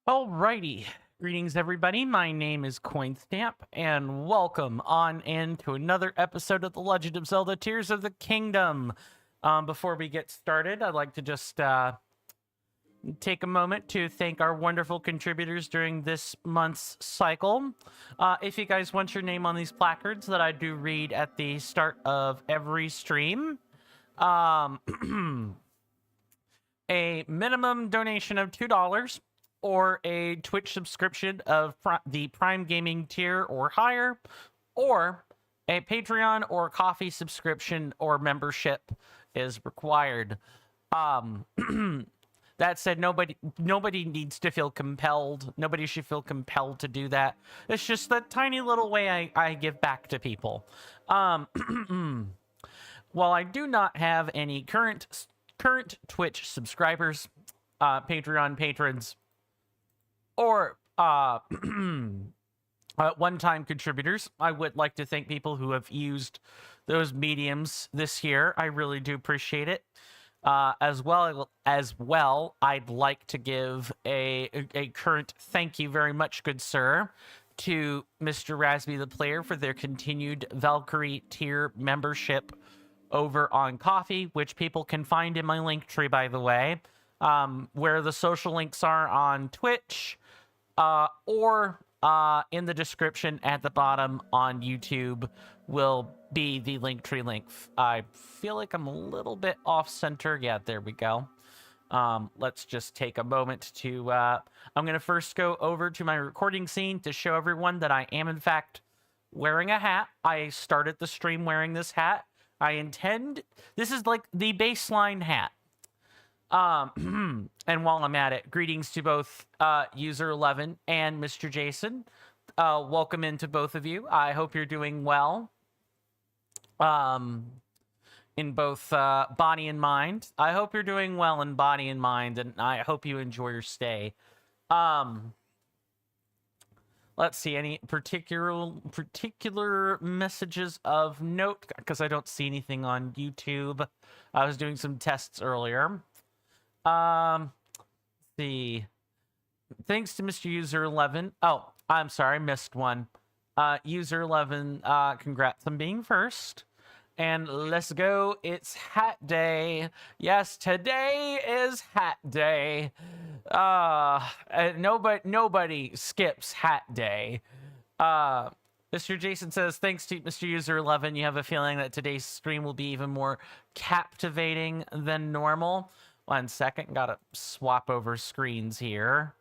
Alrighty, greetings everybody. My name is CoinStamp, and welcome on in to another episode of The Legend of Zelda: Tears of the Kingdom. Before we get started, I'd like to just take a moment to thank our wonderful contributors during this month's cycle. If you guys want your name on these placards that I do read at the start of every stream, a minimum donation of $2 or a Twitch subscription of the Prime Gaming tier or higher, or a Patreon or Coffee subscription or membership is required. That said, nobody needs to feel compelled. Nobody should feel compelled to do that. It's just the tiny little way I give back to people. While I do not have any current Twitch subscribers, Patreon patrons, or one-time contributors, I would like to thank people who have used those mediums this year. I really do appreciate it. As well, I'd like to give a current thank you very much, good sir, to Mr. Rasby the Player for their continued Valkyrie tier membership over on Coffee, which people can find in my link tree, by the way, where the social links are on Twitch, or in the description at the bottom on YouTube will be the Linktree link. I feel like I'm a little bit off center. Yeah, there we go. Let's just take a moment to, I'm going to first go over to my recording scene to show everyone that I am in fact wearing a hat. I started the stream wearing this hat. This is like the baseline hat. And while I'm at it, greetings to both User 11 and Mr. Jason. Welcome into both of you. I hope you're doing well. In both body and mind. I hope you're doing well in body and mind, and I hope you enjoy your stay. Let's see, any particular messages of note, because I don't see anything on YouTube. I was doing some tests earlier. Let's see. Thanks to Mr. User 11. Oh, I'm sorry, I missed one. User 11, congrats on being first. And let's go, it's hat day. Yes, today is hat day. Nobody skips hat day. Mr. Jason says, thanks to Mr. User 11, you have a feeling that today's stream will be even more captivating than normal. 1 second, gotta swap over screens here.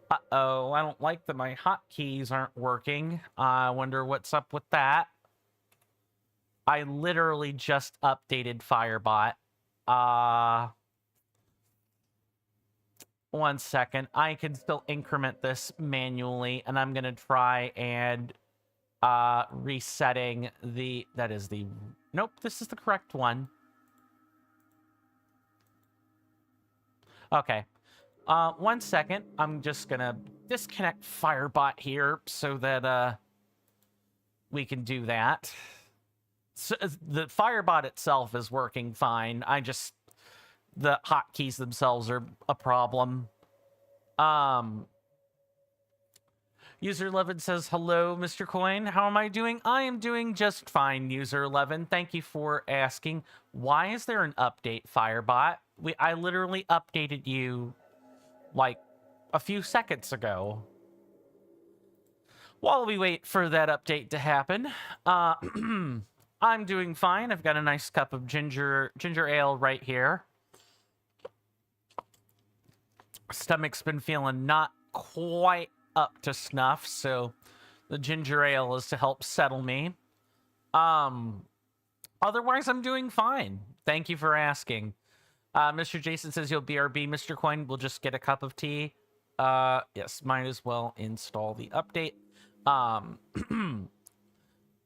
Uh-oh, I don't like that my hotkeys aren't working. I wonder what's up with that. I literally just updated Firebot. 1 second. I can still increment this manually, and I'm gonna try and resetting the, nope, this is the correct one. Okay. 1 second. I'm just gonna disconnect Firebot here so that we can do that. So the Firebot itself is working fine. The hotkeys themselves are a problem. User 11 says, hello, Mr. Coin. How am I doing? I am doing just fine, User 11. Thank you for asking. Why is there an update, Firebot? I literally updated you like a few seconds ago. While we wait for that update to happen, I'm doing fine. I've got a nice cup of ginger ale right here. Stomach's been feeling not quite up to snuff, so the ginger ale is to help settle me. Otherwise, I'm doing fine. Thank you for asking. Mr. Jason says you'll BRB. Mr. Coin will just get a cup of tea. Yes, might as well install the update.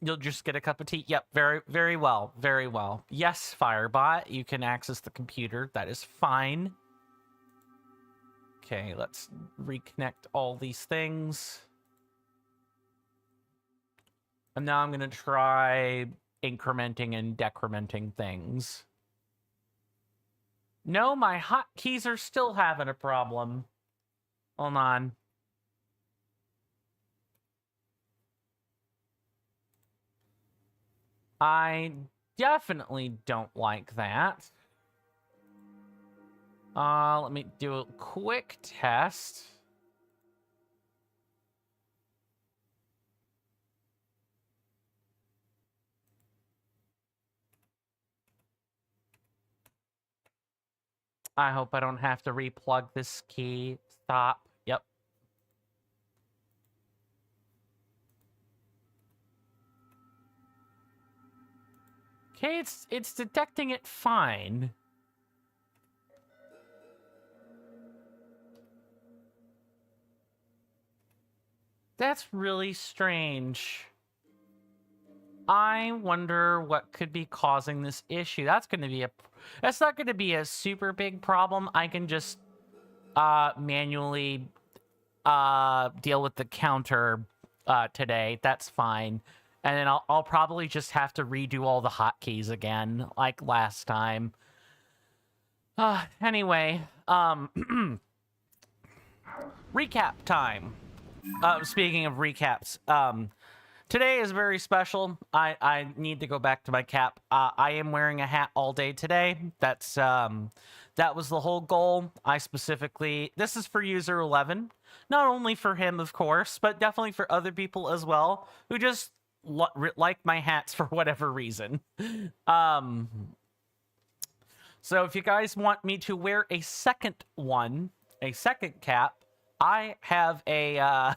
You'll just get a cup of tea. Yep, very, very well. Very well. Yes, Firebot, you can access the computer. That is fine. Okay, let's reconnect all these things. And now I'm going to try incrementing and decrementing things. No, my hotkeys are still having a problem. Hold on. I definitely don't like that. Let me do a quick test. I hope I don't have to replug this key. Stop. Yep. Okay, it's detecting it fine. That's really strange. I wonder what could be causing this issue. That's not going to be a super big problem. I can just manually deal with the counter today. That's fine. And then I'll probably just have to redo all the hotkeys again, like last time. Anyway, recap time. Speaking of recaps, today is very special. I need to go back to my cap. I am wearing a hat all day today. That was the whole goal. This is for user 11. Not only for him, of course, but definitely for other people as well, who just like my hats for whatever reason. So if you guys want me to wear a second cap, I have a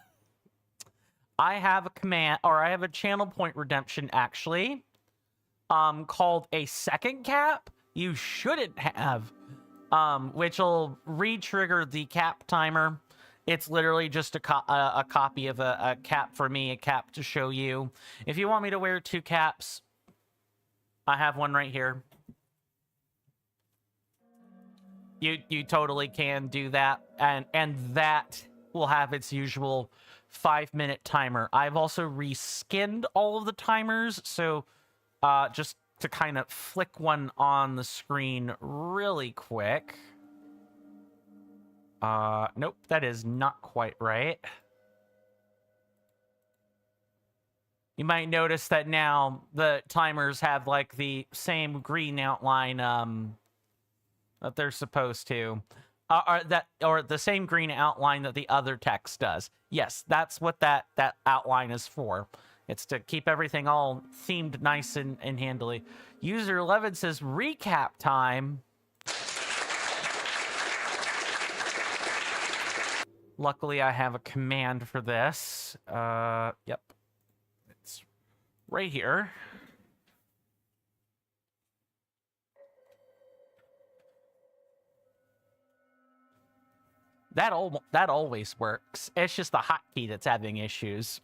command, or I have a channel point redemption actually, called a second cap you shouldn't have, which will re-trigger the cap timer. It's literally just a copy of a cap for me, a cap to show you. If you want me to wear 2 caps, I have one right here. You totally can do that, and that will have its usual 5-minute timer. I've also reskinned all of the timers, so just to kind of flick one on the screen really quick. Nope, that is not quite right. You might notice that now the timers have like the same green outline that they're supposed to. Or the same green outline that the other text does. Yes, that's what that outline is for. It's to keep everything all themed nice and handily. User 11 says recap time. Luckily, I have a command for this. Yep. It's right here. That always works. It's just the hotkey that's having issues.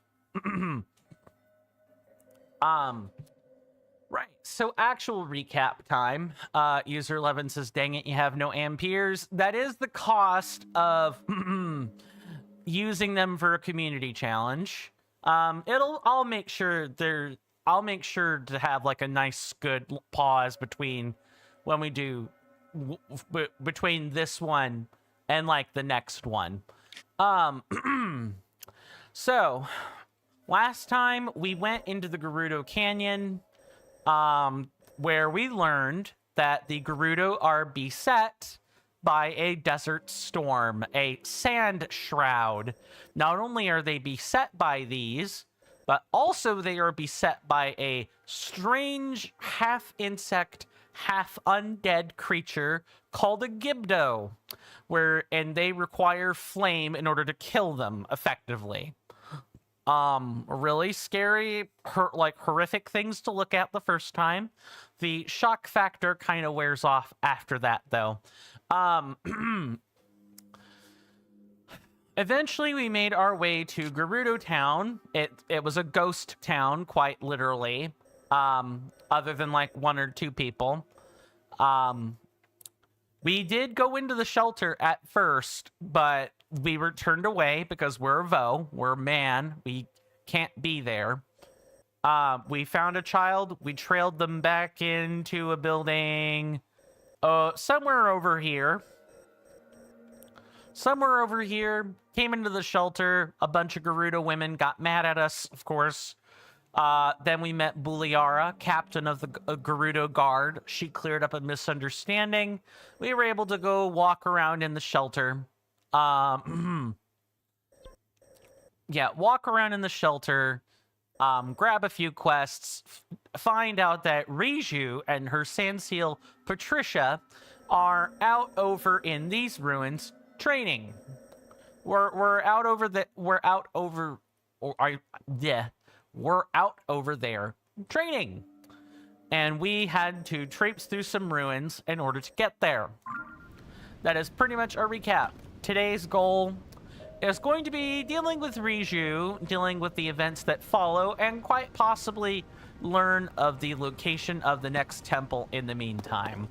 Right. So actual recap time. User 11 says, "Dang it, you have no amperes." That is the cost of using them for a community challenge. I'll make sure to have like a nice good pause between when we do between this one and like the next one. So last time we went into the Gerudo Canyon, where we learned that the Gerudo are beset by a desert storm, a Sand Shroud. Not only are they beset by these, but also they are beset by a strange half insect, half undead creature called a Gibdo, and they require flame in order to kill them effectively. Really scary, horrific things to look at the first time. The shock factor kind of wears off after that, though. Eventually, we made our way to Gerudo Town. It was a ghost town, quite literally. Other than like 1 or 2 people. We did go into the shelter at first, but we were turned away because we're a Vo. We're a man. We can't be there. We found a child. We trailed them back into a building. somewhere over here. Somewhere over here, came into the shelter. A bunch of Gerudo women got mad at us, of course. Then we met Buliara, captain of the Gerudo Guard. She cleared up a misunderstanding. We were able to go walk around in the shelter. Yeah, walk around in the shelter, grab a few quests, find out that Riju and her sand seal Patricia are out over in these ruins training. We're out over there training. And we had to traipse through some ruins in order to get there. That is pretty much our recap. Today's goal is going to be dealing with Riju, dealing with the events that follow, and quite possibly learn of the location of the next temple in the meantime.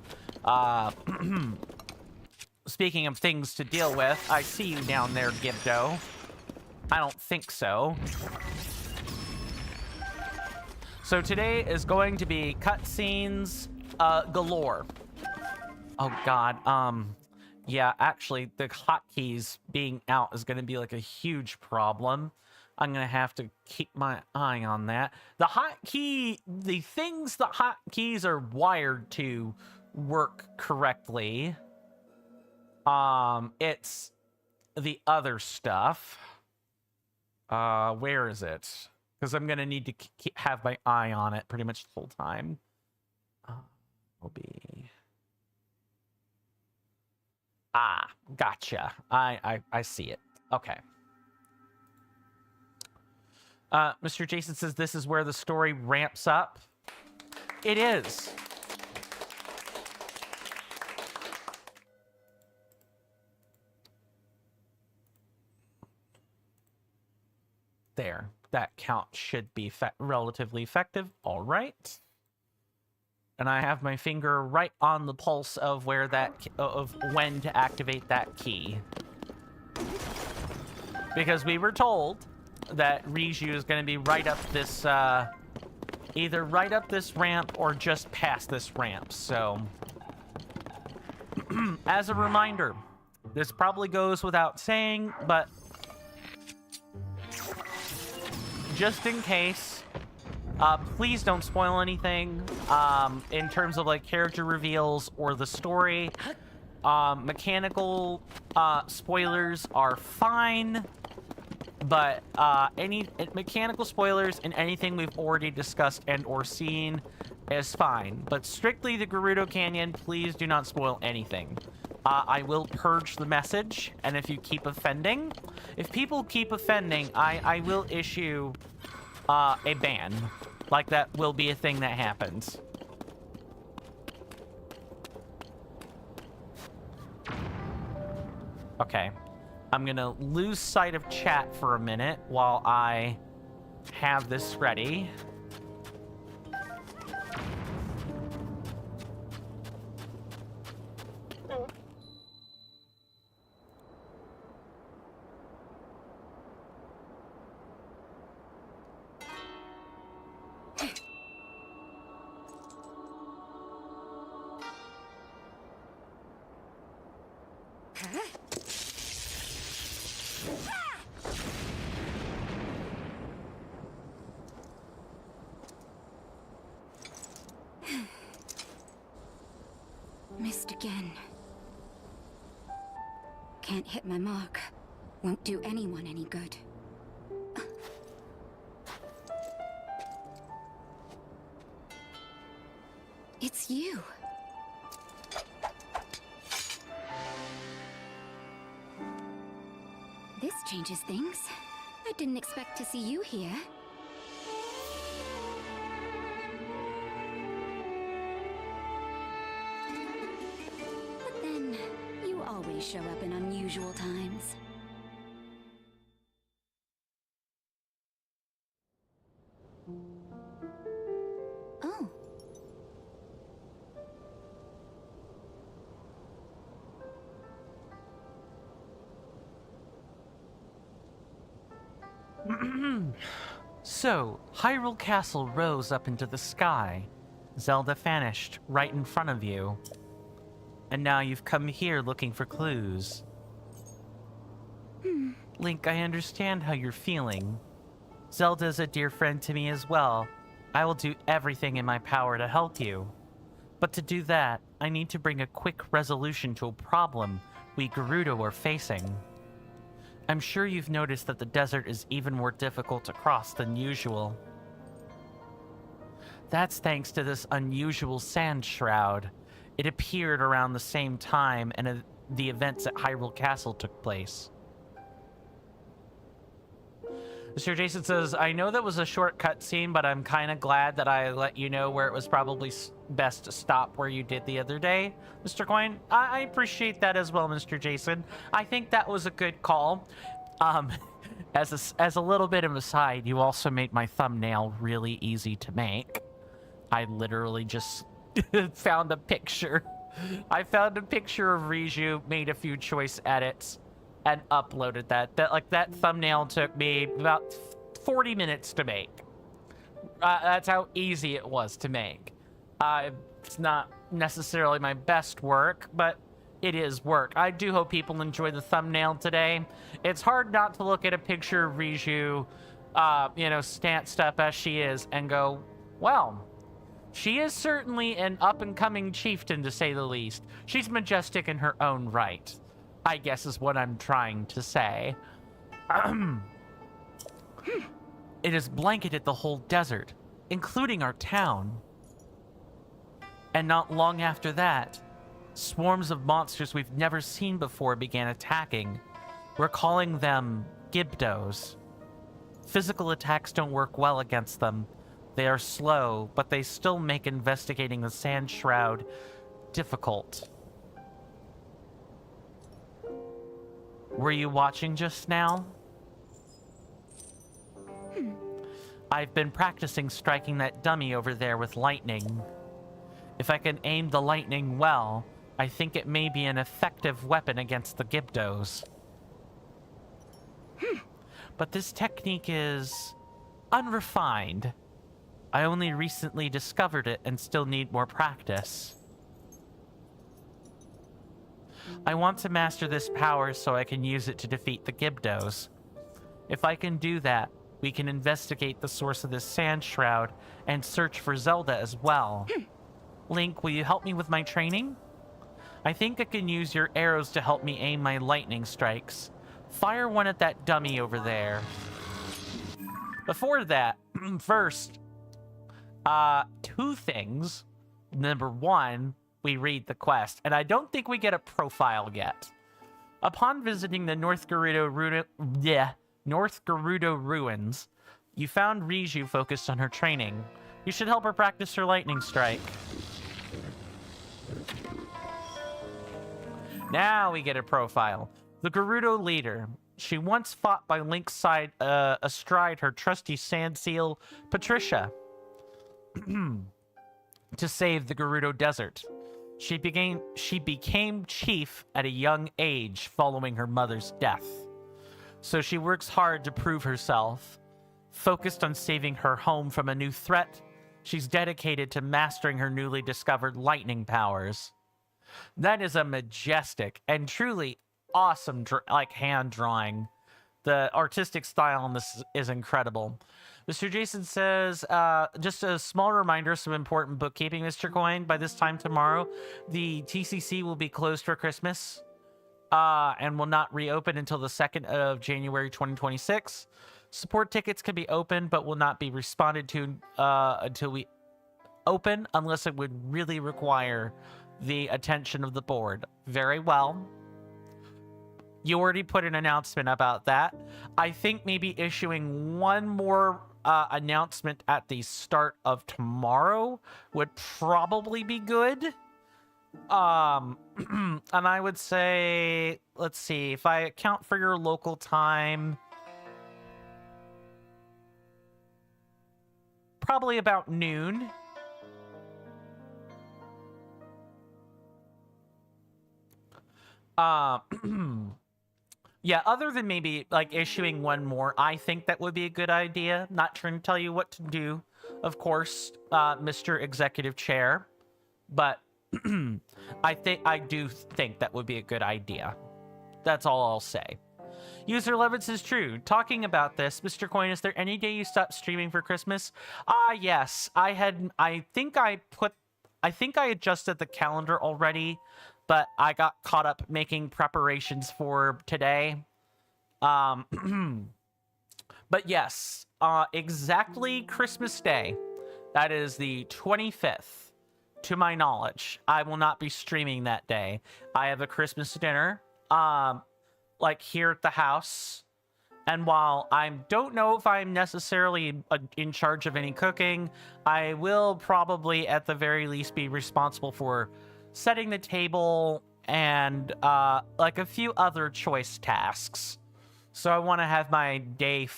Speaking of things to deal with, I see you down there, Gibdo. I don't think so. So today is going to be cutscenes galore. Oh god, yeah, actually, the hotkeys being out is going to be like a huge problem. I'm going to have to keep my eye on that. The things the hotkeys are wired to work correctly. It's the other stuff. Where is it? Because I'm going to need to have my eye on it pretty much the whole time. Will be... Ah, gotcha. I see it. Okay. Mr. Jason says this is where the story ramps up. It is. There. That count should be relatively effective. All right. And I have my finger right on the pulse of where of when to activate that key. Because we were told that Riju is going to be right up this, either right up this ramp or just past this ramp. So, as a reminder, this probably goes without saying, but just in case, please don't spoil anything in terms of like character reveals or the story. Mechanical spoilers are fine, but any mechanical spoilers in anything we've already discussed and or seen is fine. But strictly the Gerudo Canyon, please do not spoil anything. I will purge the message, and if you keep offending, if people keep offending, I will issue a ban. Like, that will be a thing that happens. Okay. I'm gonna lose sight of chat for a minute while I have this ready. Missed again. Can't hit my mark. Won't do anyone any good. It's you. This changes things. I didn't expect to see you here. But then, you always show up in unusual times. Oh. So, Hyrule Castle rose up into the sky. Zelda vanished right in front of you. And now you've come here looking for clues. Link, I understand how you're feeling. Zelda's a dear friend to me as well. I will do everything in my power to help you. But to do that, I need to bring a quick resolution to a problem we Gerudo are facing. I'm sure you've noticed that the desert is even more difficult to cross than usual. That's thanks to this unusual Sand Shroud. It appeared around the same time and the events at Hyrule Castle took place. Mr. Jason says, I know that was a short cutscene, but I'm kind of glad that I let you know where it was probably best to stop where you did the other day, Mr. Coin. I appreciate that as well, Mr. Jason. I think that was a good call. As a little bit of an aside, you also made my thumbnail really easy to make. I literally just found a picture. I found a picture of Riju, made a few choice edits, and uploaded that. That thumbnail took me about 40 minutes to make. That's how easy it was to make. It's not necessarily my best work, but it is work. I do hope people enjoy the thumbnail today. It's hard not to look at a picture of Riju, stanced up as she is, and go, well, she is certainly an up-and-coming chieftain, to say the least. She's majestic in her own right, I guess is what I'm trying to say. It has blanketed the whole desert, including our town. And not long after that, swarms of monsters we've never seen before began attacking. We're calling them Gibdos. Physical attacks don't work well against them. They are slow, but they still make investigating the Sand Shroud difficult. Were you watching just now? I've been practicing striking that dummy over there with lightning. If I can aim the lightning well, I think it may be an effective weapon against the Gibdos. But this technique is unrefined. I only recently discovered it and still need more practice. I want to master this power so I can use it to defeat the Gibdos. If I can do that, we can investigate the source of this Sand Shroud and search for Zelda as well. Link, will you help me with my training? I think I can use your arrows to help me aim my lightning strikes. Fire one at that dummy over there. Before that, first, two things. Number one, we read the quest, and I don't think we get a profile yet. Upon visiting the North Gerudo ruins, you found Riju focused on her training. You should help her practice her lightning strike. Now we get a profile. The Gerudo leader. She once fought by Link's side astride her trusty sand seal, Patricia, to save the Gerudo Desert. She became chief at a young age following her mother's death. So she works hard to prove herself. Focused on saving her home from a new threat, she's dedicated to mastering her newly discovered lightning powers. That is a majestic and truly awesome hand drawing. The artistic style on this is incredible. Mr. Jason says, just a small reminder, some important bookkeeping, Mr. Coin. By this time tomorrow, the TCC will be closed for Christmas and will not reopen until the 2nd of January 2026. Support tickets can be open, but will not be responded to until we open, unless it would really require the attention of the board. Very well. You already put an announcement about that. I think maybe issuing one more announcement at the start of tomorrow would probably be good. And I would say, let's see, if I account for your local time, probably about noon. Yeah, other than maybe like issuing one more, I think that would be a good idea. Not trying to tell you what to do, of course, Mr. Executive Chair, but I do think that would be a good idea. That's all I'll say. User 11 says true. Talking about this, Mr. Coin, is there any day you stopped streaming for Christmas? Yes. I think I adjusted the calendar already, but I got caught up making preparations for today. But yes, exactly Christmas Day. That is the 25th, to my knowledge. I will not be streaming that day. I have a Christmas dinner, like here at the house. And while I don't know if I'm necessarily in charge of any cooking, I will probably at the very least be responsible for setting the table and like a few other choice tasks. So I want to have my day,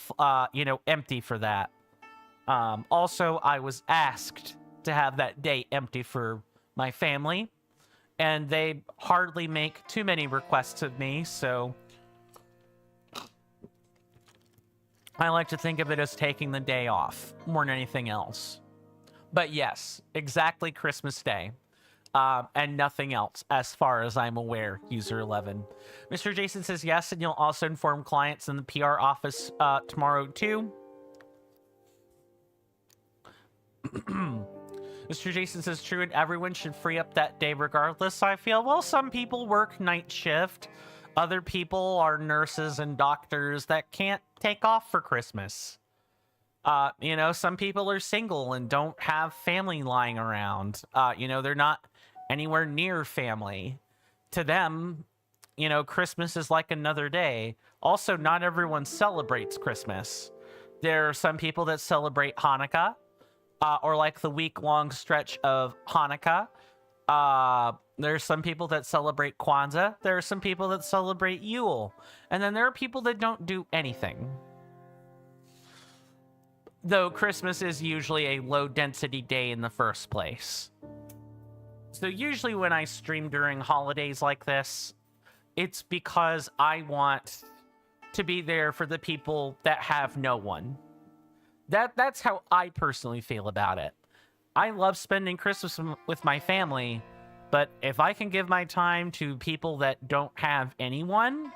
empty for that. Also, I was asked to have that day empty for my family, and they hardly make too many requests of me, so I like to think of it as taking the day off more than anything else. But yes, exactly Christmas Day. And nothing else, as far as I'm aware, user 11. Mr. Jason says yes, and you'll also inform clients in the PR office tomorrow, too. Mr. Jason says true, and everyone should free up that day regardless, I feel. Well, some people work night shift. Other people are nurses and doctors that can't take off for Christmas. Some people are single and don't have family lying around. They're not anywhere near family. To them, Christmas is like another day. Also, not everyone celebrates Christmas. There are some people that celebrate Hanukkah, or like the week-long stretch of Hanukkah. There's some people that celebrate Kwanzaa. There are some people that celebrate Yule. And then there are people that don't do anything. Though Christmas is usually a low-density day in the first place. So usually when I stream during holidays like this, it's because I want to be there for the people that have no one. That's how I personally feel about it. I love spending Christmas with my family, but if I can give my time to people that don't have anyone,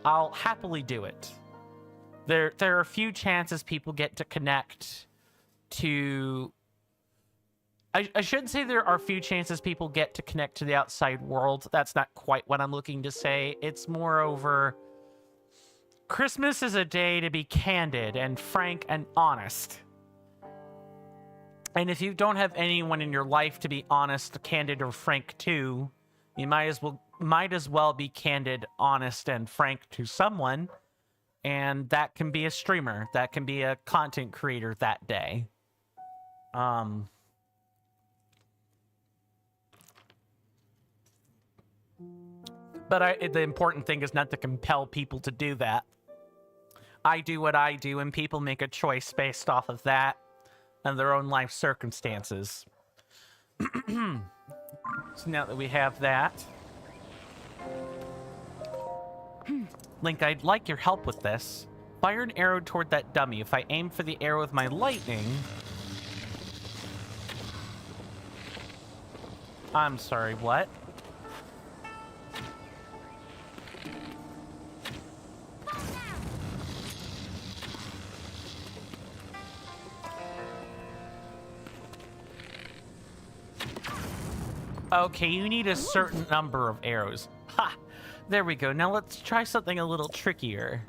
I'll happily do it. There are a few chances people get to connect to... I shouldn't say there are few chances people get to connect to the outside world. That's not quite what I'm looking to say. It's moreover, Christmas is a day to be candid and frank and honest. And if you don't have anyone in your life to be honest, candid, or frank to, you might as well be candid, honest, and frank to someone. And that can be a streamer. That can be a content creator that day. But the important thing is not to compel people to do that. I do what I do, and people make a choice based off of that and their own life circumstances. So now that we have that... Link, I'd like your help with this. Fire an arrow toward that dummy. If I aim for the arrow with my lightning... I'm sorry, what? Okay, you need a certain number of arrows. Ha! There we go. Now let's try something a little trickier.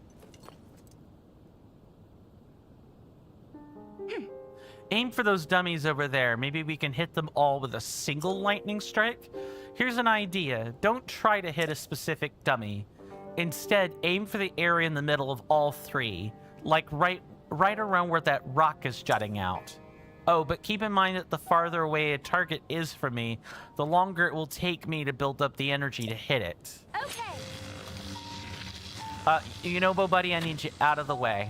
Aim for those dummies over there. Maybe we can hit them all with a single lightning strike. Here's an idea. Don't try to hit a specific dummy. Instead, aim for the area in the middle of all three. Like right around where that rock is jutting out. Oh, but keep in mind that the farther away a target is from me, the longer it will take me to build up the energy to hit it. Okay. Bo buddy, I need you out of the way.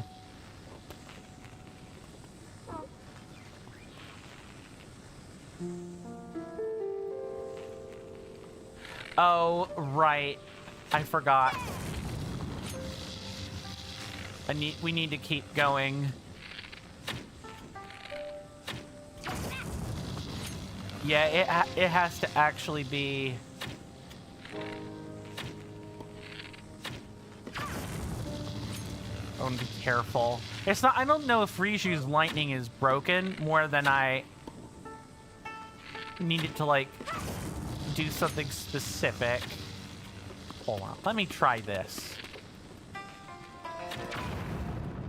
Oh, right. I forgot. We need to keep going. Yeah, it has to actually be... Oh, be careful. It's not... I don't know if Riju's lightning is broken more than I need it to, like, do something specific. Hold on. Let me try this.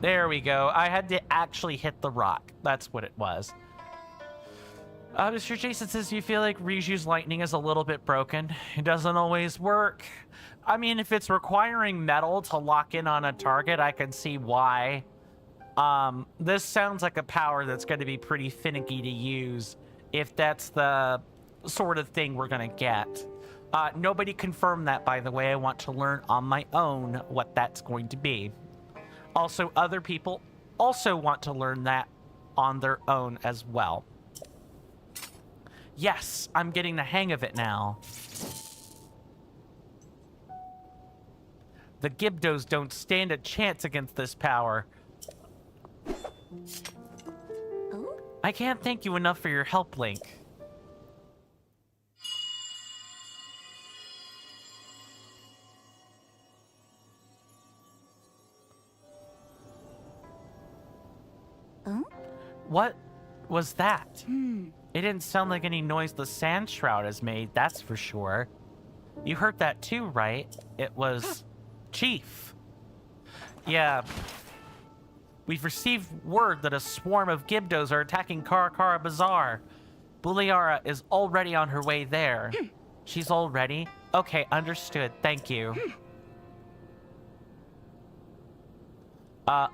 There we go. I had to actually hit the rock. That's what it was. Mr. Jason says, you feel like Riju's lightning is a little bit broken. It doesn't always work. I mean, if it's requiring metal to lock in on a target, I can see why. This sounds like a power that's going to be pretty finicky to use if that's the sort of thing we're going to get. Nobody confirmed that, by the way. I want to learn on my own what that's going to be. Also, other people also want to learn that on their own as well. Yes, I'm getting the hang of it now. The Gibdos don't stand a chance against this power. Oh? I can't thank you enough for your help, Link. Oh? What was that? It didn't sound like any noise the Sand Shroud has made, that's for sure. You heard that too, right? It was Chief. Yeah. We've received word that a swarm of Gibdos are attacking Karakara Bazaar. Buliara is already on her way there. She's already? Okay, understood. Thank you.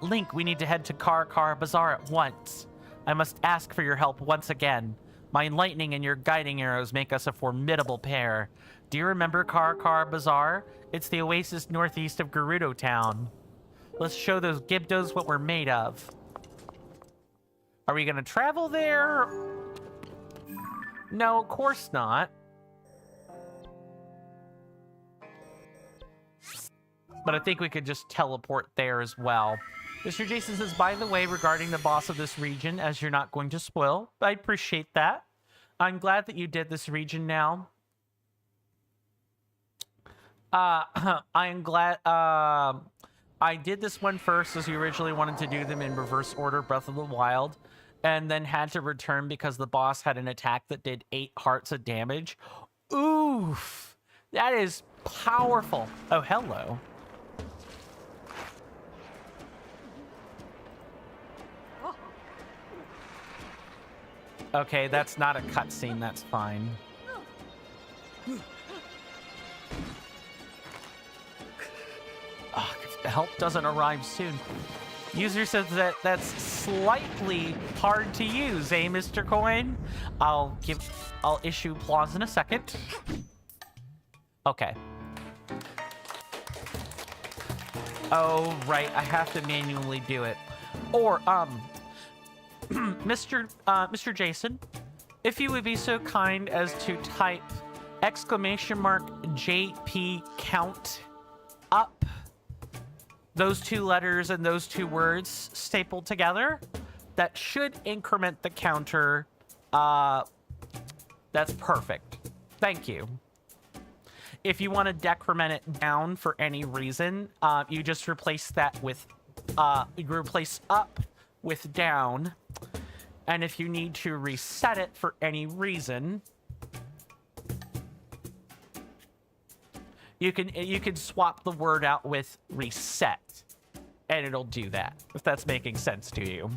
Link, we need to head to Karakara Bazaar at once. I must ask for your help once again. My lightning and your guiding arrows make us a formidable pair. Do you remember Karakara Bazaar? It's the oasis northeast of Gerudo Town. Let's show those Gibdos what we're made of. Are we gonna travel there? No, of course not. But I think we could just teleport there as well. Mr. Jason says, by the way, regarding the boss of this region, as you're not going to spoil, I appreciate that. I'm glad that you did this region now. I am glad, I did this one first as you originally wanted to do them in reverse order, Breath of the Wild, and then had to return because the boss had an attack that did 8 hearts of damage. Oof! That is powerful. Oh, hello. Okay, that's not a cutscene, that's fine. If the help doesn't arrive soon. User says that that's slightly hard to use, eh, Mr. Coin? I'll issue applause in a second. Okay. Oh, right, I have to manually do it. Or, Mr. Jason, if you would be so kind as to type !JP count up, those 2 letters and those 2 words stapled together, that should increment the counter. That's perfect. Thank you. If you want to decrement it down for any reason, you just replace that with, you replace up with down. And if you need to reset it for any reason, you can swap the word out with reset, and it'll do that, if that's making sense to you.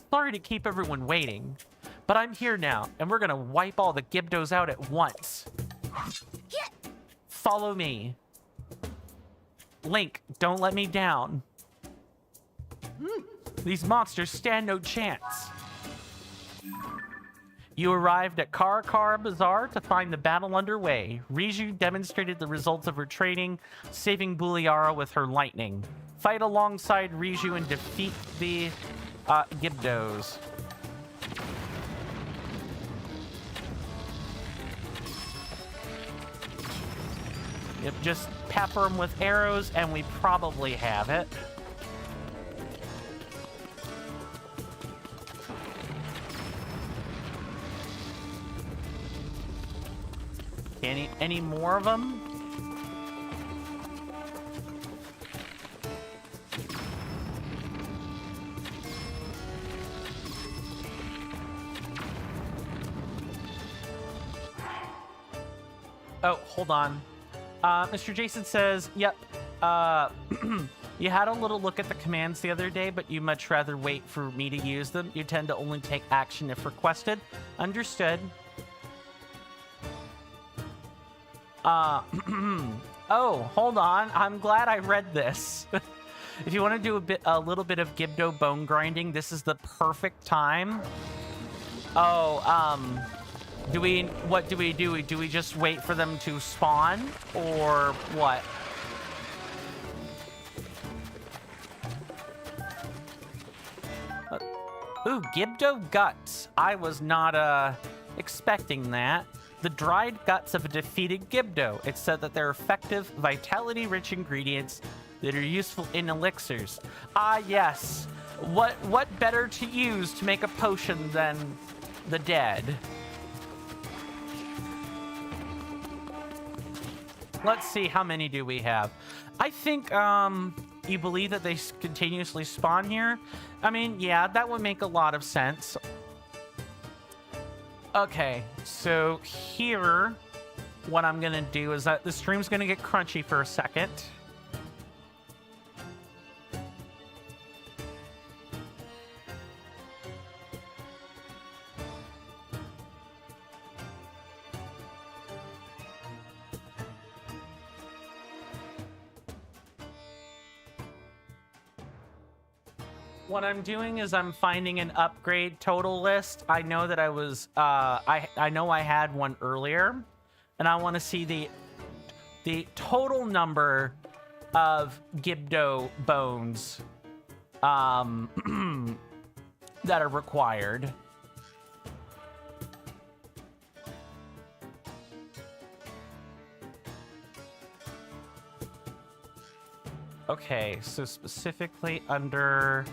Sorry to keep everyone waiting, but I'm here now, and we're gonna wipe all the Gibdos out at once. Follow me. Link, don't let me down. These monsters stand no chance. You arrived at Karakara Bazaar to find the battle underway. Riju demonstrated the results of her training, saving Buliara with her lightning. Fight alongside Riju and defeat the Gibdos. Yep, just pepper them with arrows and we probably have it. Okay, any more of them? Oh, hold on. Mr. Jason says, yep. You had a little look at the commands the other day, but you much rather wait for me to use them. You tend to only take action if requested. Understood. Oh, hold on. I'm glad I read this. If you want to do a little bit of Gibdo bone grinding, this is the perfect time. Oh, what do we do? Do we just wait for them to spawn, or what? Ooh, Gibdo guts. I was not, expecting that. The dried guts of a defeated Gibdo. It's said that they're effective, vitality-rich ingredients that are useful in elixirs. Ah, yes. What better to use to make a potion than the dead? Let's see, how many do we have? I think, you believe that they continuously spawn here? I mean, yeah, that would make a lot of sense. Okay, so here, what I'm gonna do is that the stream's gonna get crunchy for a second. What I'm doing is I'm finding an upgrade total list. I know that I was, I know I had one earlier, and I want to see the total number of Gibdo bones that are required. Okay, so specifically under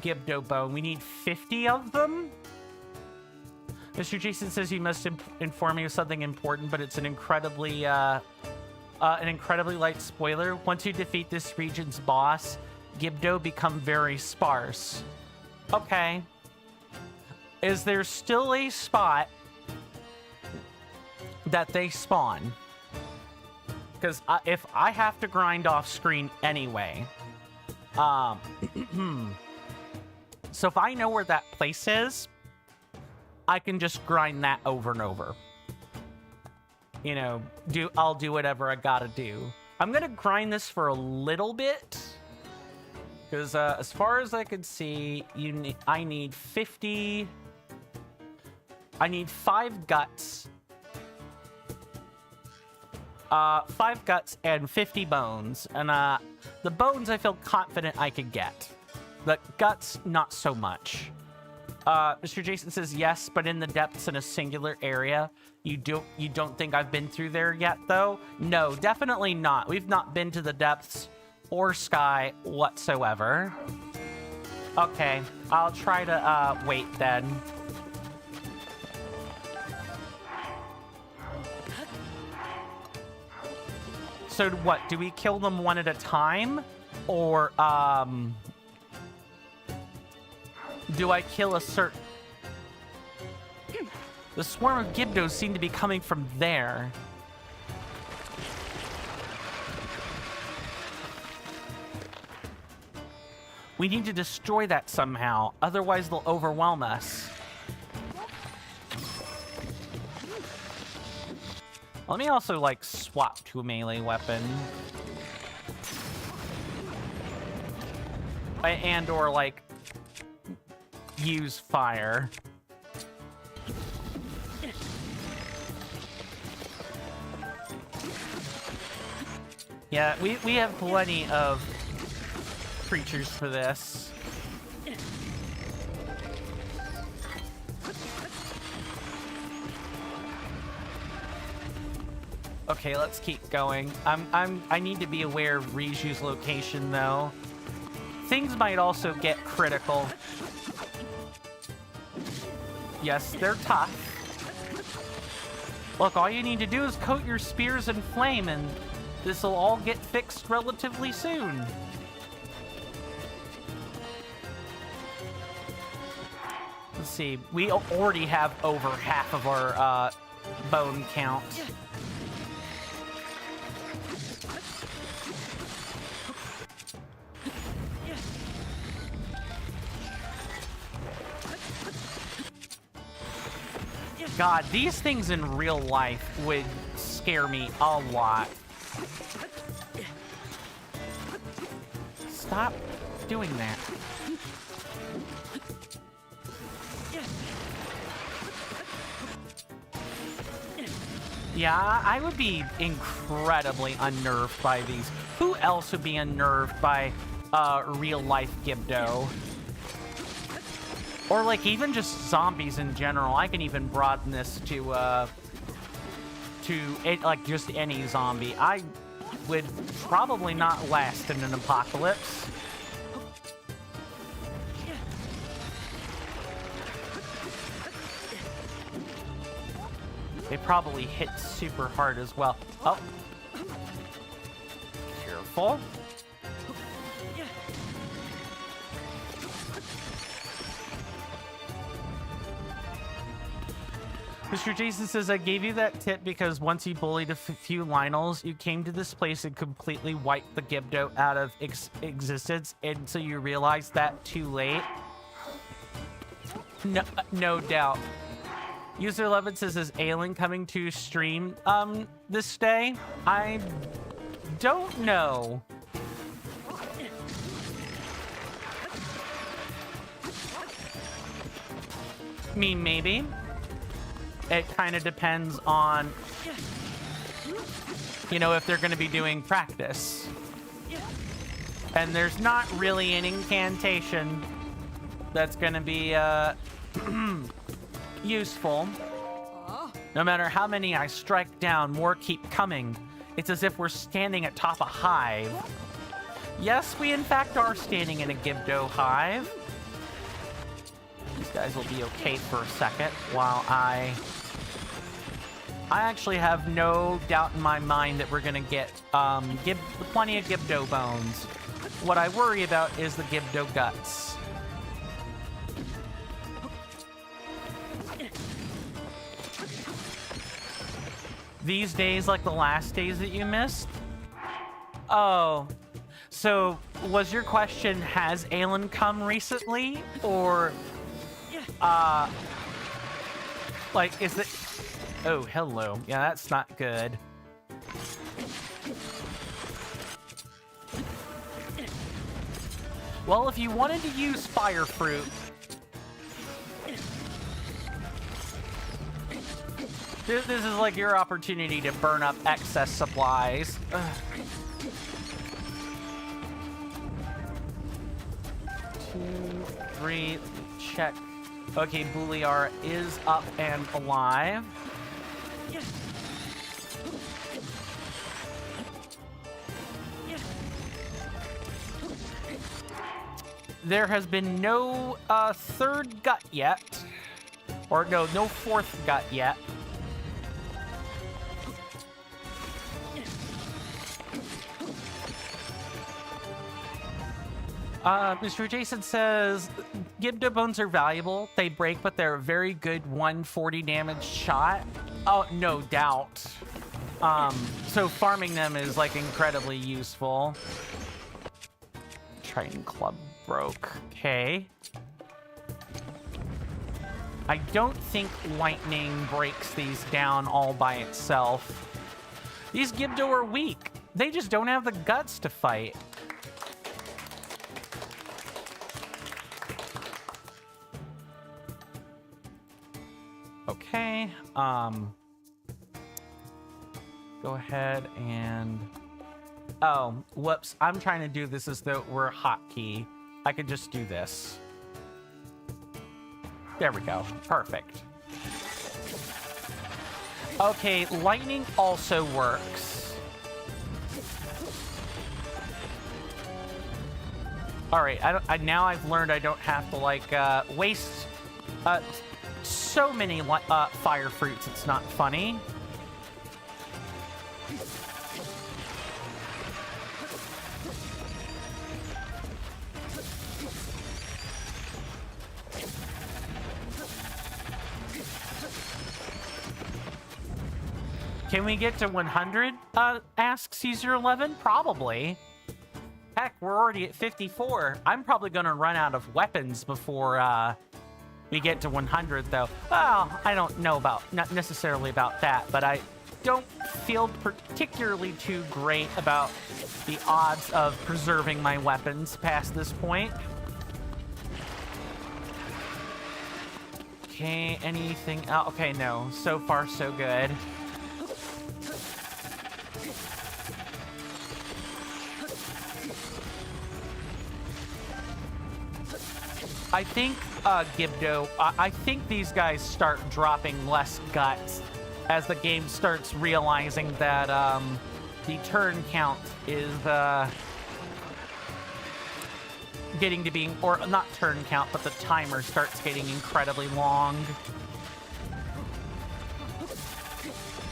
Gibdo bone, we need 50 of them. Mr. Jason says you must inform me of something important, but it's an incredibly light spoiler. Once you defeat this region's boss, Gibdo become very sparse. Okay. Is there still a spot that they spawn? Because if I have to grind off screen anyway, so if I know where that place is, I can just grind that over and over. You know, I'll do whatever I gotta do. I'm gonna grind this for a little bit, because as far as I can see, I need 50. I need 5 guts. 5 guts and 50 bones, and the bones I feel confident I could get. The guts, not so much. Mr. Jason says yes, but in the depths in a singular area. You don't think I've been through there yet, though? No, definitely not. We've not been to the depths or sky whatsoever. Okay, I'll try to wait then. So what, do we kill them one at a time? Or, do I kill a certain... The swarm of Gibdos seem to be coming from there. We need to destroy that somehow, otherwise they'll overwhelm us. Let me also, like, swap to a melee weapon. And or, like, use fire. Yeah, we have plenty of creatures for this. Okay, let's keep going. I need to be aware of Riju's location though. things might also get critical. Yes, they're tough. Look, all you need to do is coat your spears in flame, and this'll all get fixed relatively soon. Let's see, we already have over half of our bone count. God, these things in real life would scare me a lot. Stop doing that. Yeah, I would be incredibly unnerved by these. Who else would be unnerved by real-life Gibdo? Or, like, even just zombies in general. I can even broaden this to like, just any zombie. I would probably not last in an apocalypse. They probably hit super hard as well. Oh. Careful. Mr. Jason says, I gave you that tip because once you bullied a few Lionels, you came to this place and completely wiped the Gibdo out of existence, and so you realized that too late. No doubt. User 11 says, is Aelin coming to stream this day? I don't know. I mean, maybe. It kind of depends on, you know, if they're going to be doing practice. And there's not really an incantation that's going to be useful. No matter how many I strike down, more keep coming. It's as if we're standing atop a hive. Yes, we in fact are standing in a Gibdo hive. These guys will be okay for a second while I actually have no doubt in my mind that we're gonna get plenty of Gibdo bones. What I worry about is the Gibdo guts. These days, like the last days that you missed? Oh, so was your question, has Aelin come recently? Or, like, is it... Oh, hello. Yeah, that's not good. Well, if you wanted to use fire fruit, this is like your opportunity to burn up excess supplies. Ugh. 2, 3, check. Okay, Buliara is up and alive. There has been no third gut yet. Or no fourth gut yet. Mr. Jason says, Gibdo bones are valuable. They break, but they're a very good 140 damage shot. Oh, no doubt. So farming them is, like, incredibly useful. Triton Club broke. Okay. I don't think lightning breaks these down all by itself. These Gibdo are weak. They just don't have the guts to fight. Okay, go ahead and... Oh, whoops, I'm trying to do this as though we're hotkey. I could just do this. There we go, perfect. Okay, lightning also works. All right, now I've learned I don't have to like waste so many fire fruits. It's not funny. Can we get to 100? Asks Caesar11. Probably. Heck, we're already at 54. I'm probably going to run out of weapons before we get to 100, though. Well, I don't know not necessarily about that, but I don't feel particularly too great about the odds of preserving my weapons past this point. Okay, anything else? Okay, no. So far, so good. I think, Gibdo, I think these guys start dropping less guts as the game starts realizing that, the turn count is, getting to be, or not turn count, but the timer starts getting incredibly long.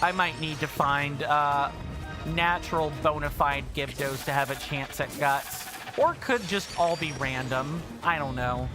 I might need to find, natural bona fide Gibdos to have a chance at guts. Or could just all be random. I don't know.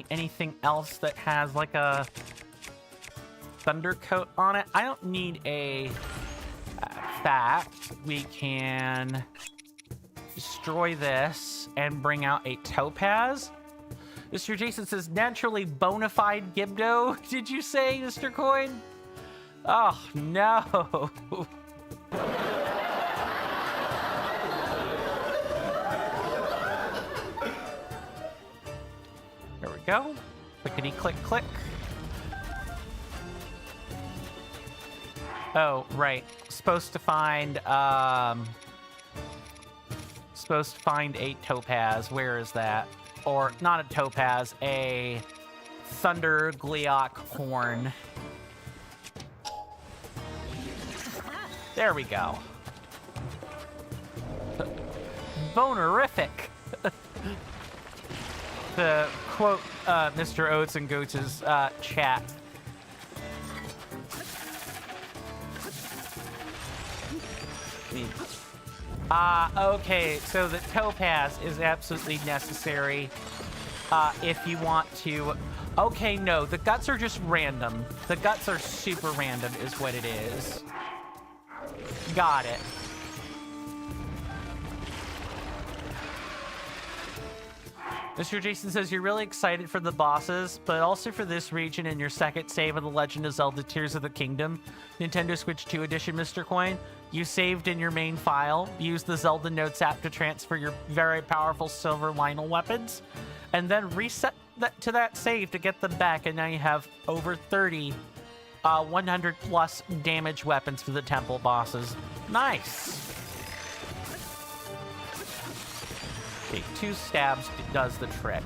Anything else that has like a thunder coat on it? I don't need a fact. We can destroy this and bring out a topaz. Mr. Jason says naturally bona fide Gibdo. Did you say, Mr. Coin? Oh no. There we go. Clickety click click. Oh, right. Supposed to find a topaz. Where is that? Or not a topaz, a thunder gleok horn. There we go. Bonerific. To quote Mr. Oates and Goats' chat. Okay, so the topaz is absolutely necessary if you want to... Okay, no, the guts are just random. The guts are super random is what it is. Got it. Mr. Jason says you're really excited for the bosses, but also for this region and your second save of The Legend of Zelda Tears of the Kingdom. Nintendo Switch 2 edition, Mr. Coin. You saved in your main file. Use the Zelda Notes app to transfer your very powerful silver Lionel weapons. And then reset to that save to get them back. And now you have over 30 100 plus damage weapons for the temple bosses. Nice. Okay, 2 stabs does the trick.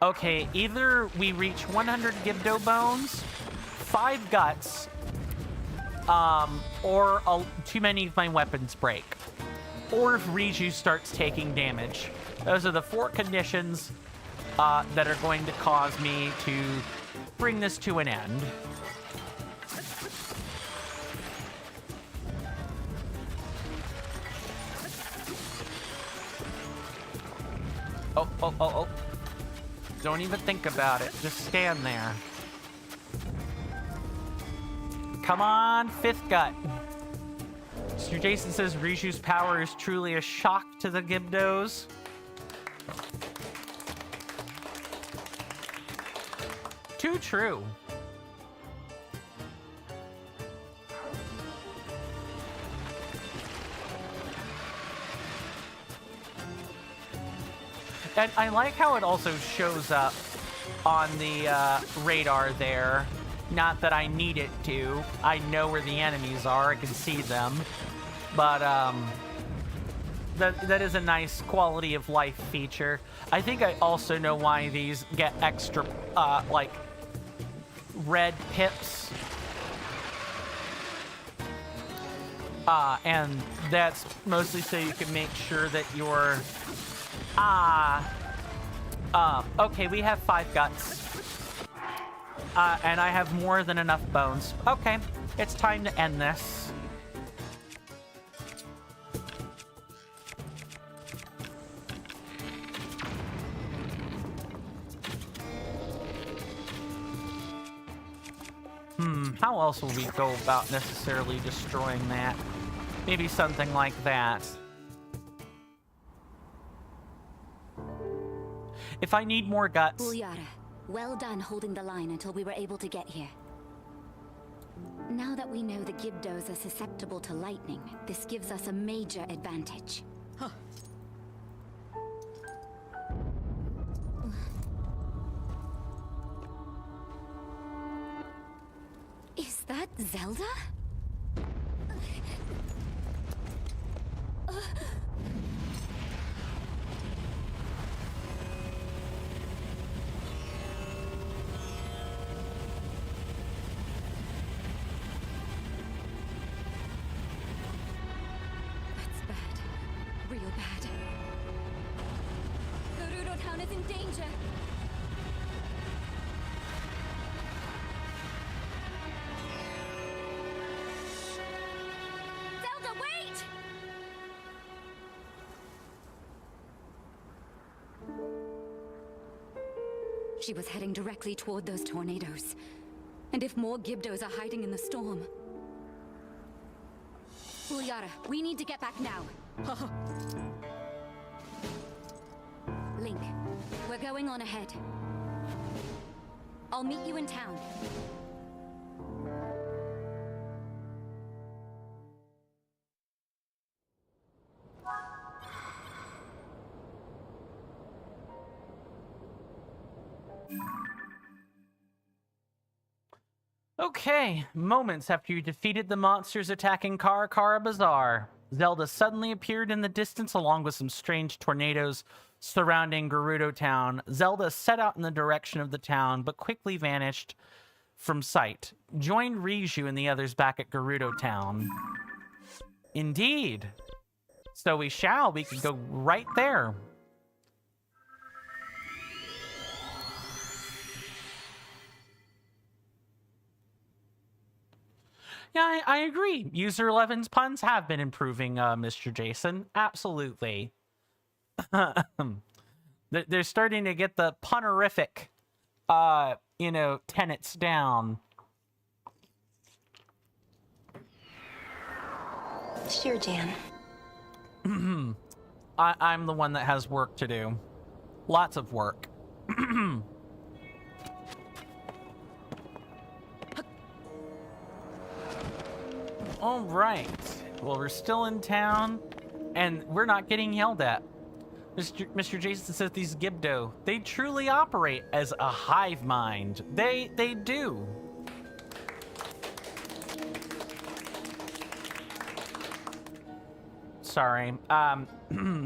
Okay, either we reach 100 Gibdo bones, 5 guts, or too many of my weapons break. Or if Riju starts taking damage. Those are the 4 conditions that are going to cause me to bring this to an end. Oh. Don't even think about it. Just stand there. Come on, 5th gut. Mr. Jason says Riju's power is truly a shock to the Gibdos. Too true. And I like how it also shows up on the radar there Not that I need it to. I know where the enemies are. I can see them. But, that is a nice quality of life feature. I think I also know why these get extra, like, red pips. And that's mostly so you can make sure that you're... okay, we have 5 guts. And I have more than enough bones. Okay, it's time to end this. How else will we go about necessarily destroying that? Maybe something like that. If I need more guts... Buliara, well done holding the line until we were able to get here. Now that we know the Gibdos are susceptible to lightning, this gives us a major advantage. Huh. Is that Zelda? That's bad. Real bad. Gerudo Town is in danger. Zelda, wait! She was heading directly toward those tornadoes. And if more Gibdos are hiding in the storm... Buliara, we need to get back now. Link, we're going on ahead. I'll meet you in town. Okay, moments after you defeated the monsters attacking Karakara Bazaar, Zelda suddenly appeared in the distance along with some strange tornadoes surrounding Gerudo Town. Zelda set out in the direction of the town, but quickly vanished from sight. Join Riju and the others back at Gerudo Town. Indeed. So we shall. We can go right there. Yeah, I agree. User 11's puns have been improving, Mr. Jason. Absolutely. They're starting to get the punnerific, tenets down. Sure, Jan. I'm the one that has work to do. Lots of work. All right. Well, we're still in town, and we're not getting yelled at. Mr. Jason says these Gibdo, they truly operate as a hive mind. They do. Sorry.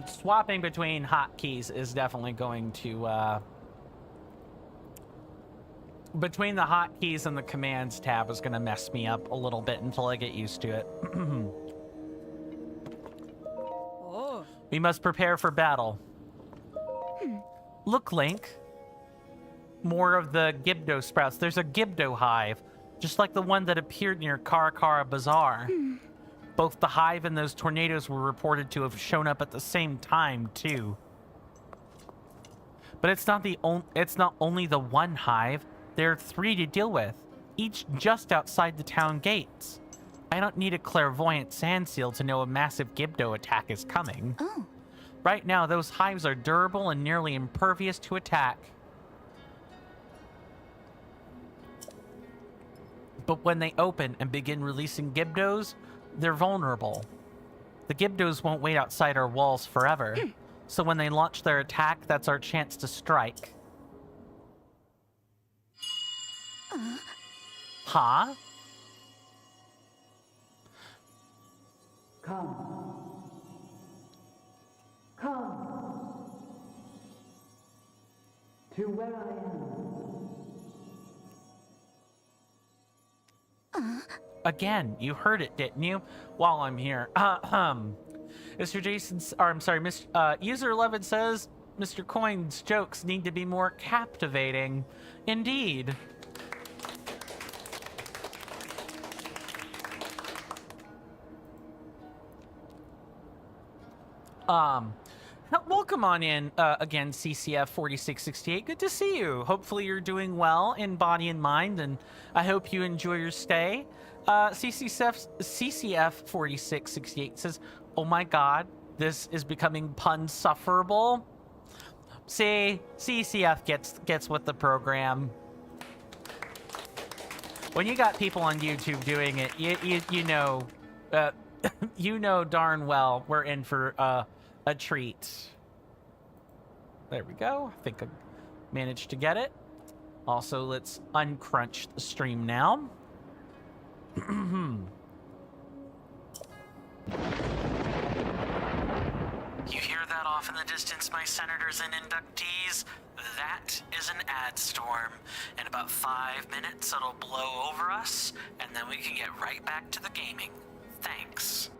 Swapping between hotkeys is definitely going to... Between the hotkeys and the commands tab is going to mess me up a little bit until I get used to it. Oh. We must prepare for battle. Look, Link. More of the Gibdo sprouts. There's a Gibdo hive, just like the one that appeared near Karakara Bazaar. Both the hive and those tornadoes were reported to have shown up at the same time, too. But it's not only the one hive. There are 3 to deal with, each just outside the town gates. I don't need a clairvoyant sand seal to know a massive Gibdo attack is coming. Oh. Right now, those hives are durable and nearly impervious to attack. But when they open and begin releasing Gibdos, they're vulnerable. The Gibdos won't wait outside our walls forever. So when they launch their attack, that's our chance to strike. Huh? Come. Come. To where I am. Again, you heard it, didn't you? While I'm here. Mr. Jason's, or I'm sorry, User 11 says, Mr. Coin's jokes need to be more captivating. Indeed. Welcome on in again, CCF 4668. Good to see you. Hopefully you're doing well in body and mind, and I hope you enjoy your stay. CCF 4668 says, "Oh my God, this is becoming pun sufferable." See, CCF gets with the program. When you got people on YouTube doing it, you know, you know darn well we're in for a treat. There we go. I think I managed to get it. Also, let's uncrunch the stream now. You hear that off in the distance, my senators and inductees? That is an ad storm. In about 5 minutes, it'll blow over us, and then we can get right back to the gaming. Thanks.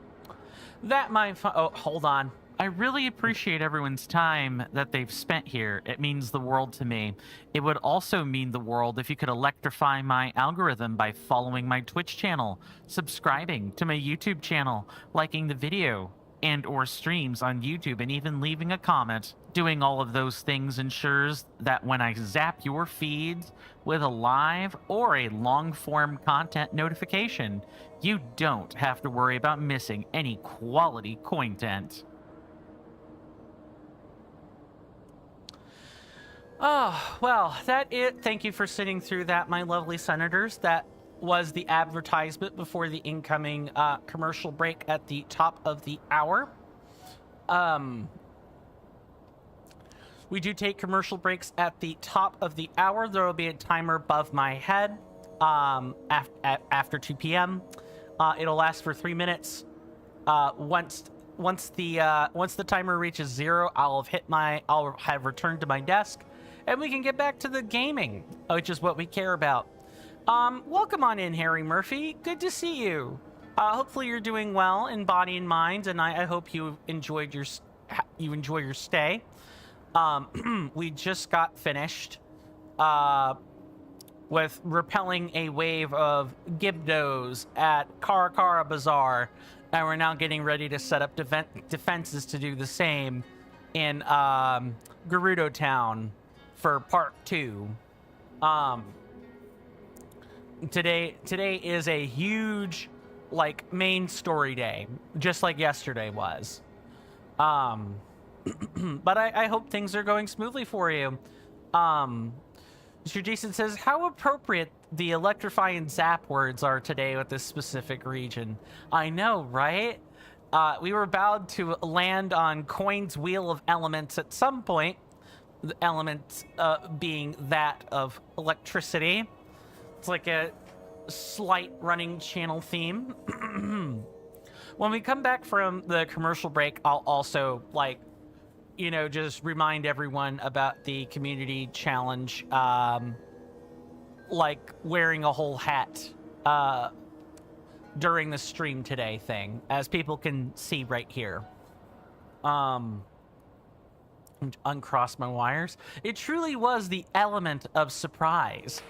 That oh, hold on. I really appreciate everyone's time that they've spent here. It means the world to me. It would also mean the world if you could electrify my algorithm by following my Twitch channel, subscribing to my YouTube channel, liking the video and or streams on YouTube, and even leaving a comment. Doing all of those things ensures that when I zap your feeds with a live or a long-form content notification, you don't have to worry about missing any quality content. Oh, well, thank you for sitting through that, my lovely senators. That was the advertisement before the incoming commercial break at the top of the hour. We do take commercial breaks at the top of the hour. There will be a timer above my head after 2 p.m. It'll last for 3 minutes. Once the timer reaches 0, I'll have returned to my desk, and we can get back to the gaming, which is what we care about. Welcome on in, Harry Murphy. Good to see you. Hopefully you're doing well in body and mind, and I hope you enjoy your stay. We just got finished with repelling a wave of Gibdos at Karakara Bazaar, and we're now getting ready to set up defenses to do the same in Gerudo Town for part 2. Today is a huge, like, main story day, just like yesterday was. But I hope things are going smoothly for you. Mr. Jason says, how appropriate the electrify and zap words are today with this specific region. I know, right? We were bound to land on Coin's Wheel of Elements at some point. The elements being that of electricity. It's like a slight running channel theme. When we come back from the commercial break, I'll also, like, you know, just remind everyone about the community challenge, like wearing a whole hat during the stream today thing, as people can see right here. Uncross my wires. It truly was the element of surprise.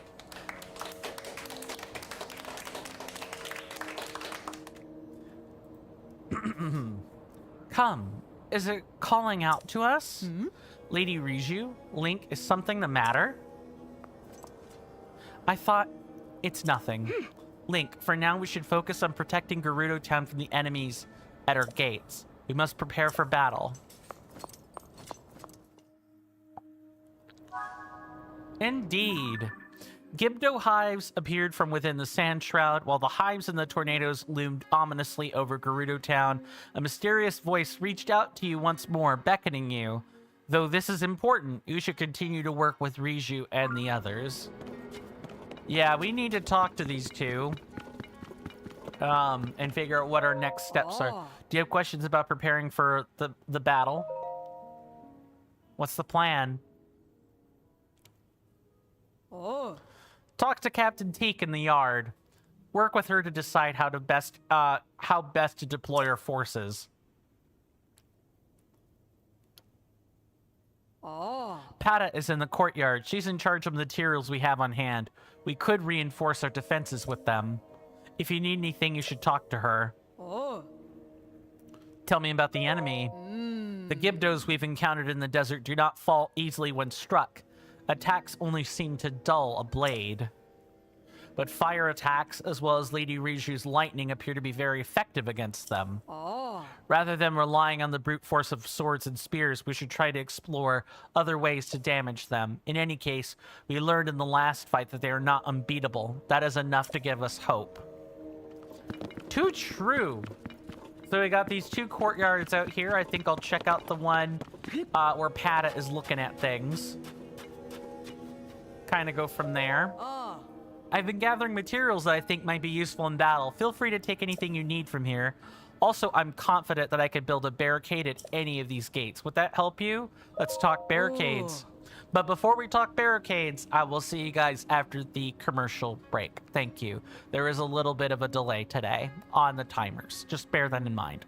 Come. Is it calling out to us? Lady Riju, Link, is something the matter? I thought it's nothing. Link, for now we should focus on protecting Gerudo Town from the enemies at our gates. We must prepare for battle. Indeed. Gibdo hives appeared from within the Sand Shroud, while the hives and the tornadoes loomed ominously over Gerudo Town. A mysterious voice reached out to you once more, beckoning you. Though this is important, you should continue to work with Riju and the others. Yeah, we need to talk to these two. And figure out what our next steps are. Oh. Do you have questions about preparing for the battle? What's the plan? Oh. Talk to Captain Teak in the yard. Work with her to decide how best to deploy our forces. Oh. Pata is in the courtyard. She's in charge of the materials we have on hand. We could reinforce our defenses with them. If you need anything, you should talk to her. Oh. Tell me about the enemy. The Gibdos we've encountered in the desert do not fall easily when struck. Attacks only seem to dull a blade. But fire attacks, as well as Lady Riju's lightning, appear to be very effective against them. Oh. Rather than relying on the brute force of swords and spears, we should try to explore other ways to damage them. In any case, we learned in the last fight that they are not unbeatable. That is enough to give us hope. Too true. So we got these two courtyards out here. I think I'll check out the one where Pata is looking at things. Kind of go from there. Oh. I've been gathering materials that I think might be useful in battle. Feel free to take anything you need from here. Also, I'm confident that I could build a barricade at any of these gates. Would that help you? Let's talk barricades. But before we talk barricades, I will see you guys after the commercial break. Thank you. There is a little bit of a delay today on the timers. Just bear that in mind.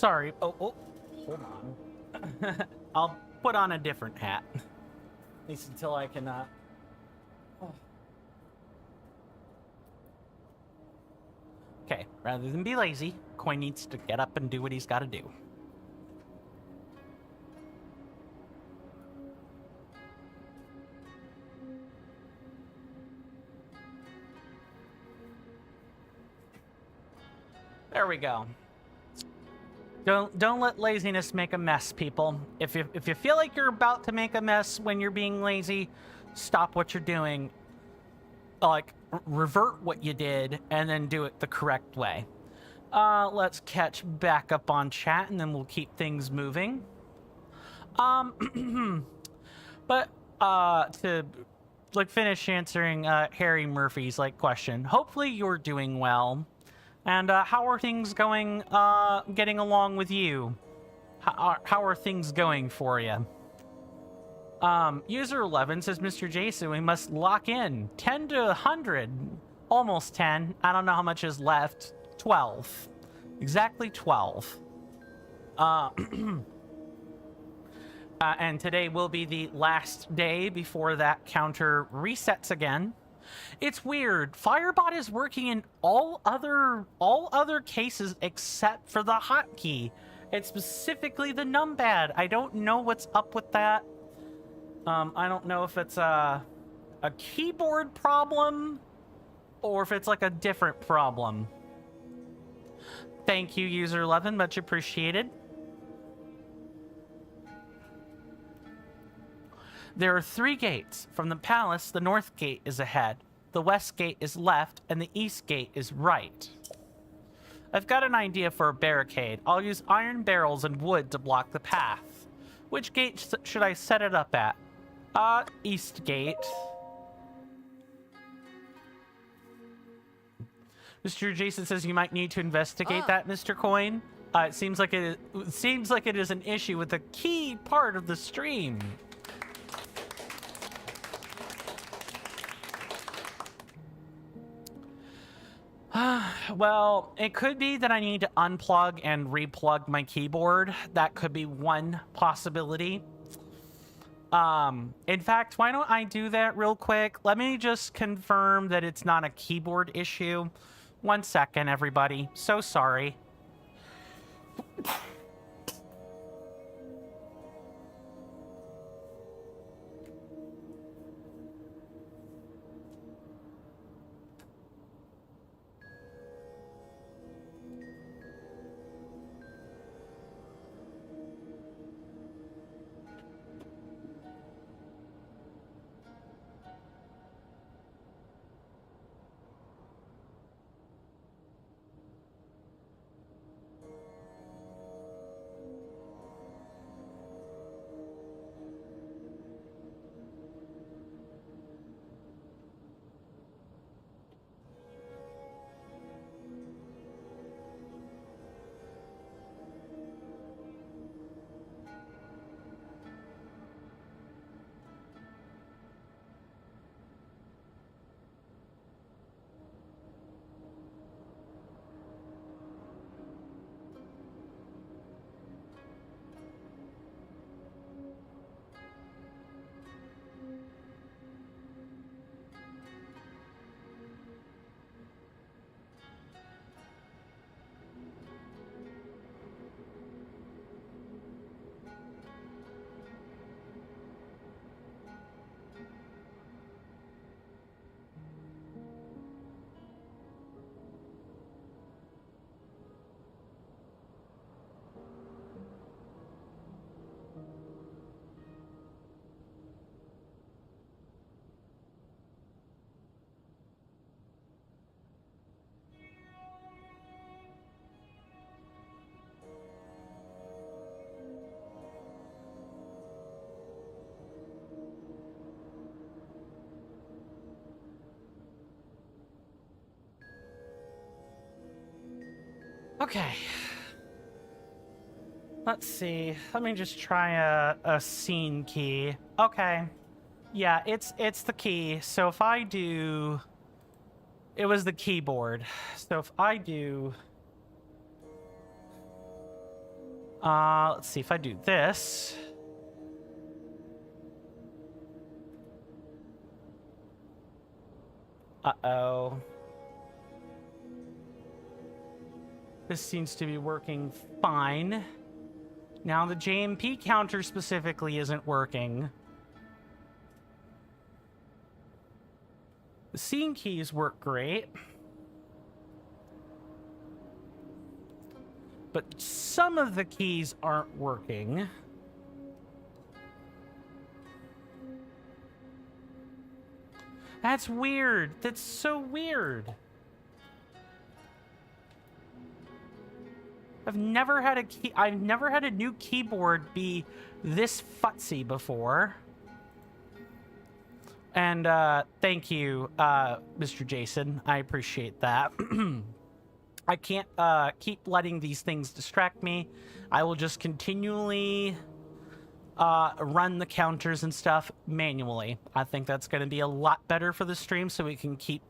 Sorry. Oh, hold on. I'll put on a different hat. At least until I can, Okay, rather than be lazy, Coin needs to get up and do what he's got to do. There we go. Don't let laziness make a mess, people. If you feel like you're about to make a mess when you're being lazy, stop what you're doing. Like, revert what you did and then do it the correct way. Let's catch back up on chat and then we'll keep things moving. But to like finish answering Harry Murphy's like question, hopefully you're doing well. And how are things going, getting along with you? How are things going for you? User 11 says, Mr. Jason, we must lock in 10 to 100. Almost 10. I don't know how much is left. 12. Exactly 12. And today will be the last day before that counter resets again. It's weird. Firebot is working in all other cases except for the hotkey. It's specifically the numpad. I don't know what's up with that. I don't know if it's a keyboard problem or if it's like a different problem. Thank you, user 11. Much appreciated. There are 3 gates. From the palace, the north gate is ahead, the west gate is left, and the east gate is right. I've got an idea for a barricade. I'll use iron barrels and wood to block the path. Which gate should I set it up at? East gate. Mr. Jason says you might need to investigate that, Mr. Coin. It seems like it is an issue with a key part of the stream. Well, it could be that I need to unplug and replug my keyboard. That could be one possibility. In fact, why don't I do that real quick? Let me just confirm that it's not a keyboard issue. 1 second, everybody. So sorry. Okay. Let's see. Let me just try a scene key. Okay. Yeah, it's the key. So if I do... It was the keyboard. So if I do... Let's see if I do this. Uh-oh. This seems to be working fine. Now the JMP counter specifically isn't working. The scene keys work great. But some of the keys aren't working. That's weird. That's so weird. I've never had a new keyboard be this futzy before. And thank you, Mr. Jason. I appreciate that. I can't keep letting these things distract me. I will just continually run the counters and stuff manually. I think that's going to be a lot better for the stream, so we can keep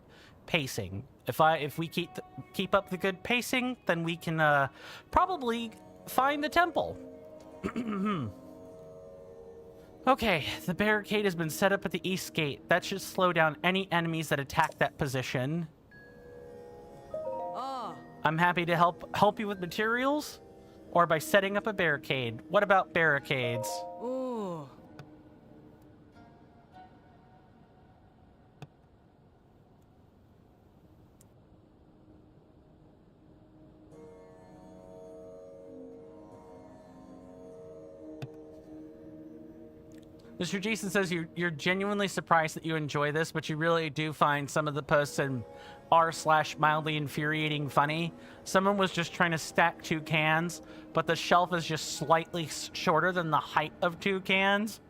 pacing. If we keep up the good pacing, then we can probably find the temple. Okay, the barricade has been set up at the east gate. That should slow down any enemies that attack that position. I'm happy to help you with materials or by setting up a barricade. What about barricades? Ooh. Mr. Jason says you're genuinely surprised that you enjoy this, but you really do find some of the posts in r/mildly infuriating funny. Someone was just trying to stack 2 cans, but the shelf is just slightly shorter than the height of 2 cans.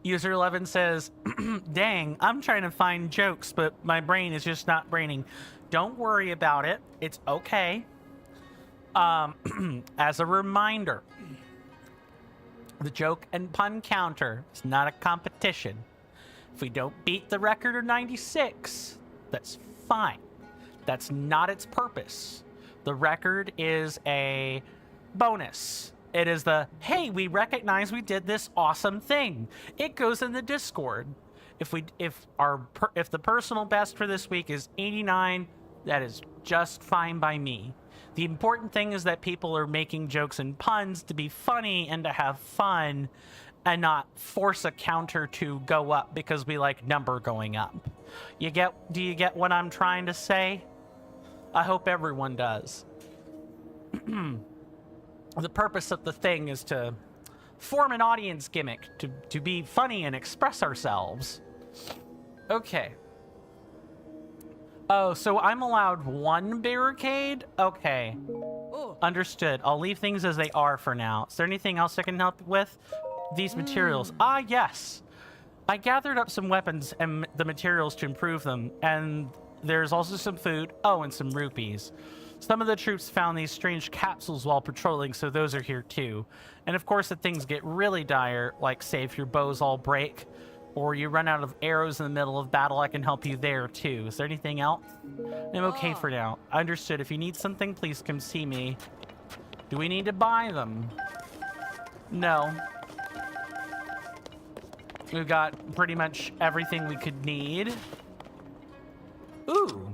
User 11 says, dang, I'm trying to find jokes, but my brain is just not braining. Don't worry about it. It's okay. As a reminder, the joke and pun counter is not a competition. If we don't beat the record of 96, that's fine. That's not its purpose. The record is a bonus. It is the, hey, we recognize we did this awesome thing. It goes in the Discord. If the personal best for this week is 89, that is just fine by me. The important thing is that people are making jokes and puns to be funny and to have fun and not force a counter to go up because we like number going up. Do you get what I'm trying to say? I hope everyone does. The purpose of the thing is to form an audience gimmick, to be funny and express ourselves. Okay. Oh, so I'm allowed 1 barricade? Okay. Ooh. Understood. I'll leave things as they are for now. Is there anything else I can help with? These materials. Ah, yes. I gathered up some weapons and the materials to improve them, and there's also some food. Oh, and some rupees. Some of the troops found these strange capsules while patrolling, so those are here too. And of course, if things get really dire, like say if your bows all break, or you run out of arrows in the middle of battle, I can help you there too. Is there anything else? I'm okay for now. Understood. If you need something, please come see me. Do we need to buy them? No. We've got pretty much everything we could need. Ooh.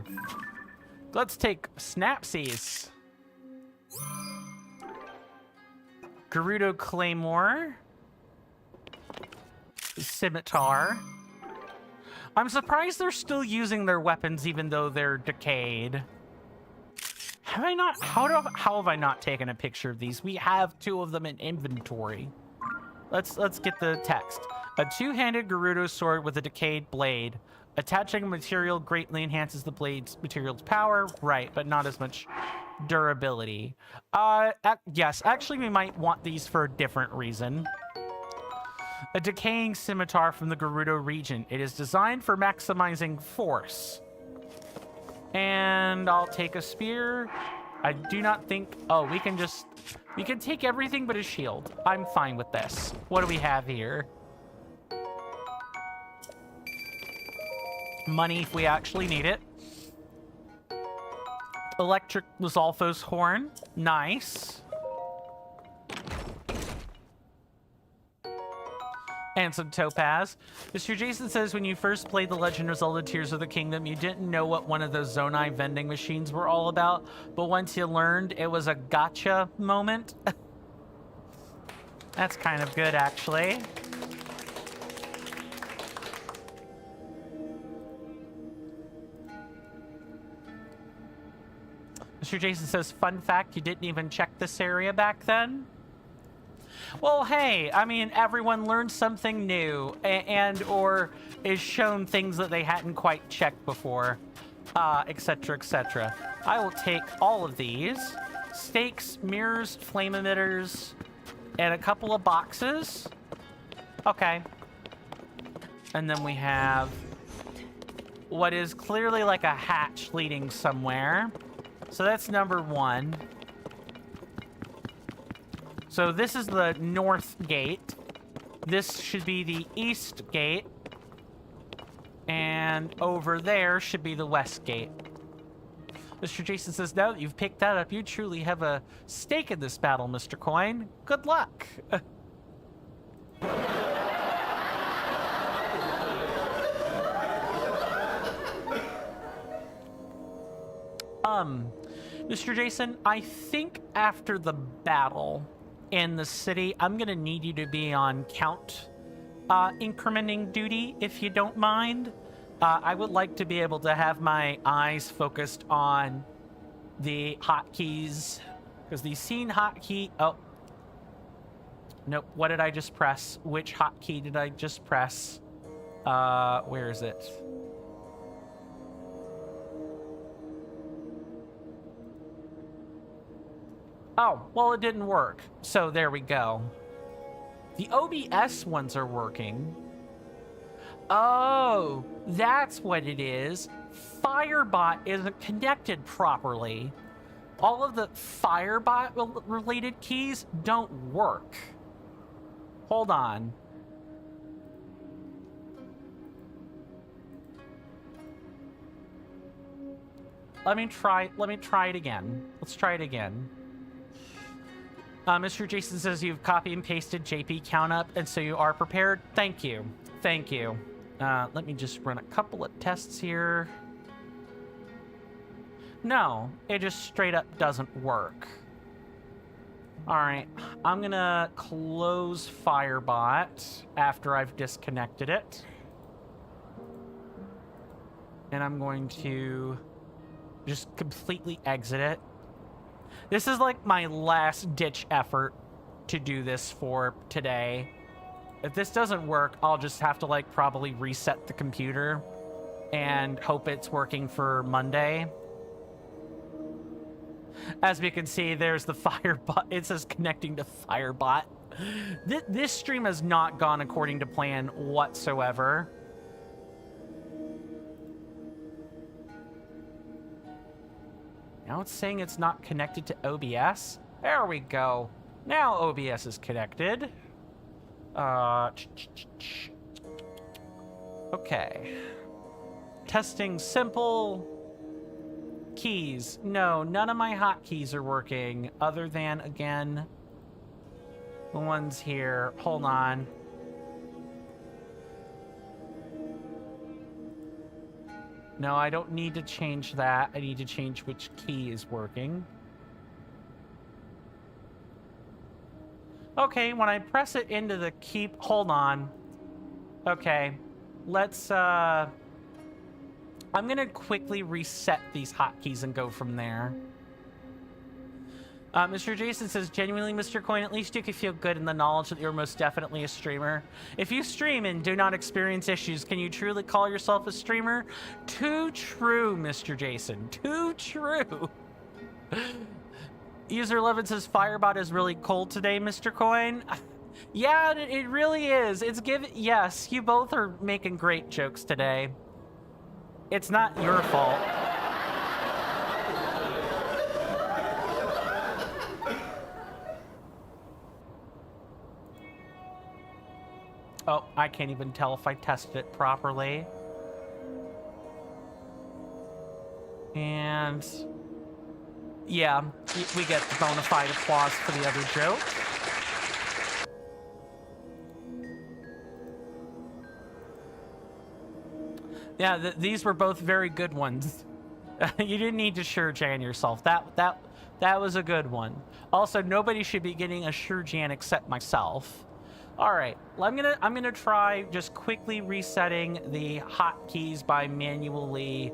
Let's take Snapsies. Gerudo Claymore. Scimitar. I'm surprised they're still using their weapons even though they're decayed. Have I not? How have I not taken a picture of these? We have 2 of them in inventory. Let's get the text. A 2-handed Gerudo sword with a decayed blade. Attaching a material greatly enhances the blade's material's power. Right, but not as much durability. Yes, actually we might want these for a different reason. A decaying scimitar from the Gerudo region. It is designed for maximizing force. And I'll take a spear. I do not think... Oh, we can take everything but a shield. I'm fine with this. What do we have here? Money if we actually need it. Electric Lizalfo's horn. Nice. And some topaz. Mr. Jason says when you first played The Legend of Zelda Tears of the Kingdom, you didn't know what one of those Zonai vending machines were all about, but once you learned, it was a gotcha moment. That's kind of good, actually. Mr. Jason says, fun fact, you didn't even check this area back then? Well, hey, I mean, everyone learns something new and or is shown things that they hadn't quite checked before, etc., etc. I will take all of these. Stakes, mirrors, flame emitters, and a couple of boxes. Okay. And then we have what is clearly like a hatch leading somewhere. So that's number 1. So this is the north gate. This should be the east gate. And over there should be the west gate. Mr. Jason says, now that you've picked that up, you truly have a stake in this battle, Mr. Coin. Good luck. Mr. Jason, I think after the battle in the city, I'm gonna need you to be on count incrementing duty, if you don't mind. I would like to be able to have my eyes focused on the hotkeys, because the scene hotkey. Oh, nope. What did I just press? Which hotkey did I just press? Where is it? Oh, well, it didn't work. So there we go. The OBS ones are working. Oh, that's what it is. Firebot isn't connected properly. All of the Firebot related keys don't work. Hold on. Let me try it again. Let's try it again. Mr. Jason says you've copy and pasted JP count up, and so you are prepared. Thank you. Thank you. Let me just run a couple of tests here. No, it just straight up doesn't work. All right, I'm gonna close Firebot after I've disconnected it. And I'm going to just completely exit it. This is like my last ditch effort to do this for today. If this doesn't work, I'll just have to like probably reset the computer and hope it's working for Monday. As we can see, there's the Firebot. It says connecting to Firebot. This stream has not gone according to plan whatsoever. Now it's saying it's not connected to OBS. There we go. Now OBS is connected. Okay. Testing simple. Keys. No, none of my hotkeys are working other than, again, the ones here. Hold on. No, I don't need to change that. I need to change which key is working. Okay, when I press it into the key... Hold on. Okay. Let's, I'm gonna quickly reset these hotkeys and go from there. Mr. Jason says, genuinely, Mr. Coin, at least you can feel good in the knowledge that you're most definitely a streamer. If you stream and do not experience issues, can you truly call yourself a streamer? Too true, Mr. Jason. Too true. User 11 says, Firebot is really cold today, Mr. Coin. Yeah, it really is. It's yes, you both are making great jokes today. It's not your fault. Oh, I can't even tell if I tested it properly. And Yeah, we get the bona fide applause for the other joke. Yeah, these were both very good ones. You didn't need to Shurjan yourself. That was a good one. Also, nobody should be getting a Shurjan except myself. All right, I'm gonna try just quickly resetting the hotkeys by manually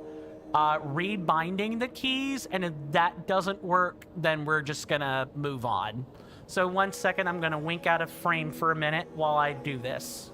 rebinding the keys, and if that doesn't work, then we're just gonna move on. So 1 second, I'm gonna wink out of frame for a minute while I do this.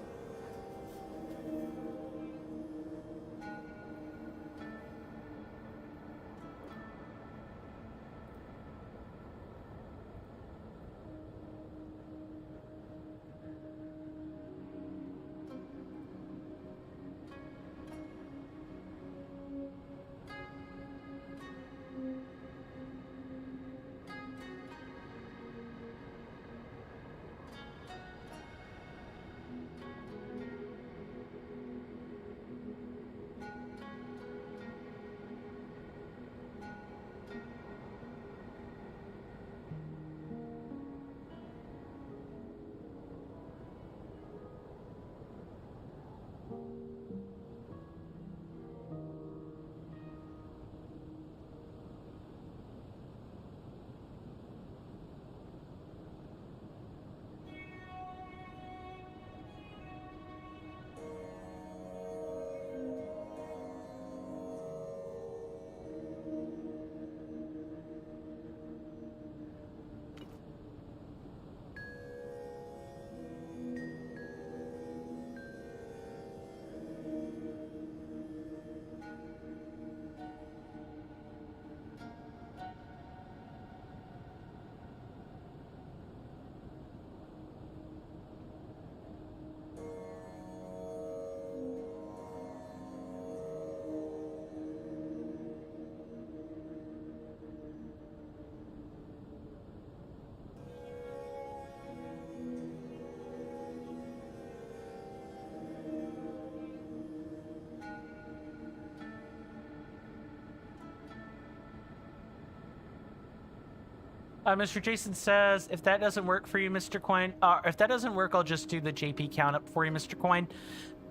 Mr. Jason says, if that doesn't work for you, Mr. Coin, if that doesn't work, I'll just do the JP count up for you, Mr. Coin.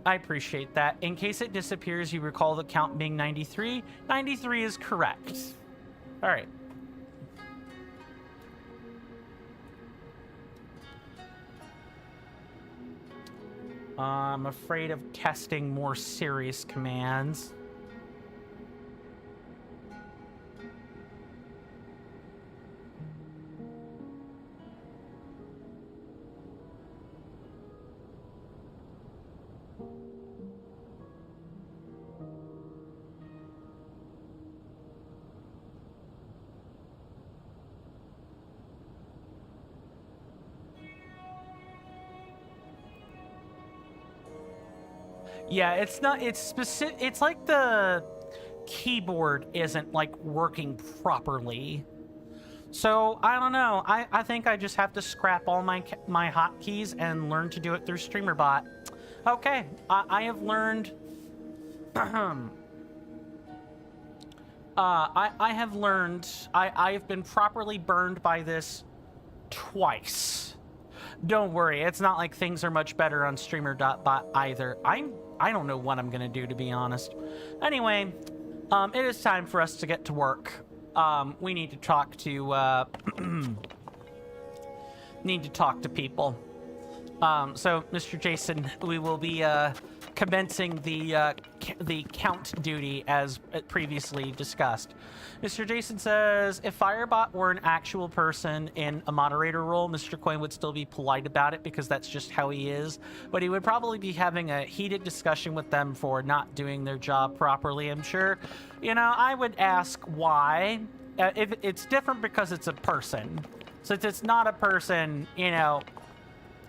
I appreciate that. In case it disappears, you recall the count being 93. 93 is correct. All right. I'm afraid of testing more serious commands. Yeah, it's not, it's specific, it's like the keyboard isn't like working properly. So I don't know. I think I just have to scrap all my hotkeys and learn to do it through StreamerBot. Okay, I have learned. I have learned. I have been properly burned by this twice. Don't worry, it's not like things are much better on StreamerBot either. I don't know what I'm gonna do, to be honest. Anyway, it is time for us to get to work. We need to talk to people. So, Mr. Jason, we will be commencing the count duty as previously discussed. Mr. Jason says, if Firebot were an actual person in a moderator role, Mr. Coin would still be polite about it because that's just how he is. But he would probably be having a heated discussion with them for not doing their job properly, I'm sure. You know, I would ask why. If it's different because it's a person. Since it's not a person, you know,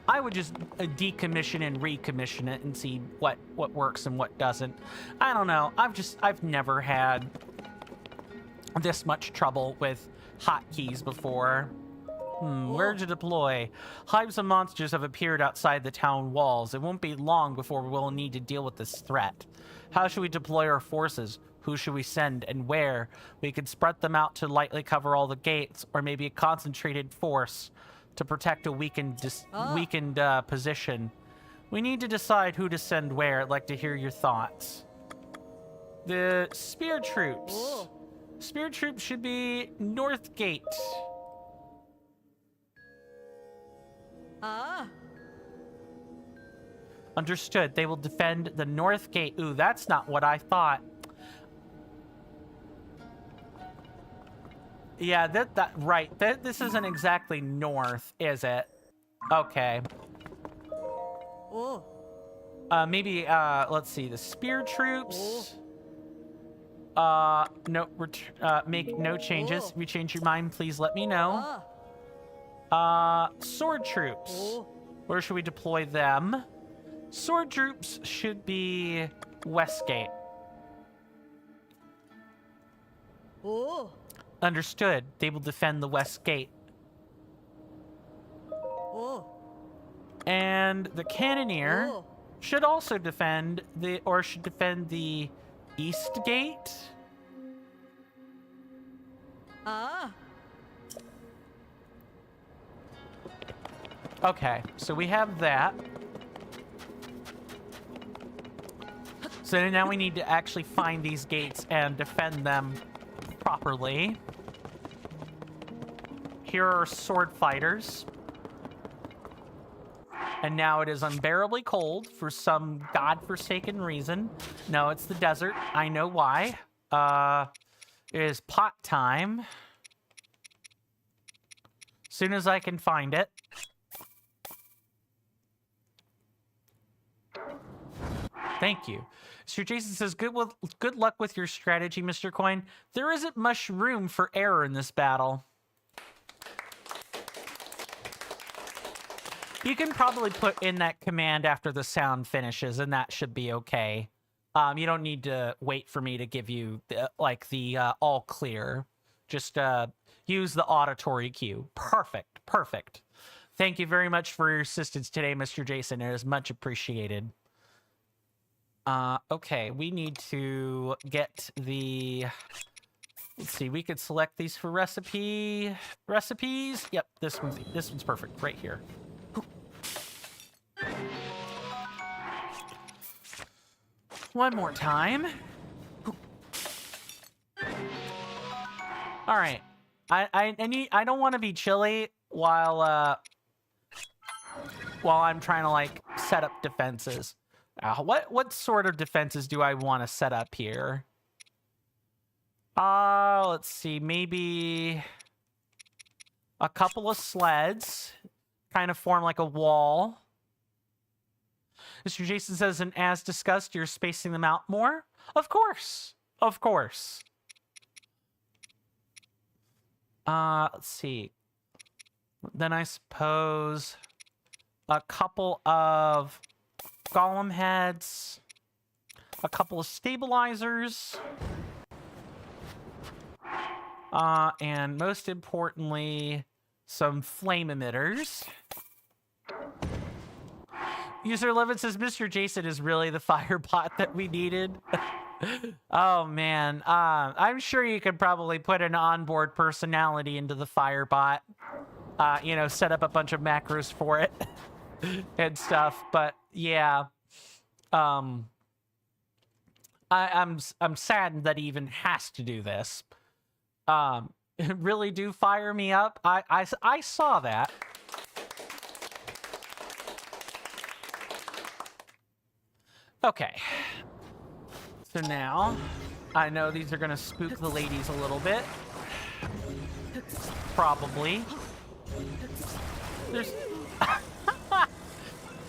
I would just decommission and recommission it and see what works and what doesn't. I don't know. I've never had this much trouble with hotkeys before. Where to deploy? Hives of monsters have appeared outside the town walls. It won't be long before we'll need to deal with this threat. How should we deploy our forces? Who should we send and where? We could spread them out to lightly cover all the gates, or maybe a concentrated force to protect a weakened position. We need to decide who to send where. I'd like to hear your thoughts. The spear troops. Spear troops should be North Gate. Understood. They will defend the North Gate. Ooh, that's not what I thought. Yeah, right. This isn't exactly north, is it? Okay. Maybe, let's see. The spear troops. No, make no changes. If you change your mind, please let me know. Sword troops. Where should we deploy them? Sword troops should be Westgate. Understood. They will defend the West Gate. And the Cannoneer should also defend the East Gate. Okay, so we have that. So now we need to actually find these gates and defend them properly. Here are sword fighters. And now it is unbearably cold for some godforsaken reason. No, it's the desert. I know why. It is pot time. Soon as I can find it. Thank you. Sir Jason says, good luck with your strategy, Mr. Coin. There isn't much room for error in this battle. You can probably put in that command after the sound finishes, and that should be okay. You don't need to wait for me to give you, the all clear. Just use the auditory cue. Perfect, perfect. Thank you very much for your assistance today, Mr. Jason. It is much appreciated. Okay, we need to get the... Let's see, we could select these for recipes. Yep, this one's perfect, right here. One more time. All right. I don't want to be chilly while I'm trying to set up defenses. What sort of defenses do I want to set up here? Let's see, maybe a couple of sleds, kind of form like a wall. Mr. Jason says, and as discussed, you're spacing them out more? Of course. Of course. Let's see. Then I suppose a couple of golem heads, a couple of stabilizers, and most importantly, some flame emitters. User 11 says, Mr. Jason is really the fire bot that we needed. Oh, man. I'm sure you could probably put an onboard personality into the fire bot. Set up a bunch of macros for it and stuff. But, yeah. I'm saddened that he even has to do this. Really do fire me up. I saw that. Okay. So now, I know these are gonna spook the ladies a little bit. Probably. There's...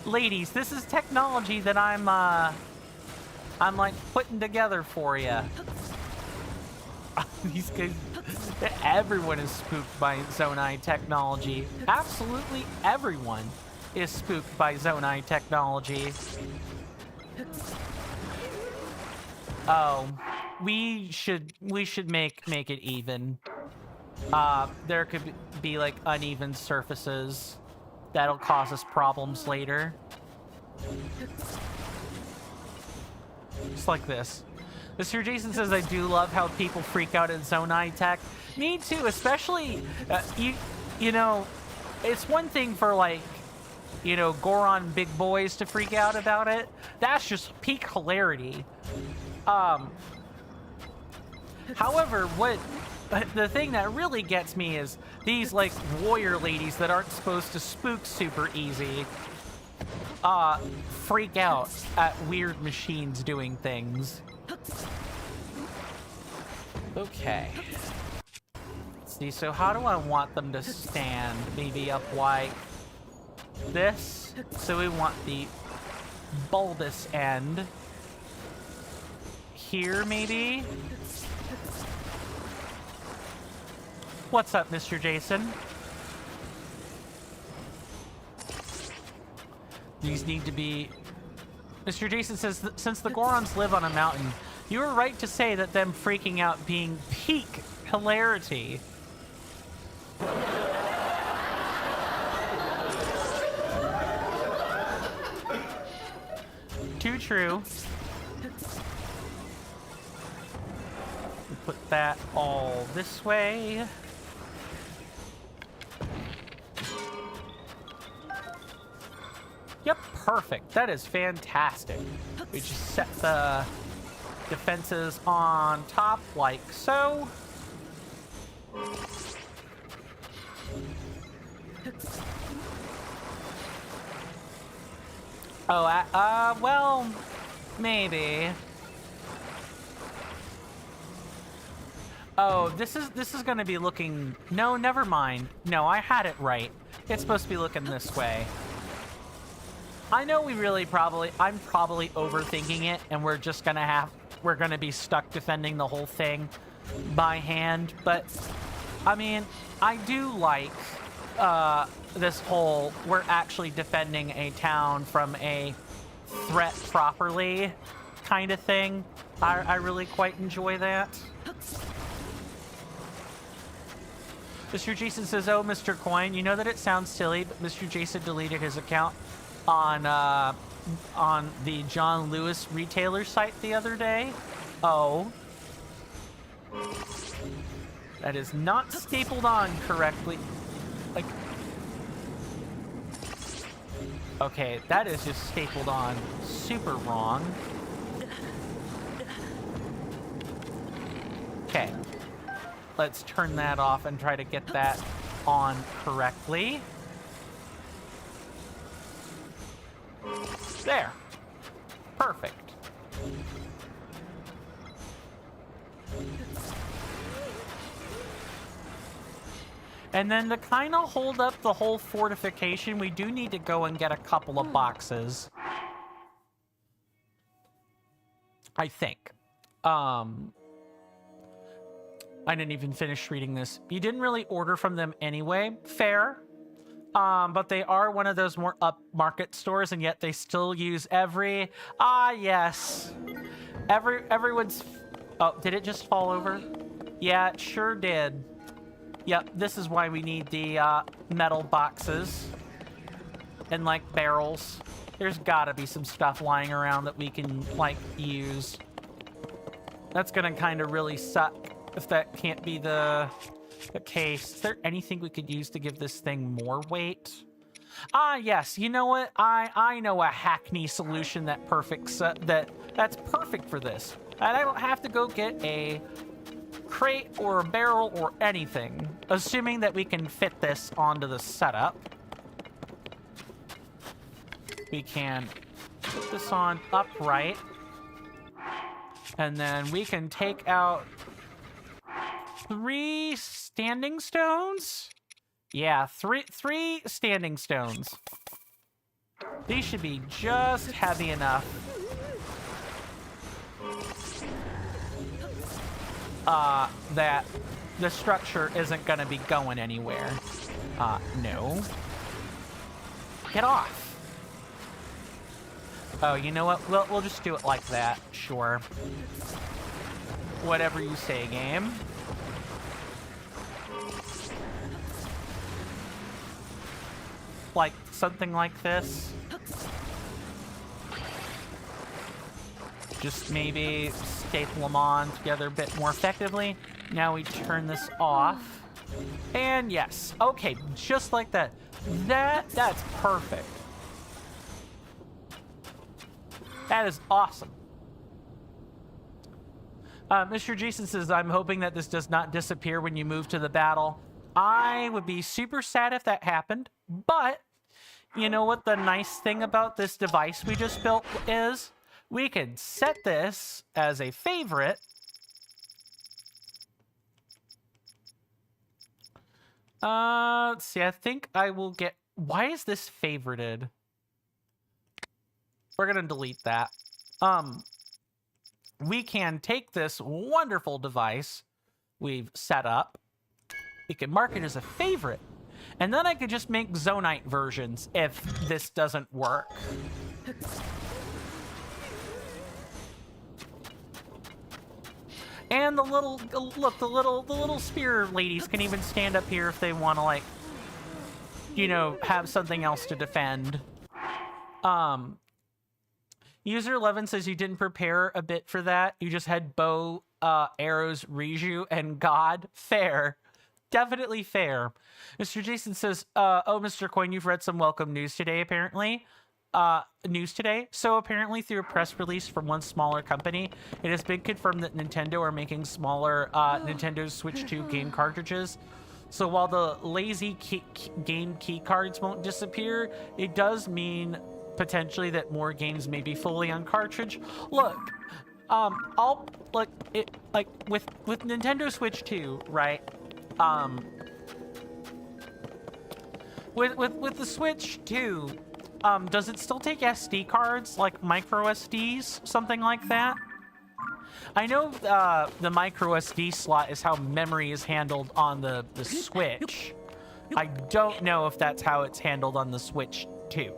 Ladies, this is technology that I'm putting together for you. These guys... Everyone is spooked by Zonai technology. Absolutely everyone is spooked by Zonai technology. Oh, we should make it even. There could be be like uneven surfaces that'll cause us problems later. Just like this. Mr. Jason says, I do love how people freak out at Zonai tech. Me too, especially, you know, it's one thing for like, you know, Goron big boys to freak out about it. That's just peak hilarity. However, the thing that really gets me is these like warrior ladies that aren't supposed to spook super easy freak out at weird machines doing things. Okay. Let's see, so how do I want them to stand? Maybe up like this? So we want the bulbous end. Here, maybe? What's up, Mr. Jason? These need to be... Mr. Jason says, since the Gorons live on a mountain, you were right to say that them freaking out being peak hilarity. Too true. We put that all this way. Yep, perfect. That is fantastic. We just set the defenses on top like so. Oh, well, maybe. Oh, this is gonna be looking... No, never mind. No, I had it right. It's supposed to be looking this way. I know I'm probably overthinking it, and we're gonna be stuck defending the whole thing by hand, but, I mean, I do like, this whole, we're actually defending a town from a threat properly kind of thing. I really quite enjoy that. Mr. Jason says, oh, Mr. Coin, you know that it sounds silly, but Mr. Jason deleted his account on the John Lewis retailer site the other day. Oh. That is not stapled on correctly. Like... Okay, that is just stapled on super wrong. Okay. Let's turn that off and try to get that on correctly. There. Perfect. And then to kind of hold up the whole fortification, we do need to go and get a couple of boxes. I think. I didn't even finish reading this. You didn't really order from them anyway. Fair. But they are one of those more upmarket stores, and yet they still use every... Ah, yes. Everyone's... Oh, did it just fall over? Yeah, it sure did. Yep, this is why we need the metal boxes. And, like, barrels. There's gotta be some stuff lying around that we can, like, use. That's gonna kind of really suck if that can't be the case. Is there anything we could use to give this thing more weight? Ah, yes. You know what? I know a hackney solution that's perfect for this. And I don't have to go get a crate or a barrel or anything, assuming that we can fit this onto the setup. We can put this on upright, and then we can take out 3 standing stones? Yeah, three standing stones. These should be just heavy enough. That the structure isn't gonna be going anywhere. No. Get off. Oh, you know what? We'll just do it like that. Sure. Whatever you say, game. like something like this. Just maybe staple them on together a bit more effectively. Now we turn this off. And yes, okay, just like that. That's perfect. That is awesome. Mr. Jason says, I'm hoping that this does not disappear when you move to the battle. I would be super sad if that happened, but you know what the nice thing about this device we just built is? We could set this as a favorite. Let's see, I think I will get... Why is this favorited? We're gonna delete that. We can take this wonderful device we've set up. We can mark it as a favorite. And then I could just make Zonite versions if this doesn't work. And the little, look, the little spear ladies can even stand up here if they want to, like, you know, have something else to defend. User 11 says you didn't prepare a bit for that. You just had bow, arrows, Riju, and God. Fair. Definitely fair. Mr. Jason says, oh, Mr. Coin, you've read some welcome news today, apparently. So apparently through a press release from one smaller company, it has been confirmed that Nintendo are making smaller Nintendo Switch 2 game cartridges. So while the lazy game key cards won't disappear, it does mean potentially that more games may be fully on cartridge. Look, I'll with Nintendo Switch 2, right? With the Switch 2, does it still take SD cards, like micro SDs, something like that? I know the micro SD slot is how memory is handled on the Switch. I don't know if that's how it's handled on the Switch 2.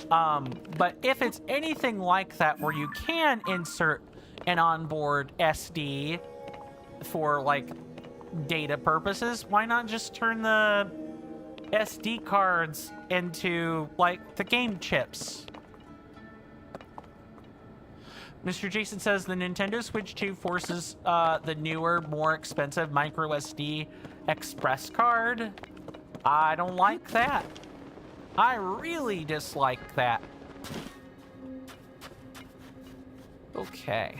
But if it's anything like that where you can insert an onboard SD for, like, data purposes, why not just turn the SD cards into, like, the game chips? Mr. Jason says the Nintendo Switch 2 forces the newer, more expensive micro SD express card. I don't like that. I really dislike that. Okay,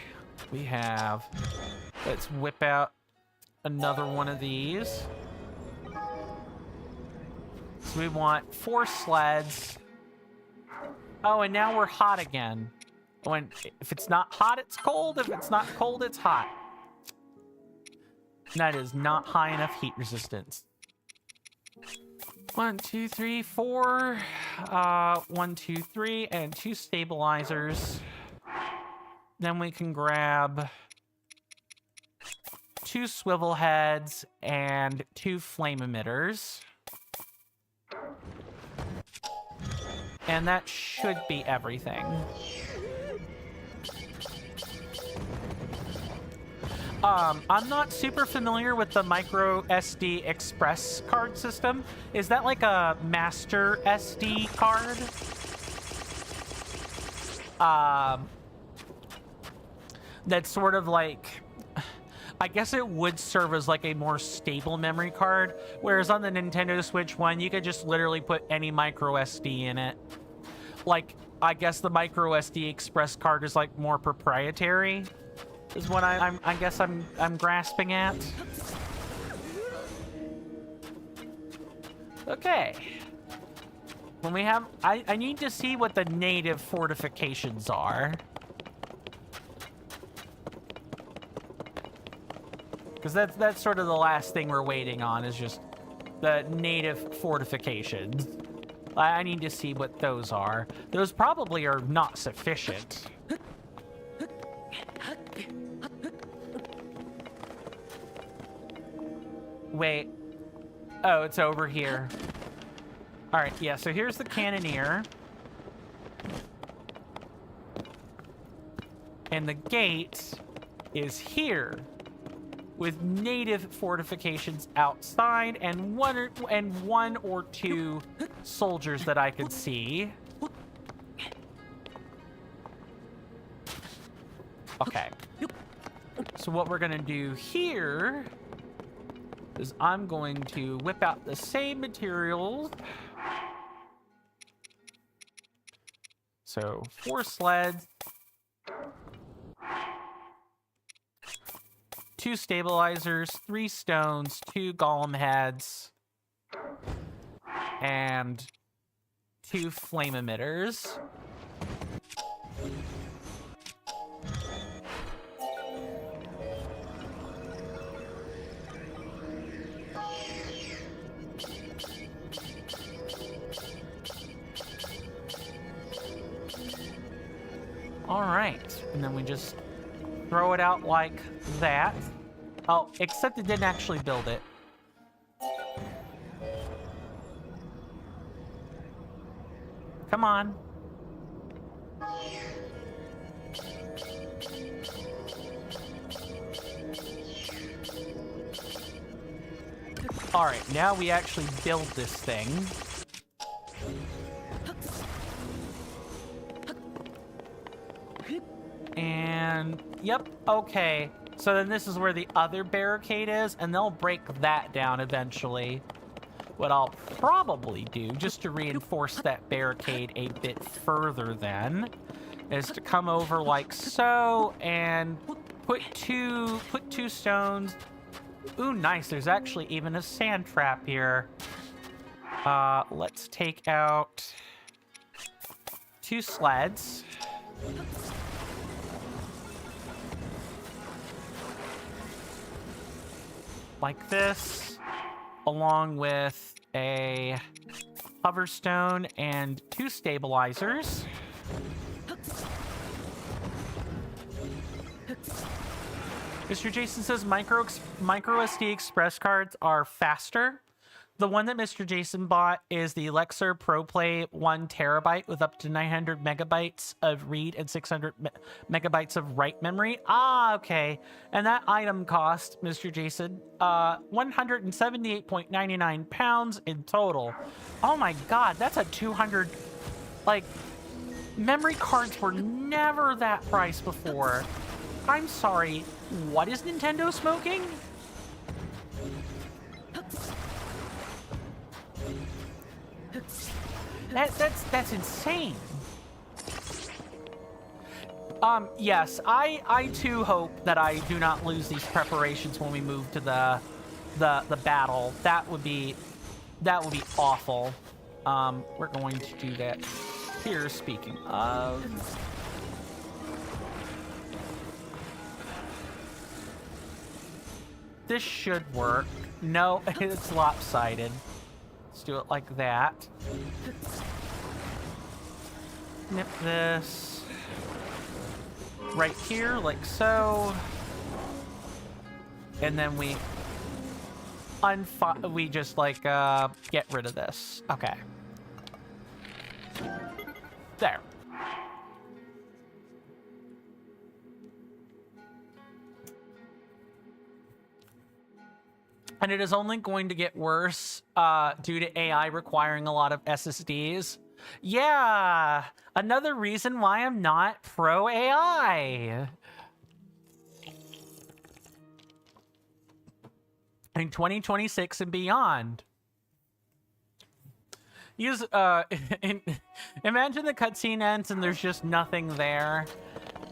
we have... Let's whip out another one of these. So we want 4 sleds. Oh, and now we're hot again. If it's not hot, it's cold. If it's not cold, it's hot. That is not high enough heat resistance. 1, 2, 3, 4. 1, 2, 3, and 2 stabilizers. Then we can grab 2 swivel heads and 2 flame emitters. And that should be everything. I'm not super familiar with the micro SD express card system. Is that like a master SD card? That's sort of like... I guess it would serve as like a more stable memory card, whereas on the Nintendo Switch 1, you could just literally put any micro SD in it. Like, I guess the micro SD express card is like more proprietary, is what I guess I'm grasping at. Okay. When we have, I need to see what the native fortifications are. Because that's sort of the last thing we're waiting on, is just the native fortifications. I need to see what those are. Those probably are not sufficient. Wait. Oh, it's over here. Alright, yeah, so here's the cannoneer. And the gate is here, with native fortifications outside and one or two soldiers that I could see. Okay. So what we're gonna do here is I'm going to whip out the same materials. So 4 sleds, 2 stabilizers, 3 stones, 2 golem heads, and 2 flame emitters. All right, and then we just throw it out like that. Oh, except it didn't actually build it. Come on. All right, now we actually build this thing. And, yep, okay. So then this is where the other barricade is, and they'll break that down eventually. What I'll probably do, just to reinforce that barricade a bit further then, is to come over like so, and put two stones. Ooh, nice. There's actually even a sand trap here. Let's take out 2 sleds. Like this, along with a hoverstone and 2 stabilizers. Mr. Jason says micro SD express cards are faster. The one that Mr. Jason bought is the Lexer ProPlay 1 terabyte with up to 900 megabytes of read and 600 megabytes of write memory. Ah, okay. And that item cost, Mr. Jason, 178.99 pounds in total. Oh my god, that's a 200... Like, memory cards were never that price before. I'm sorry, what is Nintendo smoking? That's insane. Yes, I too hope that I do not lose these preparations when we move to the battle. That would be awful. We're going to do that here, speaking of. This should work. No, it's lopsided. Let's do it like that. Snip this right here, like so. And then we just like get rid of this. Okay. There. And it is only going to get worse due to AI requiring a lot of SSDs. Yeah, another reason why I'm not pro AI. In 2026 and beyond. Use imagine the cutscene ends and there's just nothing there.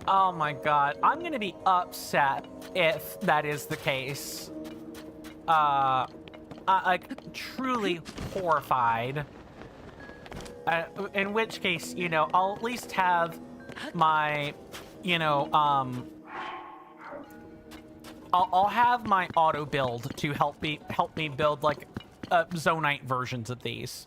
Oh my god, I'm gonna be upset if that is the case. Like truly horrified. In which case, you know, I'll at least have my, you know, I'll have my auto build to help me build like zonite versions of these.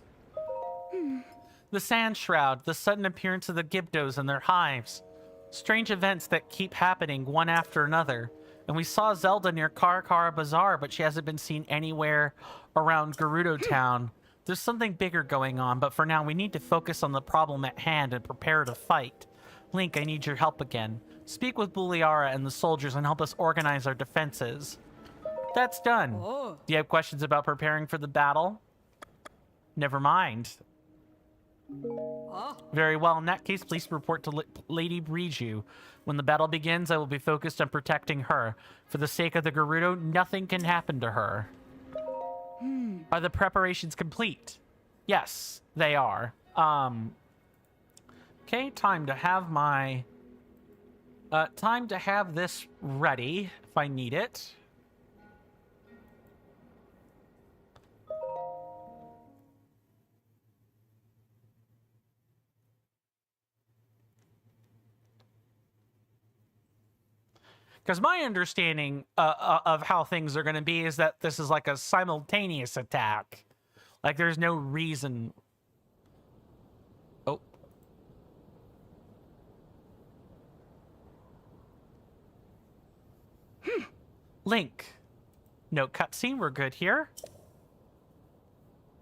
The Sand Shroud, the sudden appearance of the Gibdos and their hives, strange events that keep happening one after another. And we saw Zelda near Karakara Bazaar, but she hasn't been seen anywhere around Gerudo Town. There's something bigger going on, but for now we need to focus on the problem at hand and prepare to fight. Link, I need your help again. Speak with Buliara and the soldiers and help us organize our defenses. That's done. Oh. Do you have questions about preparing for the battle? Never mind. Oh. Very well. In that case, please report to Lady Riju. When the battle begins, I will be focused on protecting her. For the sake of the Gerudo, nothing can happen to her. Are the preparations complete? Yes, they are. Okay, time to have my... time to have this ready, if I need it. Because my understanding of how things are going to be is that this is like a simultaneous attack. Like, there's no reason... Oh. Link. No cutscene, we're good here.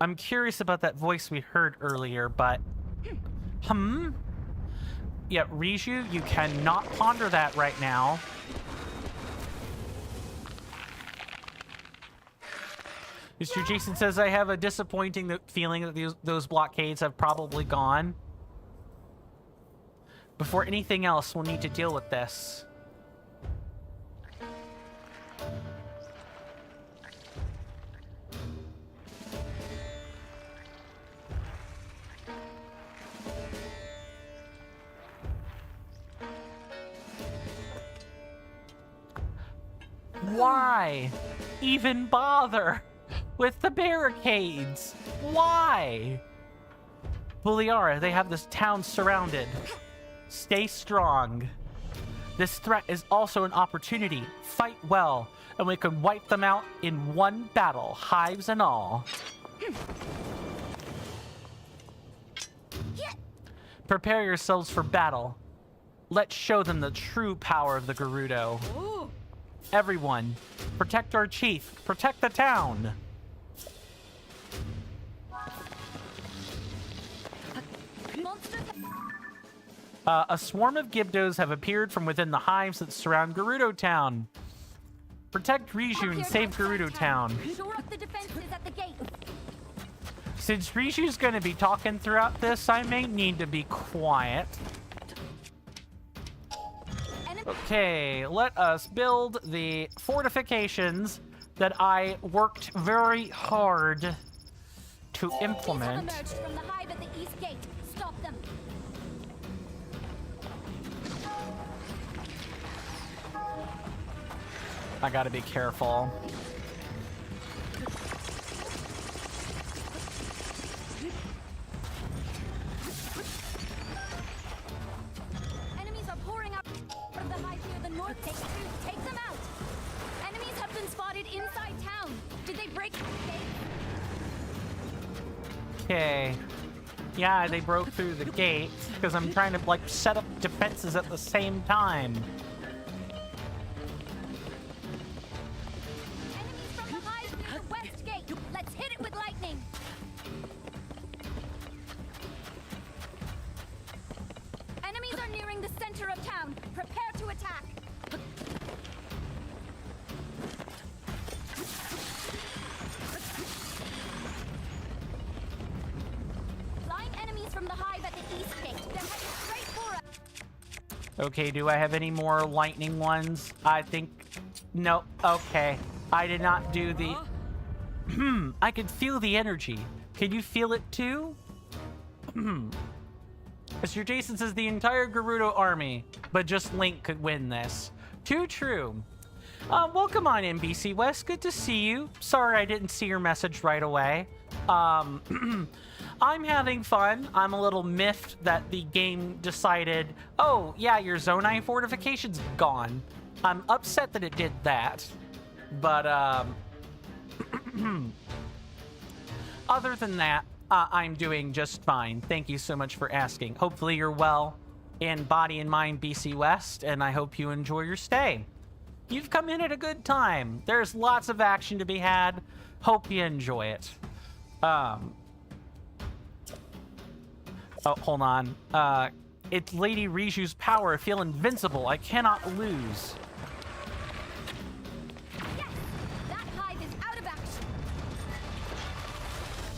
I'm curious about that voice we heard earlier, but... Yeah, Riju, you cannot ponder that right now. Mr. Jason says, I have a disappointing feeling that those blockades have probably gone. Before anything else, we'll need to deal with this. Why even bother with the barricades? Why? Buliara, they have this town surrounded. Stay strong. This threat is also an opportunity. Fight well, and we can wipe them out in one battle, hives and all. Prepare yourselves for battle. Let's show them the true power of the Gerudo. Ooh. Everyone, protect our chief. Protect the town. A swarm of Gibdos have appeared from within the hives that surround Gerudo Town. Protect Riju and save Gerudo Town. Shore up the defenses at the gate. Since Riju's going to be talking throughout this, I may need to be quiet. Okay, let us build the fortifications that I worked very hard to implement. Emerged from the hive at the east gate. Stop them. I gotta be careful. Enemies are pouring out from the hive near the north gate. Take them out. Enemies have been spotted inside town. Did they break the gate? Okay. Yeah, they broke through the gate because I'm trying to like set up defenses at the same time. Enemies from the hive near the west gate. Let's hit it with lightning. Enemies are nearing the center of town. Prepare to attack. Line enemies from the hive at the east gate. They're heading straight for us. Okay, do I have any more lightning ones? I think... No. Okay. I did not do the... I could feel the energy. Can you feel it too? Mr. Jason says the entire Gerudo army, but just Link could win this. Too true. Welcome on NBC West. Good to see you. Sorry I didn't see your message right away. I'm having fun. I'm a little miffed that the game decided, oh, yeah, your Zonai fortification's gone. I'm upset that it did that. But, other than that, I'm doing just fine. Thank you so much for asking. Hopefully you're well in body and mind, BC West, and I hope you enjoy your stay. You've come in at a good time. There's lots of action to be had. Hope you enjoy it. Oh, hold on. It's Lady Riju's power. I feel invincible. I cannot lose. Yes! That hive is out of action.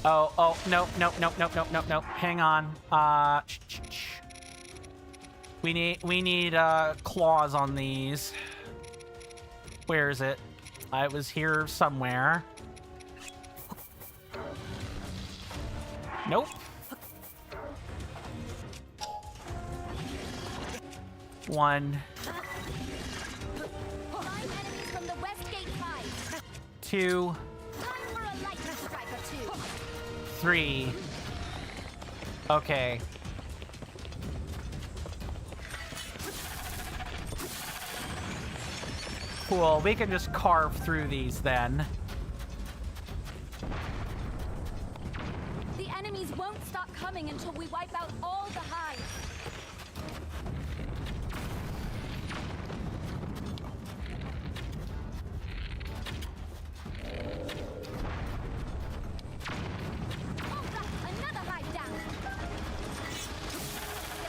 Oh, no. Hang on. We need claws on these. Where is it? I was here somewhere. Nope. One. Find enemies from the west gate 5. 2. Time for a lightning strike or 2. 3. Okay. Cool. We can just carve through these then. The enemies won't stop coming until we wipe out all the hives. Another hive down.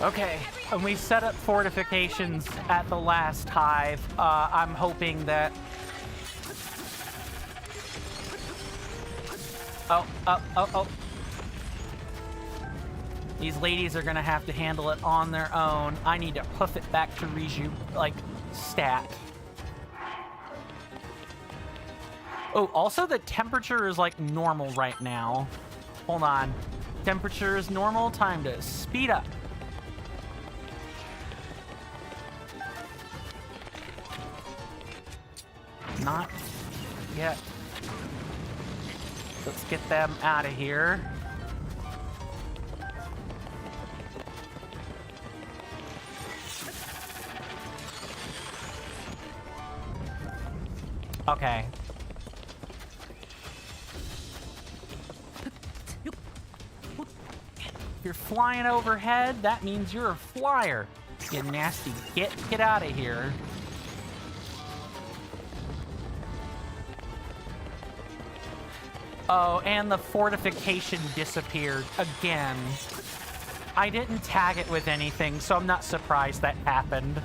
Okay, and we set up fortifications at the last hive. I'm hoping that... Oh. These ladies are gonna have to handle it on their own. I need to hoof it back to Riju, like, stat. Oh, also the temperature is, like, normal right now. Hold on. Temperature is normal. Time to speed up. Not yet. Let's get them out of here. Okay. If you're flying overhead, that means you're a flyer. You nasty get out of here. Oh, and the fortification disappeared again. I didn't tag it with anything, so I'm not surprised that happened.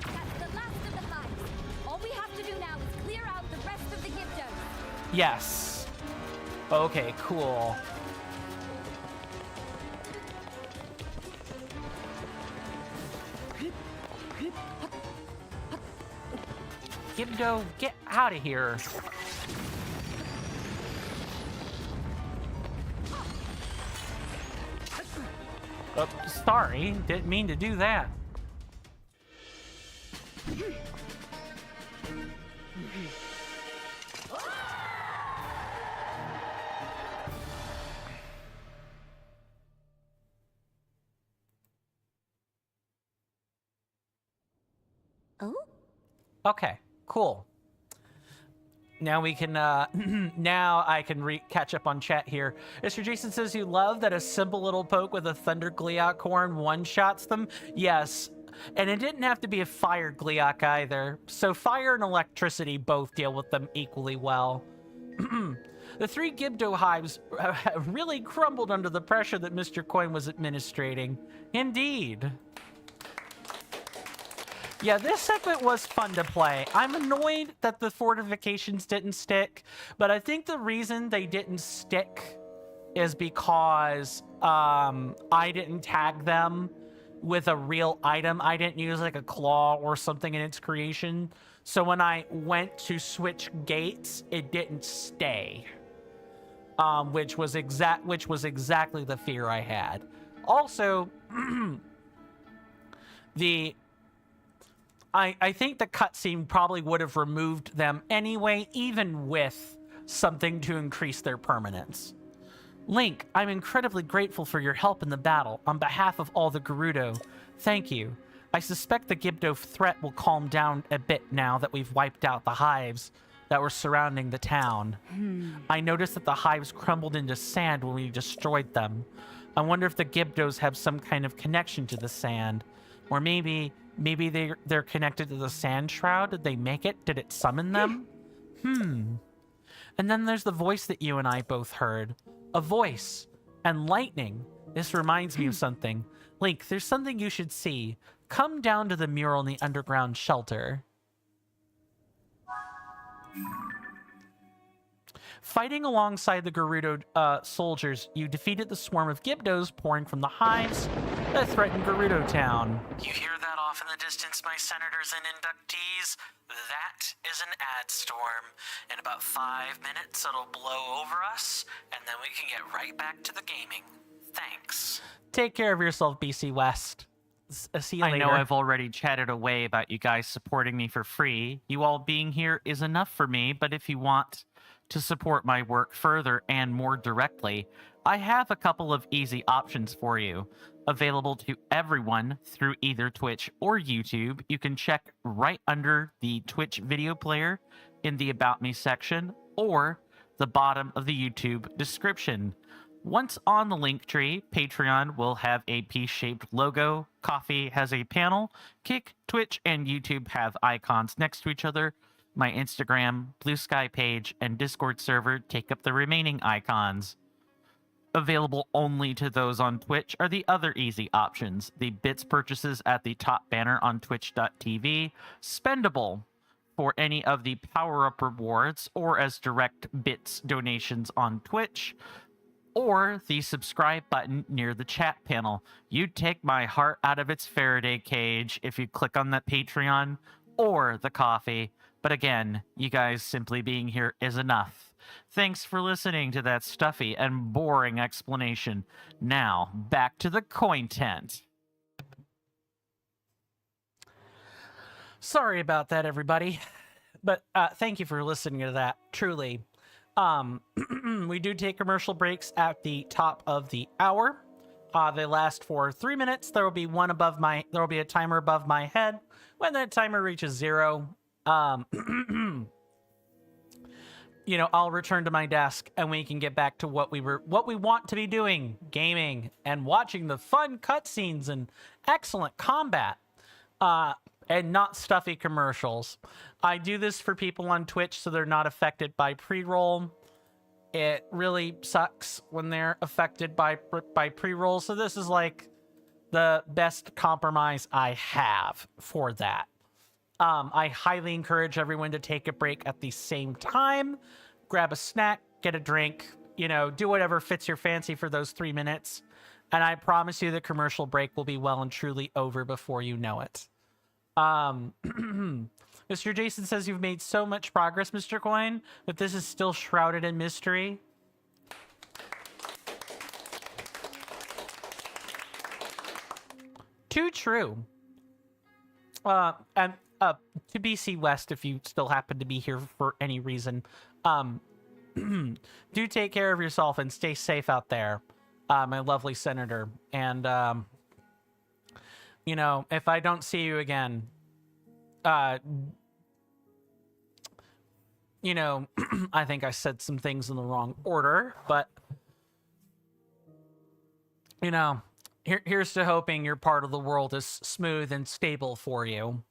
That's the last of the hives. All we have to do now is clear out the rest of the Gibdos. Yes. Okay, cool. Gibdo, get out of here. Oh, sorry. Didn't mean to do that. Oh? Okay, cool. Now we can, now I can catch up on chat here. Mr. Jason says you love that a simple little poke with a Thunder Gleeok horn one-shots them. Yes, and it didn't have to be a Fire Gleeok either. So fire and electricity both deal with them equally well. The 3 Gibdo hives really crumbled under the pressure that Mr. Coin was administrating. Indeed. Yeah, this segment was fun to play. I'm annoyed that the fortifications didn't stick, but I think the reason they didn't stick is because I didn't tag them with a real item. I didn't use like a claw or something in its creation. So when I went to switch gates, it didn't stay. Which was exactly the fear I had. Also, I think the cutscene probably would have removed them anyway, even with something to increase their permanence. Link, I'm incredibly grateful for your help in the battle. On behalf of all the Gerudo, thank you. I suspect the Gibdo threat will calm down a bit now that we've wiped out the hives that were surrounding the town. I noticed that the hives crumbled into sand when we destroyed them. I wonder if the Gibdos have some kind of connection to the sand. Or maybe they're connected to the Sand Shroud. Did they make it? Did it summon them? And then there's the voice that you and I both heard. A voice. And lightning. This reminds me of something. Link, there's something you should see. Come down to the mural in the underground shelter. Fighting alongside the Gerudo soldiers, you defeated the swarm of Gibdos pouring from the hives that threatened Gerudo Town. You hear that off in the distance, my senators and inductees? That is an ad storm. In about 5 minutes, it'll blow over us, and then we can get right back to the gaming. Thanks. Take care of yourself, BC West. See you later. I know I've already chatted away about you guys supporting me for free. You all being here is enough for me, but if you want to support my work further and more directly, I have a couple of easy options for you. Available to everyone through either Twitch or YouTube. You can check right under the Twitch video player in the About Me section or the bottom of the YouTube description. Once on the link tree, Patreon will have a peace-shaped logo, Coffee has a panel, Kick, Twitch, and YouTube have icons next to each other. My Instagram, Blue Sky page, and Discord server take up the remaining icons. Available only to those on Twitch are the other easy options. The bits purchases at the top banner on twitch.tv, spendable for any of the power-up rewards or as direct bits donations on Twitch, or the subscribe button near the chat panel. You'd take my heart out of its Faraday cage if you click on that Patreon or the coffee. But again, you guys simply being here is enough. Thanks for listening to that stuffy and boring explanation. Now, back to the content. Sorry about that, everybody. But thank you for listening to that, truly. We do take commercial breaks at the top of the hour. They last for 3 minutes. There will be a timer above my head. When that timer reaches 0, you know, I'll return to my desk and we can get back to what we want to be doing, gaming and watching the fun cutscenes and excellent combat, and not stuffy commercials. I do this for people on Twitch so they're not affected by pre-roll. It really sucks when they're affected by pre-roll, so this is like the best compromise I have for that. I highly encourage everyone to take a break at the same time. Grab a snack, get a drink, you know, do whatever fits your fancy for those 3 minutes. And I promise you the commercial break will be well and truly over before you know it. Mr. Jason says you've made so much progress, Mr. Coin, but this is still shrouded in mystery. Too true. And to BC West, if you still happen to be here for any reason, do take care of yourself and stay safe out there, my lovely senator. And, you know, if I don't see you again, you know, I think I said some things in the wrong order, but, you know, here's to hoping your part of the world is smooth and stable for you.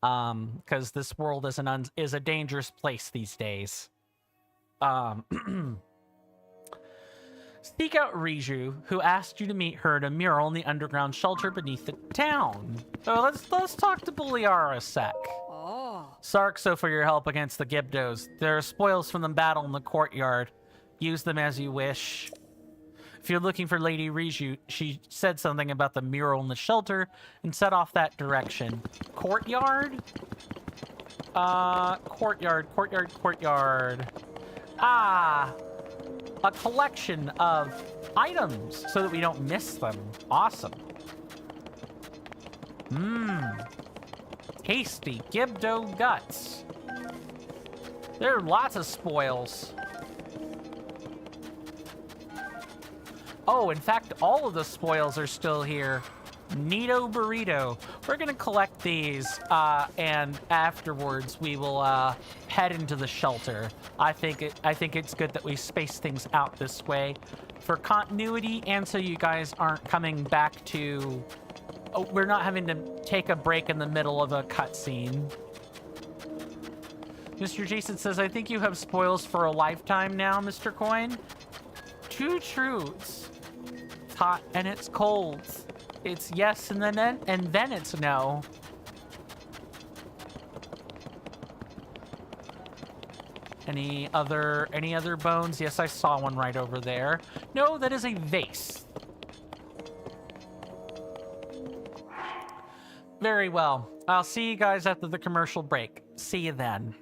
Because this world is a dangerous place these days. Seek out Riju, who asked you to meet her at a mural in the underground shelter beneath the town. So let's talk to Buliara a sec. Oh. Sarkso for your help against the Gibdos. There are spoils from the battle in the courtyard. Use them as you wish. If you're looking for Lady Riju, she said something about the mural in the shelter and set off that direction. Courtyard? Courtyard. Ah! A collection of items so that we don't miss them. Awesome. Tasty Gibdo guts. There are lots of spoils. Oh, in fact, all of the spoils are still here. Neato burrito. We're gonna collect these, and afterwards we will head into the shelter. I think it's good that we space things out this way for continuity, and so you guys aren't coming back to. Oh, we're not having to take a break in the middle of a cutscene. Mr. Jason says, "I think you have spoils for a lifetime now, Mr. Coin." Two truths. It's hot and it's cold. It's yes and then it's no. Any other bones? Yes, I saw one right over there. No, that is a vase. Very well. I'll see you guys after the commercial break. See you then.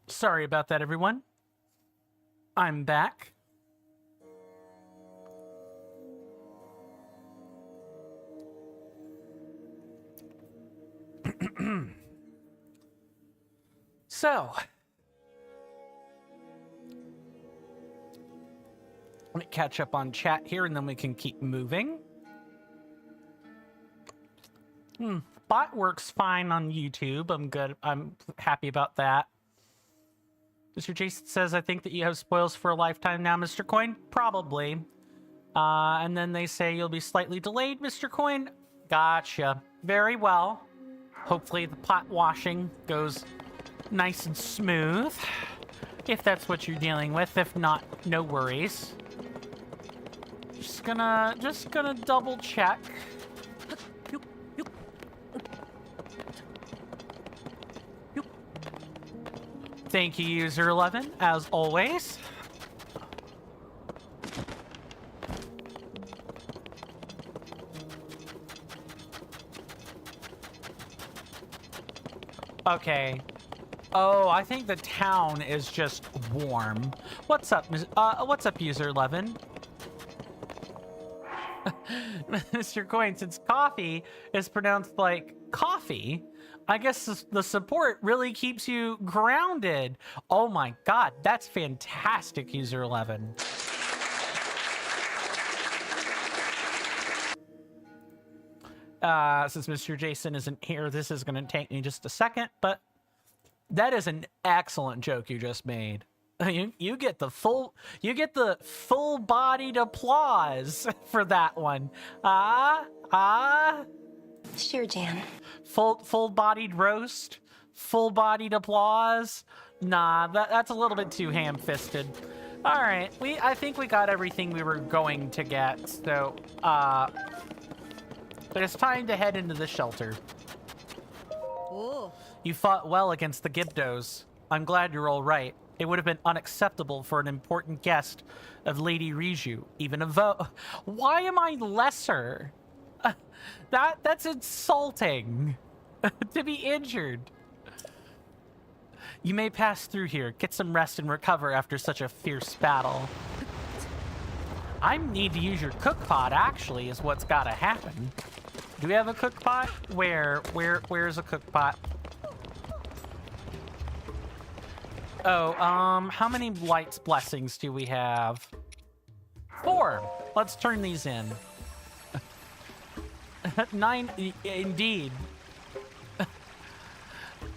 Sorry about that, everyone. I'm back. So, let me catch up on chat here and then we can keep moving. Bot works fine on YouTube. I'm good. I'm happy about that. Mr. Jason says, I think that you have spoils for a lifetime now, Mr. Coin. Probably. And then they say you'll be slightly delayed, Mr. Coin. Gotcha. Very well. Hopefully the pot washing goes nice and smooth. If that's what you're dealing with. If not, no worries. Just gonna double check. Thank you, User 11, as always. Okay. Oh, I think the town is just warm. What's up, User 11? Mr. Coin, since coffee is pronounced like coffee, I guess the support really keeps you grounded. Oh my god, that's fantastic, User 11. Since Mr. Jason isn't here, this is going to take me just a second, but that is an excellent joke you just made. You get the full-bodied applause for that one. Sure, Jan. Full-bodied roast, full-bodied applause. Nah, that's a little bit too ham-fisted. All right, I think we got everything we were going to get. So, but it's time to head into the shelter. Oh. You fought well against the Gibdos. I'm glad you're all right. It would have been unacceptable for an important guest of Lady Riju, even a vote. Why am I lesser? That's insulting. To be injured. You may pass through here, get some rest and recover after such a fierce battle. I need to use your cook pot, actually, is what's gotta happen. Do we have a cook pot? Where's a cook pot? Oh, how many lights blessings do we have? 4. Let's turn these in. 9, indeed.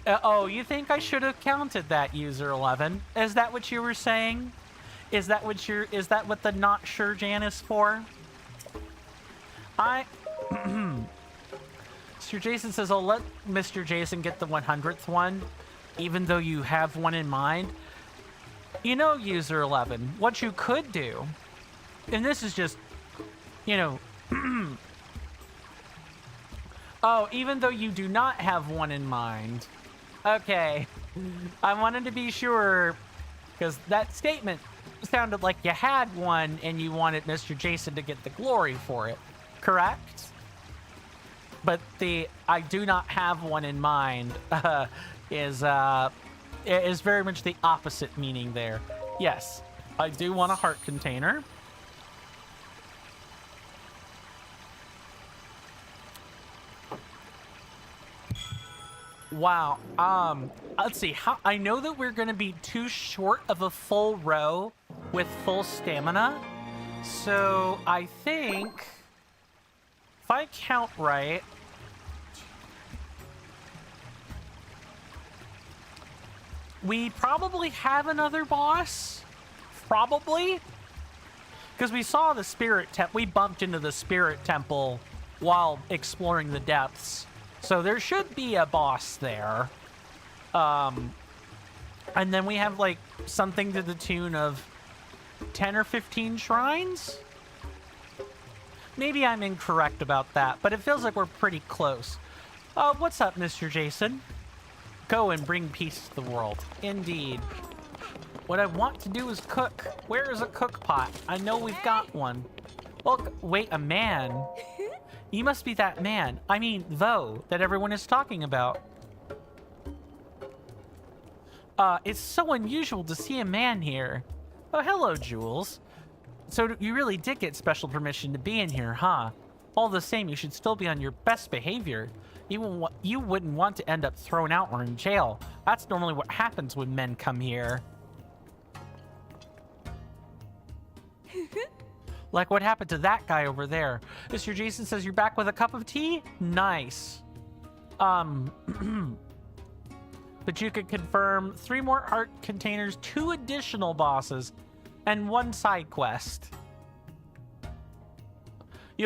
Oh, you think I should have counted that, User 11? Is that what you were saying? Is that what the not sure Jan is for? Mr. Jason says, I'll let Mr. Jason get the 100th one, even though you have one in mind. You know, User 11, what you could do, and this is just, you know, oh, even though you do not have one in mind. Okay, I wanted to be sure, because that statement sounded like you had one and you wanted Mr. Jason to get the glory for it, correct? But the I do not have one in mind is very much the opposite meaning there. Yes, I do want a heart container. Wow. Let's see. I know that we're going to be too short of a full row with full stamina. So I think if I count right, we probably have another boss. Probably. Because we saw the spirit temple. We bumped into the spirit temple while exploring the depths. So there should be a boss there. And then we have like something to the tune of 10 or 15 shrines? Maybe I'm incorrect about that, but it feels like we're pretty close. What's up, Mr. Jason? Go and bring peace to the world. Indeed. What I want to do is cook. Where is a cook pot? I know we've got one. Look, wait, a man? You must be that man. I mean, though, that everyone is talking about. It's so unusual to see a man here. Oh, hello, Jules. So you really did get special permission to be in here, huh? All the same, you should still be on your best behavior. You wouldn't want to end up thrown out or in jail. That's normally what happens when men come here. Like what happened to that guy over there. Mr. Jason says you're back with a cup of tea? Nice. But you could confirm 3 more heart containers, 2 additional bosses, and 1 side quest.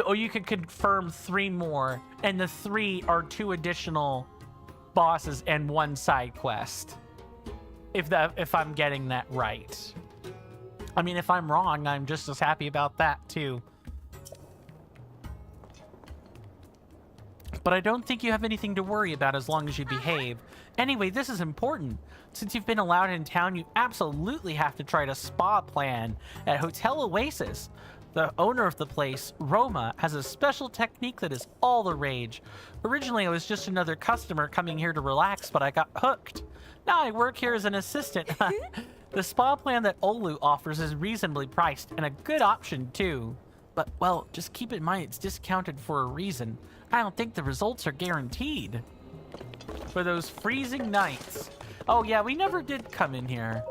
Or you could confirm 3 more, and the 3 are 2 additional bosses and 1 side quest. If I'm getting that right. I mean, if I'm wrong, I'm just as happy about that, too. But I don't think you have anything to worry about as long as you behave. Anyway, this is important. Since you've been allowed in town, you absolutely have to try to spa plan at Hotel Oasis. The owner of the place, Roma, has a special technique that is all the rage. Originally, I was just another customer coming here to relax, but I got hooked. Now I work here as an assistant. The spa plan that Olu offers is reasonably priced and a good option too. But, well, just keep in mind it's discounted for a reason. I don't think the results are guaranteed. for those freezing nights. Oh yeah, we never did come in here.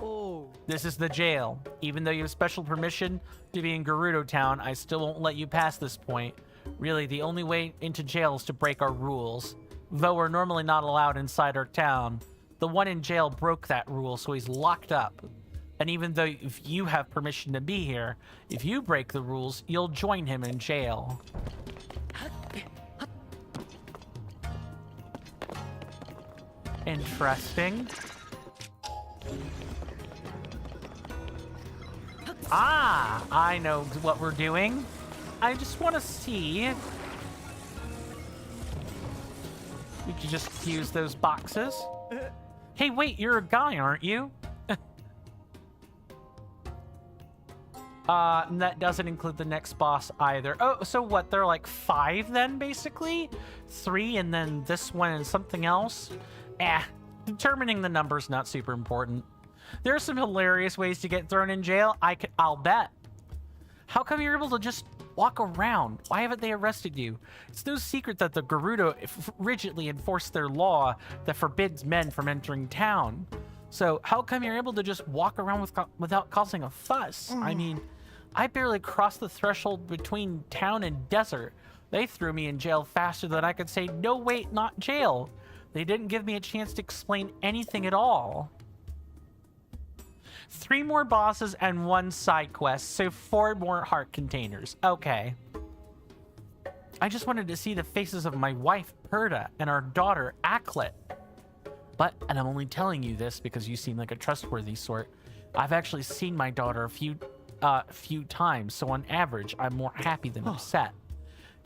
Oh. This is the jail. Even though you have special permission to be in Gerudo Town, I still won't let you past this point. Really, the only way into jail is to break our rules. Though we're normally not allowed inside our town, the one in jail broke that rule, so he's locked up. And even though if you have permission to be here, if you break the rules, you'll join him in jail. Interesting. Ah, I know what we're doing. I just want to see. We could just use those boxes. Hey, wait, you're a guy, aren't you? And that doesn't include the next boss either. Oh, so what? They're like 5 then, basically? 3 and then this one and something else? Determining the number's not super important. There are some hilarious ways to get thrown in jail. I'll bet. How come you're able to just walk around? Why haven't they arrested you? It's no secret that the Gerudo rigidly enforce their law that forbids men from entering town. So how come you're able to just walk around without causing a fuss? I mean, I barely crossed the threshold between town and desert. They threw me in jail faster than I could say, no, wait, not jail. They didn't give me a chance to explain anything at all. 3 more bosses and 1 side quest, so 4 more heart containers. Okay. I just wanted to see the faces of my wife, Perda, and our daughter, Aklet. But, and I'm only telling you this because you seem like a trustworthy sort, I've actually seen my daughter a few times, so on average, I'm more happy than upset.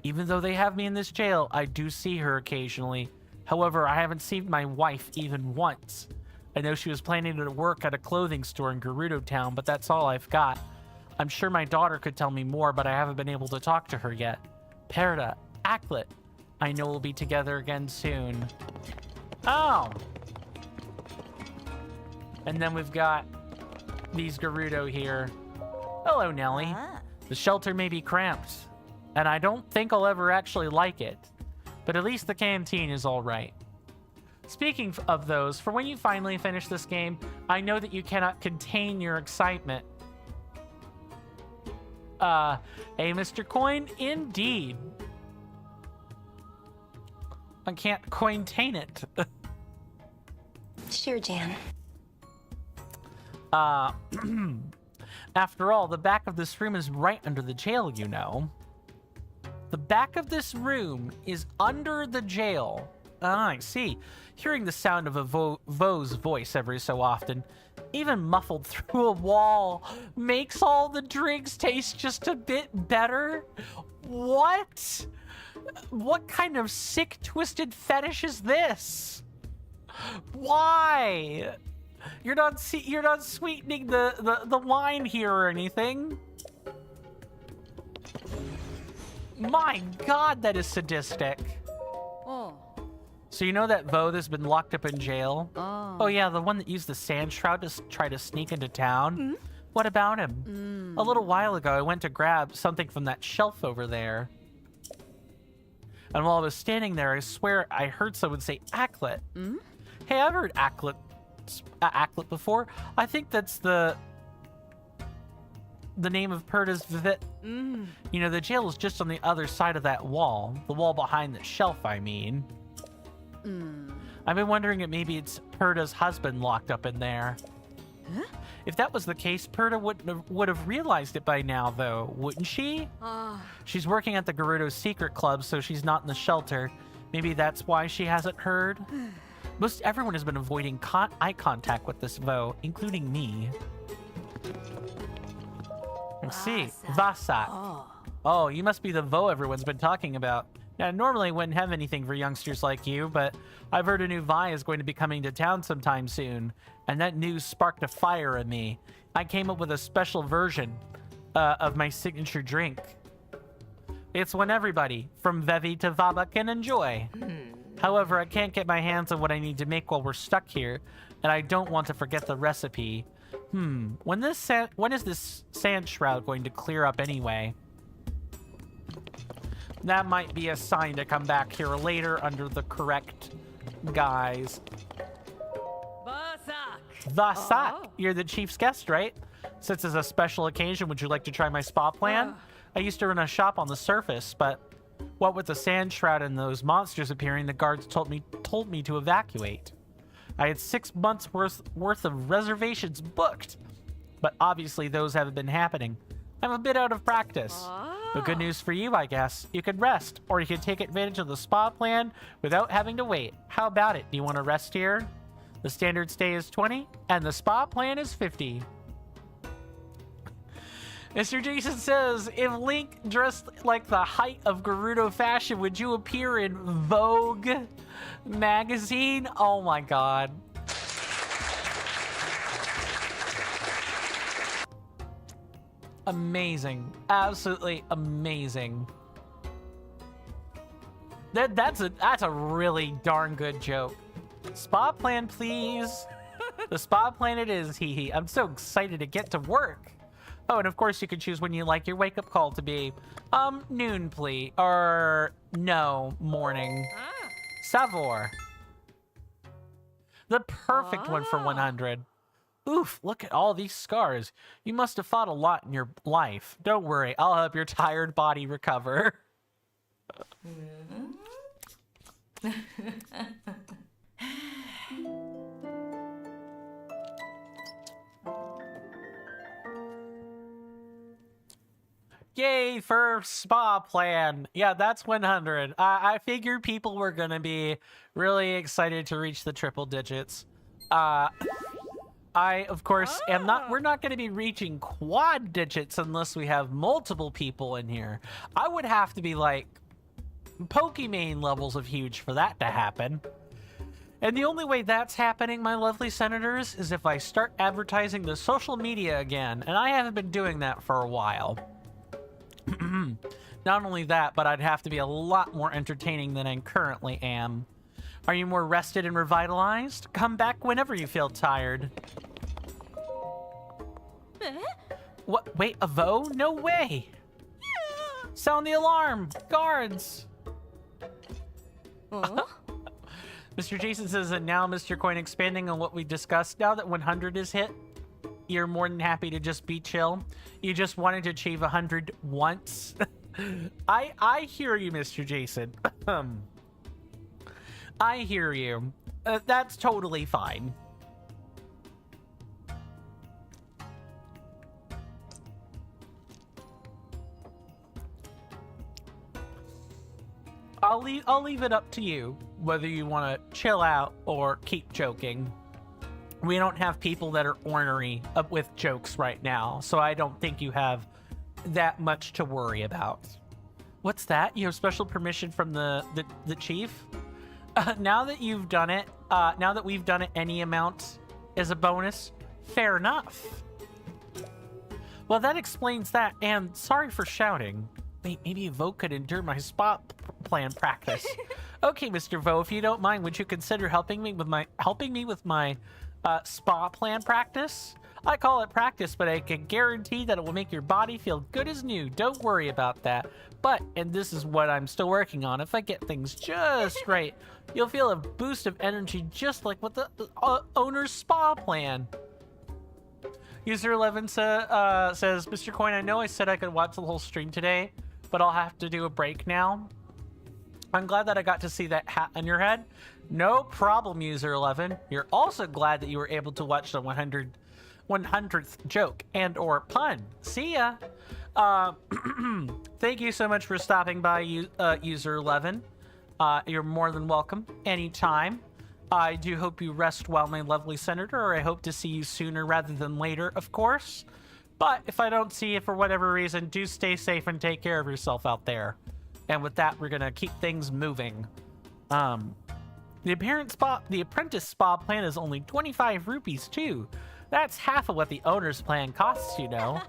Even though they have me in this jail, I do see her occasionally. However, I haven't seen my wife even once. I know she was planning to work at a clothing store in Gerudo Town, but that's all I've got. I'm sure my daughter could tell me more, but I haven't been able to talk to her yet. Perda, Aklet, I know we'll be together again soon. Oh! And then we've got these Gerudo here. Hello, Nelly. The shelter may be cramped, and I don't think I'll ever actually like it. But at least the canteen is all right. Speaking of those, for when you finally finish this game, I know that you cannot contain your excitement. Hey, Mr. Coin, indeed. I can't cointain it. Sure, Jan. After all, the back of this room is right under the jail, you know. The back of this room is under the jail. Ah, I see. Hearing the sound of a Vo's voice every so often, even muffled through a wall, makes all the drinks taste just a bit better? What? What kind of sick, twisted fetish is this? Why? You're not sweetening the wine here or anything. My God, that is sadistic. Oh. So you know that Vo that's been locked up in jail? Oh. Oh yeah, the one that used the Sand Shroud to try to sneak into town? What about him? A little while ago, I went to grab something from that shelf over there. And while I was standing there, I swear I heard someone say Aklet. Hey, I've heard Aklet before. I think that's the name of Perda's Vivit. You know, the jail is just on the other side of that wall. The wall behind the shelf, I mean. I've been wondering if maybe it's Perda's husband locked up in there. Huh? If that was the case, Perda would have realized it by now, though, wouldn't she? She's working at the Gerudo Secret Club, so she's not in the shelter. Maybe that's why she hasn't heard. Most everyone has been avoiding eye contact with this Vo, including me. Let's see. Vasat. Oh, you must be the Vo everyone's been talking about. Now, normally I wouldn't have anything for youngsters like you, but I've heard a new Vi is going to be coming to town sometime soon, and that news sparked a fire in me. I came up with a special version of my signature drink. It's one everybody, from Vevi to Vaba, can enjoy. However, I can't get my hands on what I need to make while we're stuck here, and I don't want to forget the recipe. When is this Sand Shroud going to clear up anyway? That might be a sign to come back here later under the correct guys. Basak. Vasak, Oh. you're the chief's guest, right? Since it's a special occasion, would you like to try my spa plan? I used to run a shop on the surface, but what with the Sand Shroud and those monsters appearing, the guards told me to evacuate. I had 6 months worth of reservations booked, but obviously those haven't been happening. I'm a bit out of practice. But good news for you, I guess. You could rest, or you could take advantage of the spa plan without having to wait. How about it? Do you want to rest here? The standard stay is 20, and the spa plan is 50. Mr. Jason says, if Link dressed like the height of Gerudo fashion, would you appear in Vogue magazine? Oh my god. Amazing. Absolutely amazing. That's a really darn good joke. Spa plan, please. The spa plan it is, hee hee. I'm so excited to get to work. Oh, and of course you can choose when you like your wake-up call to be. Noon, please. Or, no, morning. Savor. The perfect one for 100. Oof, look at all these scars. You must have fought a lot in your life. Don't worry, I'll help your tired body recover. Yay for spa plan. Yeah, that's 100. I figured people were going to be really excited to reach the triple digits. I, of course, am not. We're not going to be reaching quad digits unless we have multiple people in here. I would have to be like Pokemon levels of huge for that to happen. And the only way that's happening, my lovely senators, is if I start advertising the social media again. And I haven't been doing that for a while. Not only that, but I'd have to be a lot more entertaining than I currently am. Are you more rested and revitalized? Come back whenever you feel tired. What? Wait, a Vo? No way! Sound the alarm! Guards! Mr. Jason says that now, Mr. Coin, expanding on what we discussed, now that 100 is hit, you're more than happy to just be chill. You just wanted to achieve 100 once. I hear you, Mr. Jason. I hear you. That's totally fine. I'll leave it up to you whether you want to chill out or keep joking. We don't have people that are ornery with jokes right now, so I don't think you have that much to worry about. What's that? You have special permission from the chief? Now that you've done it, now that we've done it, any amount is a bonus. Fair enough. Well, that explains that, and sorry for shouting. Wait, maybe Vo could endure my spot plan practice. Okay, Mr. Vo, if you don't mind, would you consider helping me with my spa plan practice? I call it practice, but I can guarantee that it will make your body feel good as new. Don't worry about that. But, and this is what I'm still working on, if I get things just right, you'll feel a boost of energy just like with the owner's spa plan. User 11 says, Mr. Coin, I know I said I could watch the whole stream today, but I'll have to do a break now. I'm glad that I got to see that hat on your head. No problem, User 11. You're also glad that you were able to watch the 100th joke and or pun. See ya. Thank you so much for stopping by, User 11. You're more than welcome anytime. I do hope you rest well, my lovely senator, or I hope to see you sooner rather than later, of course. But if I don't see you for whatever reason, do stay safe and take care of yourself out there. And with that, we're gonna keep things moving. The apprentice spa plan is only 25 rupees too. That's half of what the owner's plan costs, you know.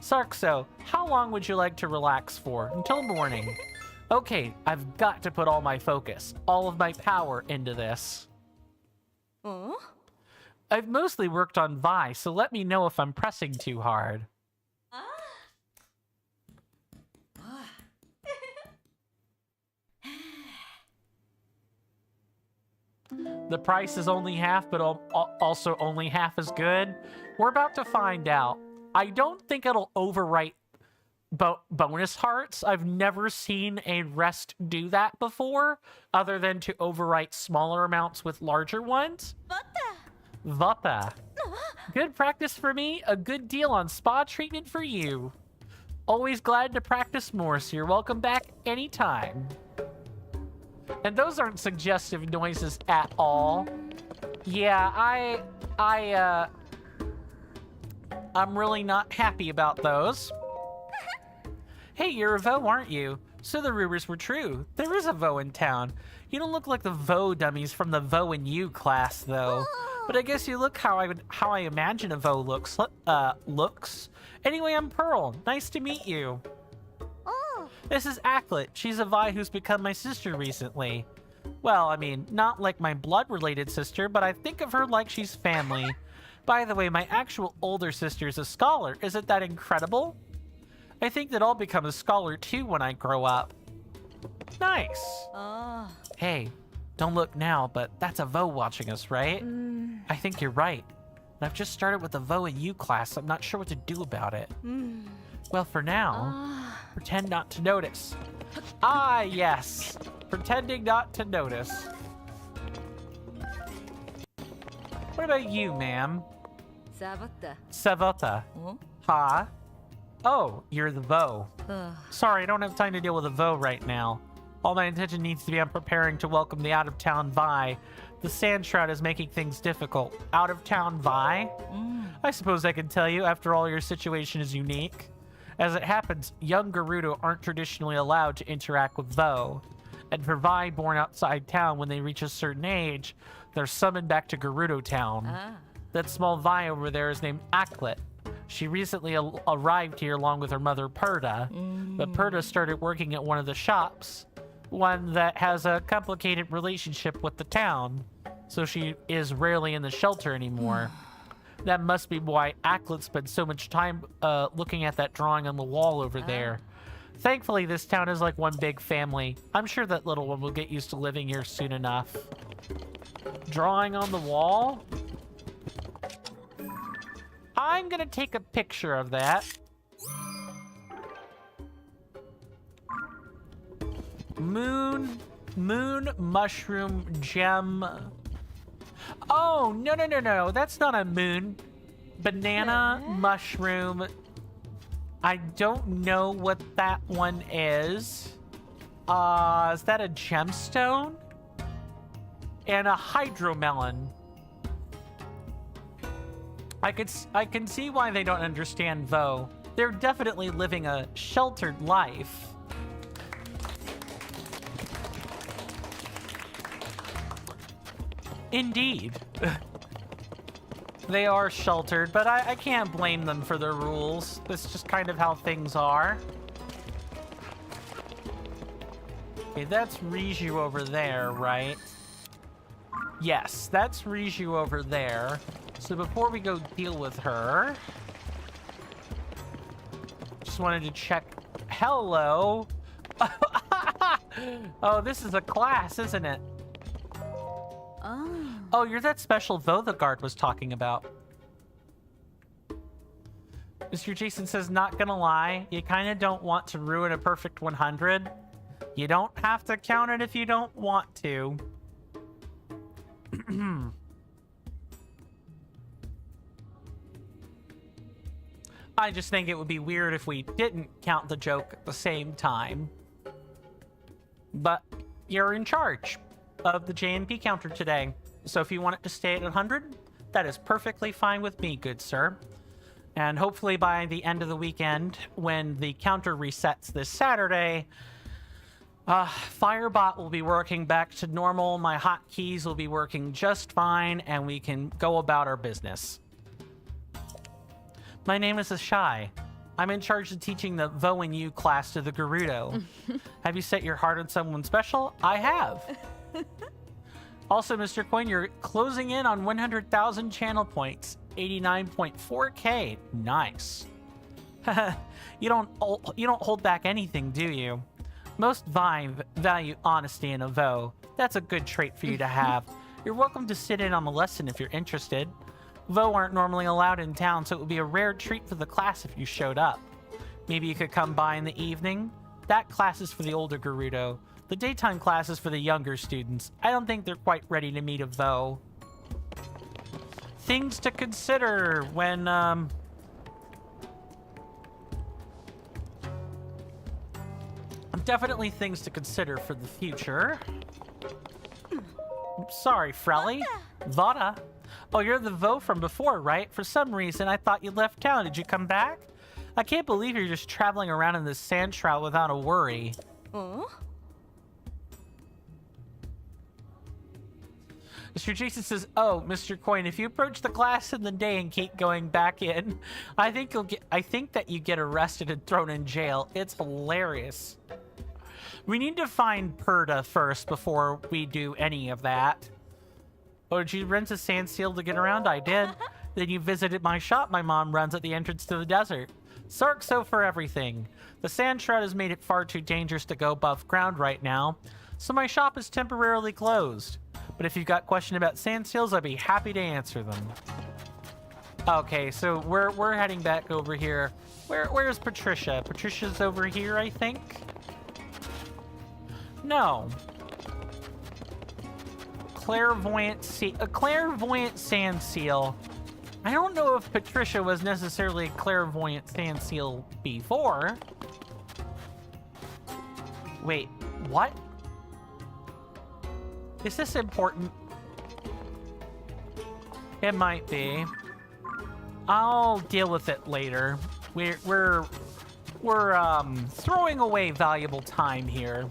Sarkso, how long would you like to relax for? Until morning. Okay, I've got to put all my focus, all of my power into this. I've mostly worked on Vi, so let me know if I'm pressing too hard. The price is only half, but also only half as good? We're about to find out. I don't think it'll overwrite bonus hearts. I've never seen a rest do that before, other than to overwrite smaller amounts with larger ones. Vata. Good practice for me, a good deal on spa treatment for you. Always glad to practice more, so you're welcome back anytime. And those aren't suggestive noises at all. Yeah, I'm really not happy about those. Hey, you're a Vo, aren't you? So the rumors were true. There is a Vo in town. You don't look like the Vo dummies from the Vo and You class, though. But I guess you look how I imagine a Vo looks. Anyway, I'm Pearl. Nice to meet you. This is Acklet. She's a Vi who's become my sister recently. Well, I mean, not like my blood-related sister, but I think of her like she's family. By the way, my actual older sister's a scholar. Isn't that incredible? I think that I'll become a scholar too when I grow up. Nice. Hey, don't look now, but that's a Vo watching us, right? I think you're right. And I've just started with the Vo and You class. I'm not sure what to do about it. Well, for now, pretend not to notice. Ah, yes. Pretending not to notice. What about you, ma'am? Savota. Huh? Oh, you're the Vo. Sorry, I don't have time to deal with a Vo right now. All my attention needs to be on preparing to welcome the out-of-town Vi. The Sand Shroud is making things difficult. Out-of-town Vi? I suppose I can tell you, after all, your situation is unique. As it happens, young Gerudo aren't traditionally allowed to interact with Vo. And for Vi born outside town, when they reach a certain age, they're summoned back to Gerudo Town. That small Vi over there is named Acklet. She recently arrived here along with her mother, Perda. But Perda started working at one of the shops, one that has a complicated relationship with the town, so she is rarely in the shelter anymore. That must be why Acklet spent so much time looking at that drawing on the wall over there. Thankfully, this town is like one big family. I'm sure that little one will get used to living here soon enough. Drawing on the wall? I'm gonna take a picture of that. Moon mushroom gem. Oh, no. That's not a moon. Banana mushroom. I don't know what that one is. Is that a gemstone? And a hydromelon. I can see why they don't understand Vo. They're definitely living a sheltered life. Indeed. They are sheltered, but I can't blame them for their rules. That's just kind of how things are. Okay, that's Riju over there, right? Yes, that's Riju over there. So before we go deal with her, just wanted to check. Hello. Oh, this is a class, isn't it? Oh, you're that special Vo the guard was talking about. Mr. Jason says, not gonna lie, you kind of don't want to ruin a perfect 100. You don't have to count it if you don't want to. I just think it would be weird if we didn't count the joke at the same time. But you're in charge of the JNP counter today. So if you want it to stay at 100, that is perfectly fine with me, good sir. And hopefully by the end of the weekend, when the counter resets this Saturday, Firebot will be working back to normal, my hotkeys will be working just fine, and we can go about our business. My name is Ashai. I'm in charge of teaching the Vo and You class to the Gerudo. Have you set your heart on someone special? I have. Also, Mr. Coin, you're closing in on 100,000 channel points. 89.4K. Nice. You don't hold back anything, do you? Most Vi value honesty in a Vo. That's a good trait for you to have. You're welcome to sit in on the lesson if you're interested. Vo aren't normally allowed in town, so it would be a rare treat for the class if you showed up. Maybe you could come by in the evening? That class is for the older Gerudo. The daytime class is for the younger students. I don't think they're quite ready to meet a Vo. Things to consider when, definitely things to consider for the future. Sorry, Frelly. Vada. Oh, you're the Vo from before, right? For some reason, I thought you left town. Did you come back? I can't believe you're just traveling around in this Sand Shroud without a worry. Mr. Jason says, "Oh, Mr. Coin, if you approach the class in the day and keep going back in, I think that you get arrested and thrown in jail. It's hilarious." We need to find Perda first before we do any of that. Oh, did you rent a sand seal to get around? I did. Then you visited my shop my mom runs at the entrance to the desert. Sarkso for everything. The Sand Shroud has made it far too dangerous to go above ground right now, so my shop is temporarily closed. But if you've got questions about sand seals, I'd be happy to answer them. Okay, so we're heading back over here. Where's Patricia? Patricia's over here, I think. No. A clairvoyant sand seal. I don't know if Patricia was necessarily a clairvoyant sand seal before. Wait, what? Is this important? It might be. I'll deal with it later. We're throwing away valuable time here.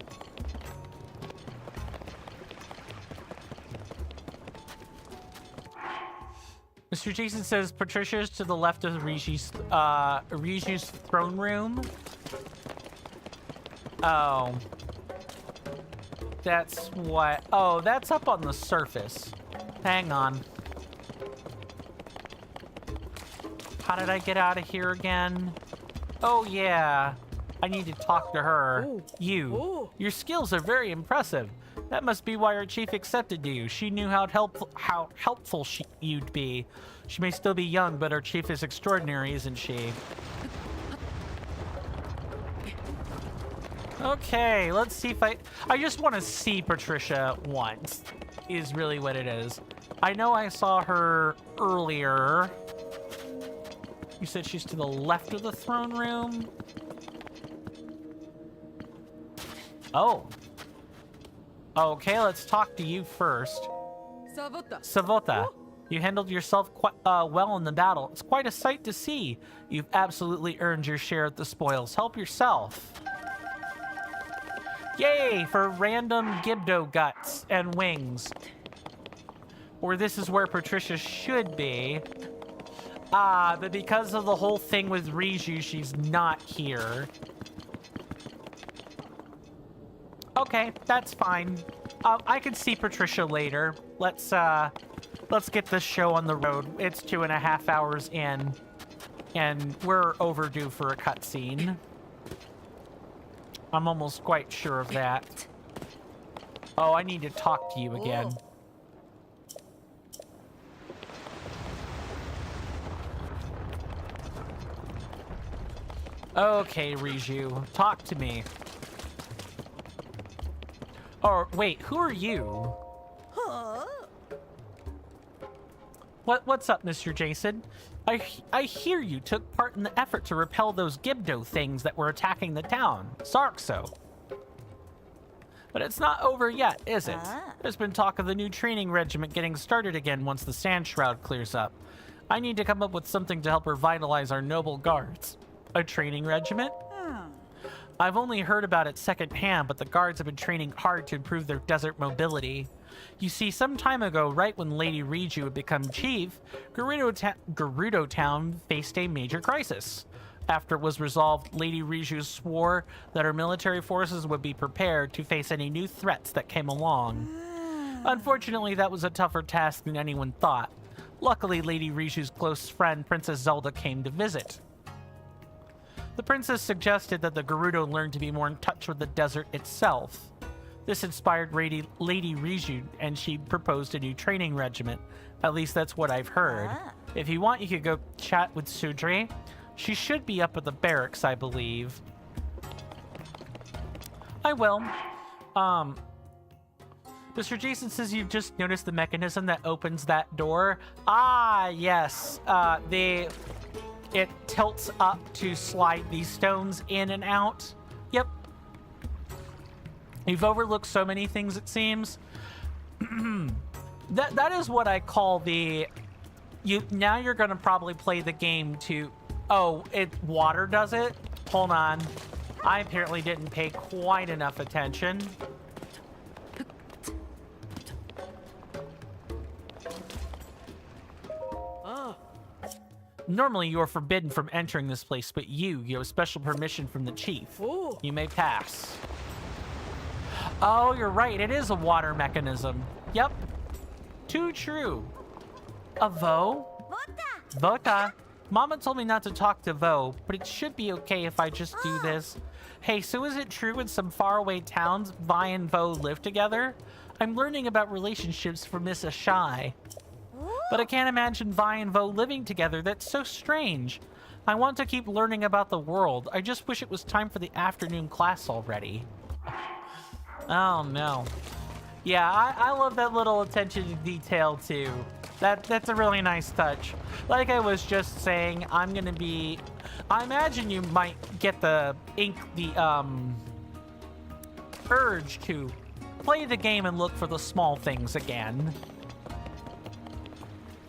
Mr. Jason says Patricia's to the left of Riju's throne room. Oh. That's what... Oh, that's up on the surface. Hang on. How did I get out of here again? Oh, yeah. I need to talk to her. Ooh. You. Ooh. Your skills are very impressive. That must be why our chief accepted you. She knew how helpful you'd be. She may still be young, but our chief is extraordinary, isn't she? Okay, let's see if I just want to see Patricia once, is really what it is. I know I saw her earlier. You said she's to the left of the throne room? Oh. Okay, let's talk to you first. Savota, you handled yourself quite well in the battle. It's quite a sight to see. You've absolutely earned your share of the spoils. Help yourself. Yay for random Gibdo guts and wings. Or this is where Patricia should be. But because of the whole thing with Riju, she's not here. Okay, that's fine. I can see Patricia later. Let's get this show on the road. It's 2.5 hours in, and we're overdue for a cutscene. I'm almost quite sure of that. Oh, I need to talk to you again. Okay, Riju, talk to me. Or wait, who are you? What's up, Mr. Jason? I hear you took part in the effort to repel those Gibdo things that were attacking the town. Sarkso. But it's not over yet, is it? There's been talk of the new training regiment getting started again once the Sand Shroud clears up. I need to come up with something to help revitalize our noble guards. A training regiment? I've only heard about it secondhand, but the guards have been training hard to improve their desert mobility. You see, some time ago, right when Lady Riju had become chief, Gerudo Town faced a major crisis. After it was resolved, Lady Riju swore that her military forces would be prepared to face any new threats that came along. Unfortunately, that was a tougher task than anyone thought. Luckily, Lady Riju's close friend, Princess Zelda, came to visit. The princess suggested that the Gerudo learn to be more in touch with the desert itself. This inspired Lady Riju, and she proposed a new training regiment. At least that's what I've heard. Ah. If you want, you could go chat with Sudre. She should be up at the barracks, I believe. I will. Mr. Jason says you've just noticed the mechanism that opens that door. Ah, yes. It tilts up to slide these stones in and out. Yep. You've overlooked so many things, it seems. That is what I call the... Now you're going to probably play the game to... Oh, water does it? Hold on. I apparently didn't pay quite enough attention. Normally, you are forbidden from entering this place, but you have special permission from the chief. Ooh. You may pass. Oh, you're right. It is a water mechanism. Yep. Too true. A Vo? Vota. Mama told me not to talk to Vo, but it should be okay if I just do this. Hey, so is it true in some faraway towns Vi and Vo live together? I'm learning about relationships from Miss Ashai. But I can't imagine Vi and Vo living together. That's so strange. I want to keep learning about the world. I just wish it was time for the afternoon class already. Oh, no. Yeah, I love that little attention to detail, too. That's a really nice touch. Like I was just saying, I imagine you might get the urge to play the game and look for the small things again.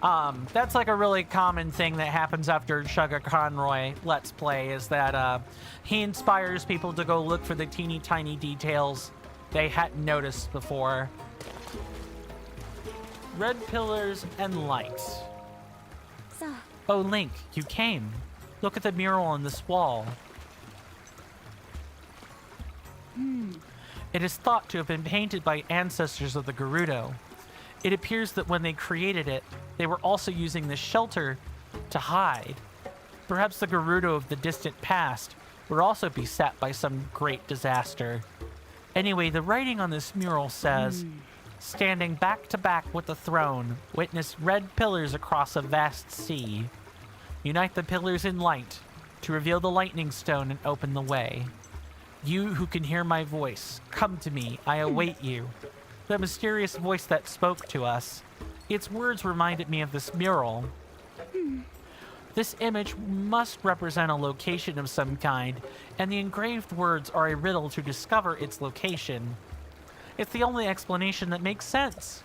That's like a really common thing that happens after Sugar Conroy Let's Play, is that he inspires people to go look for the teeny tiny details they hadn't noticed before. Red pillars and lights. So, Oh, Link, you came. Look at the mural on this wall. It is thought to have been painted by ancestors of the Gerudo. It appears that when they created it, they were also using this shelter to hide. Perhaps the Gerudo of the distant past were also beset by some great disaster. Anyway, the writing on this mural says, standing back to back with the throne, witness red pillars across a vast sea. Unite the pillars in light to reveal the lightning stone and open the way. You who can hear my voice, come to me, I await you. The mysterious voice that spoke to us. Its words reminded me of this mural. This image must represent a location of some kind, and the engraved words are a riddle to discover its location. It's the only explanation that makes sense.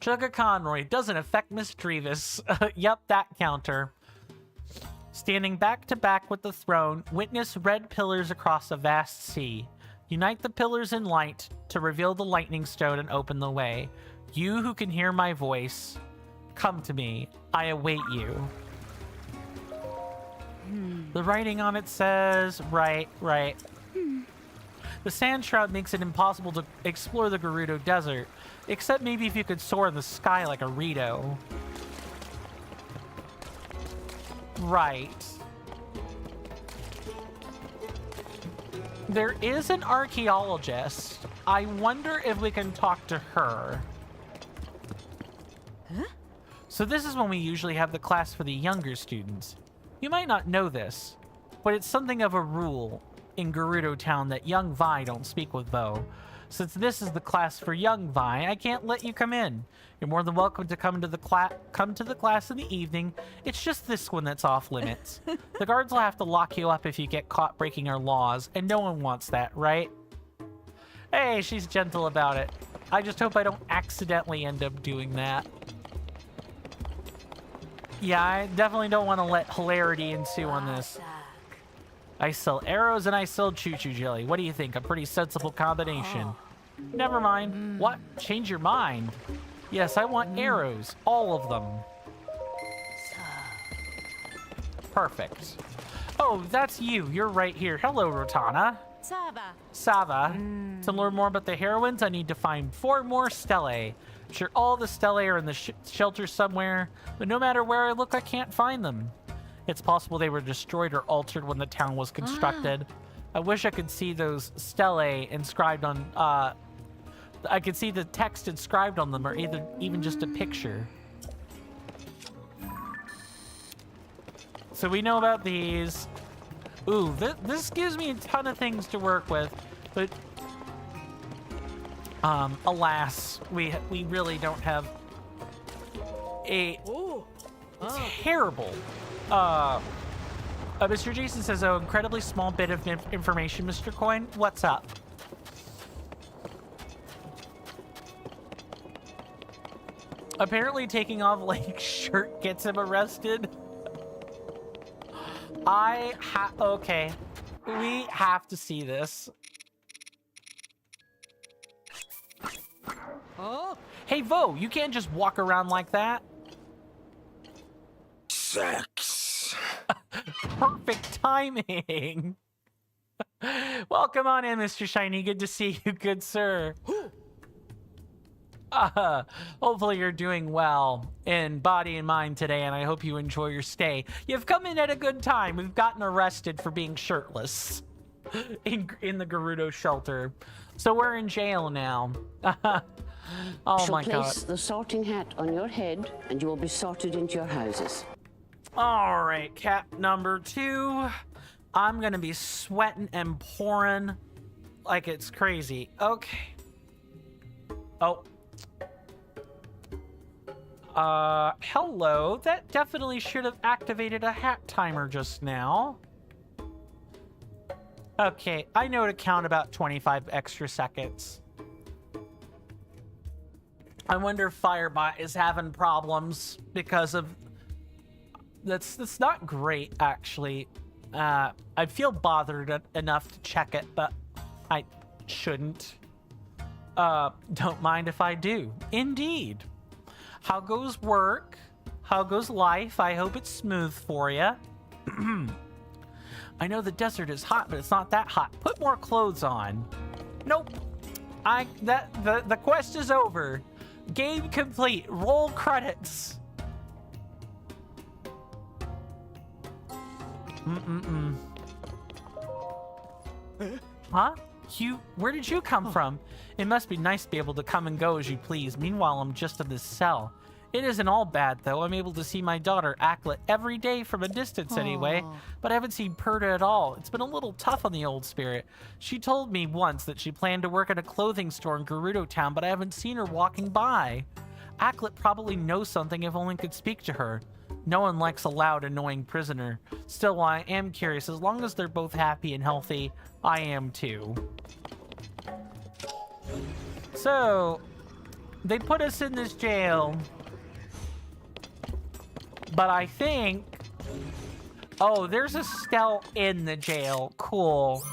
Chugga Conroy doesn't affect Miss Trevis. Yep, that counter. Standing back to back with the throne, witness red pillars across a vast sea. Unite the pillars in light to reveal the lightning stone and open the way. You who can hear my voice, come to me. I await you. The writing on it says, right. The Sand Shroud makes it impossible to explore the Gerudo Desert, except maybe if you could soar in the sky like a Rito. Right. There is an archaeologist. I wonder if we can talk to her. Huh? So this is when we usually have the class for the younger students. You might not know this, but it's something of a rule in Gerudo Town that young Vi don't speak with Vo. Since this is the class for young Vi, I can't let you come in. You're more than welcome to come to the class in the evening. It's just this one that's off limits. The guards will have to lock you up if you get caught breaking our laws, and no one wants that, right? Hey, she's gentle about it. I just hope I don't accidentally end up doing that. Yeah, I definitely don't want to let hilarity ensue on this. I sell arrows and I sell choo-choo jelly. What do you think? A pretty sensible combination. Never mind. What? Change your mind? Yes, I want arrows. All of them. Perfect. Oh, that's you. You're right here. Hello, Rotana. Sava. To learn more about the heroines, I need to find 4 more stellae. I'm sure all the stellae are in the shelter somewhere, but no matter where I look, I can't find them. It's possible they were destroyed or altered when the town was constructed. I wish I could see those stelae inscribed on, I could see the text inscribed on them, or even just a picture. So we know about these. Ooh, this gives me a ton of things to work with, but alas, we really don't have a terrible. Mr. Jason says, "Oh, incredibly small bit of information, Mr. Coin. What's up?" Apparently, taking off Lake's shirt gets him arrested. Okay. We have to see this. Oh. Hey, Vo, you can't just walk around like that. Sex. Perfect timing. Welcome on in, Mr. Shiny. Good to see you, good sir. Hopefully you're doing well in body and mind today, and I hope you enjoy your stay. You've come in at a good time. We've gotten arrested for being shirtless in the Gerudo shelter. So we're in jail now. Oh my god. Place the sorting hat on your head, and you will be sorted into your houses. All right, cap number 2. I'm gonna be sweating and pouring like it's crazy. Okay. Oh. Hello. That definitely should have activated a hat timer just now. Okay, I know to count about 25 extra seconds. I wonder if Firebot is having problems because of... That's not great, actually. I feel bothered enough to check it, but I shouldn't. Don't mind if I do. Indeed. How goes work? How goes life? I hope it's smooth for you. I know the desert is hot, but it's not that hot. Put more clothes on. Nope. The quest is over. Game complete. Roll credits. Huh? Where did you come from? It must be nice to be able to come and go as you please. Meanwhile, I'm just in this cell. It isn't all bad, though. I'm able to see my daughter, Acklet, every day from a distance anyway, but I haven't seen Perta at all. It's been a little tough on the old spirit. She told me once that she planned to work at a clothing store in Gerudo Town, but I haven't seen her walking by. Acklet probably knows something if only could speak to her. No one likes a loud, annoying prisoner. Still, I am curious. As long as they're both happy and healthy, I am too. So, they put us in this jail. But I think... Oh, there's a Stell in the jail. Cool.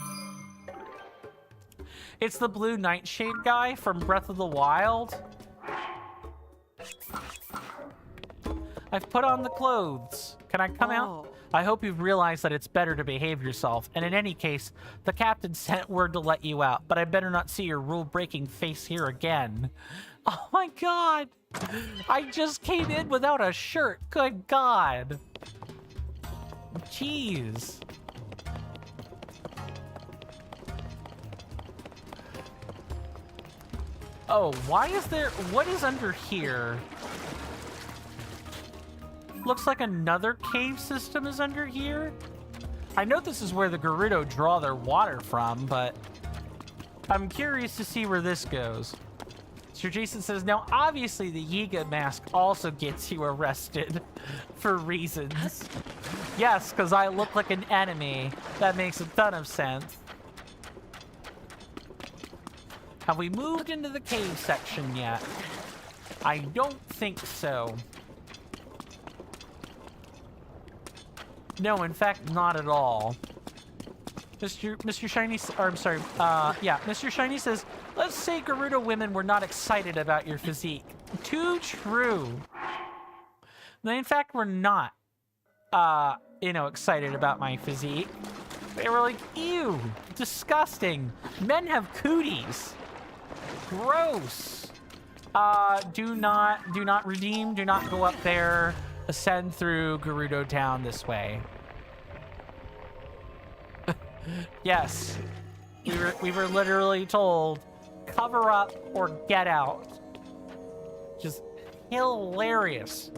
It's the blue nightshade guy from Breath of the Wild. I've put on the clothes. Can I come out? I hope you've realized that it's better to behave yourself. And in any case, the captain sent word to let you out. But I better not see your rule-breaking face here again. Oh my god. I just came in without a shirt. Good god. Jeez. Oh, why is there... What is under here? Looks like another cave system is under here. I know this is where the Gerudo draw their water from, but I'm curious to see where this goes. Sir Jason says, now obviously the Yiga mask also gets you arrested for reasons. Yes, because I look like an enemy. That makes a ton of sense. Have we moved into the cave section yet? I don't think so. No, in fact, not at all. Mr. Shiny, or I'm sorry, yeah, Mr. Shiny says, let's say Gerudo women were not excited about your physique. Too true. They, in fact, were not, you know, excited about my physique. They were like, ew, disgusting. Men have cooties. Gross. Do not redeem, do not go up there. Ascend through Gerudo Town this way. Yes. We were literally told, cover up or get out. Just hilarious.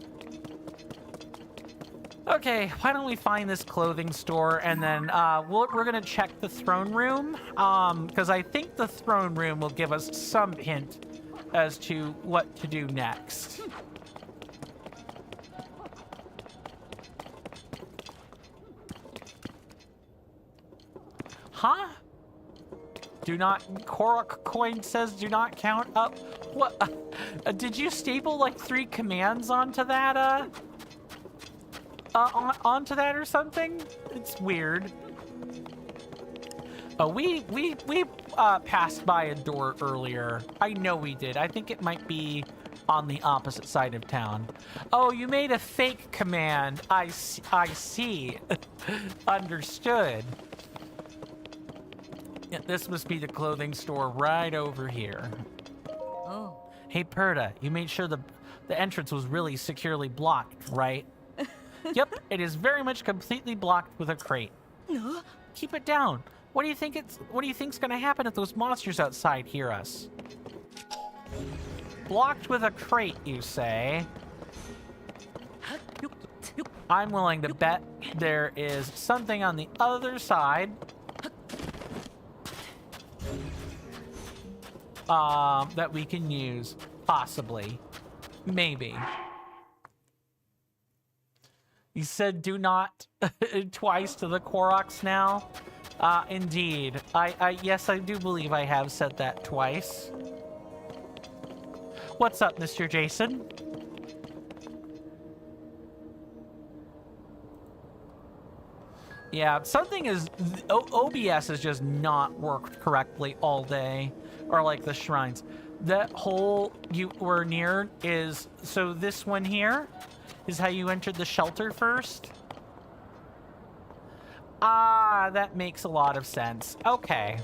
Okay, why don't we find this clothing store and then we're gonna check the throne room, because I think the throne room will give us some hint as to what to do next. Huh? Do not, Korok coin says do not count up. What? Did you staple like 3 commands onto that, onto that or something? It's weird. Oh, we passed by a door earlier. I know we did. I think it might be on the opposite side of town. Oh, you made a fake command. I see. Understood. Yeah, this must be the clothing store right over here. Oh. Hey, Perda, you made sure the entrance was really securely blocked, right? Yep, it is very much completely blocked with a crate. Keep it down. What do you think's gonna happen if those monsters outside hear us? Blocked with a crate, you say? I'm willing to bet there is something on the other side. That we can use, possibly, maybe. You said do not twice to the Koroks now. Indeed. Yes, I do believe I have said that twice. What's up, Mr. Jason? Yeah, something is... OBS has just not worked correctly all day. Or like the shrines. That hole you were near is... So this one here is how you entered the shelter first? Ah, that makes a lot of sense. Okay.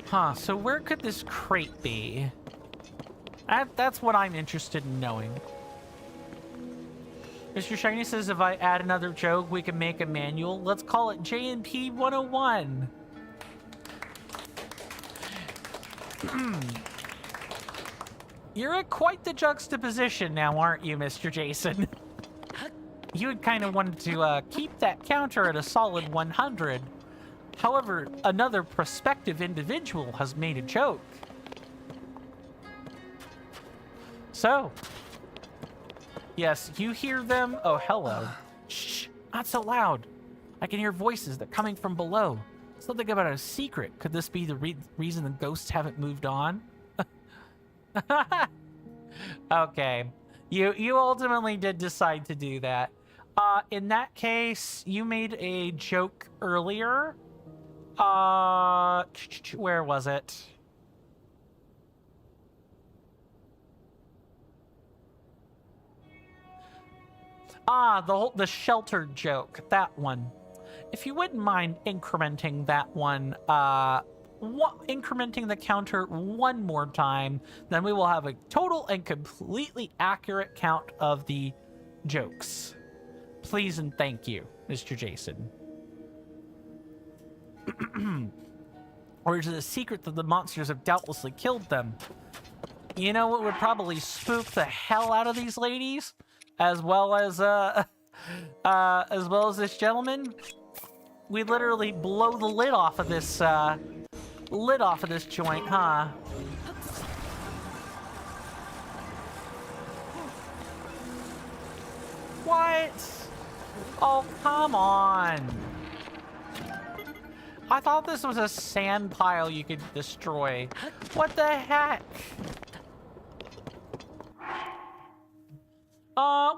Huh, so where could this crate be? That's what I'm interested in knowing. Mr. Shiny says if I add another joke, we can make a manual. Let's call it J&P 101. You're at quite the juxtaposition now, aren't you, Mr. Jason? You had kind of wanted to keep that counter at a solid 100. However, another prospective individual has made a joke. So... Yes, you hear them? Oh, hello. Shh, not so loud. I can hear voices. They're coming from below. Something about a secret. Could this be the reason the ghosts haven't moved on? Okay. You ultimately did decide to do that. In that case, you made a joke earlier. Where was it? Ah, the shelter joke, that one. If you wouldn't mind incrementing that one, incrementing the counter one more time, then we will have a total and completely accurate count of the jokes. Please and thank you, Mr. Jason. Or is it a secret that the monsters have doubtlessly killed them? You know what would probably spook the hell out of these ladies? As well as this gentleman, we literally blow the lid off of this joint, huh? What? Oh, come on! I thought this was a sand pile you could destroy. What the heck?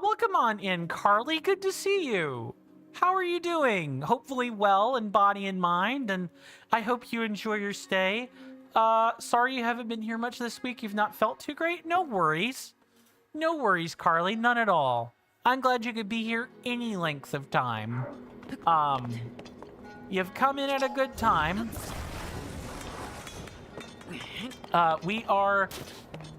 Welcome on in, Carly. Good to see you. How are you doing? Hopefully well in body and mind, and I hope you enjoy your stay. Sorry you haven't been here much this week. You've not felt too great? No worries. No worries, Carly. None at all. I'm glad you could be here any length of time. You've come in at a good time. We are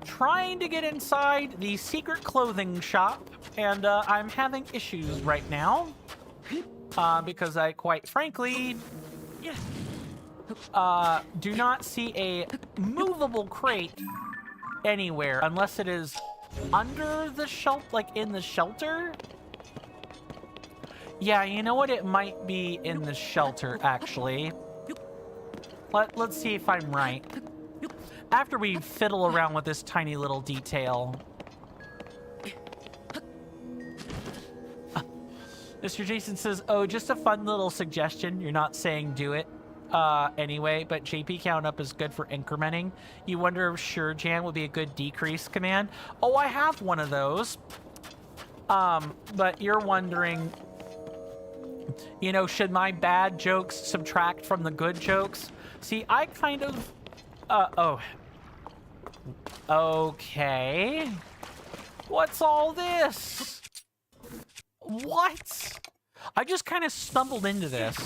trying to get inside the secret clothing shop and I'm having issues right now because I, quite frankly, do not see a movable crate anywhere unless it is under the shelter, like in the shelter. Yeah, you know what? It might be in the shelter, actually. Let's see if I'm right. After we fiddle around with this tiny little detail. Mr. Jason says, oh, just a fun little suggestion. You're not saying do it anyway, but JP count up is good for incrementing. You wonder if sure Jan would be a good decrease command. Oh, I have one of those. But you're wondering, you know, should my bad jokes subtract from the good jokes? See, I kind of, oh. Okay. What's all this? What? I just kind of stumbled into this.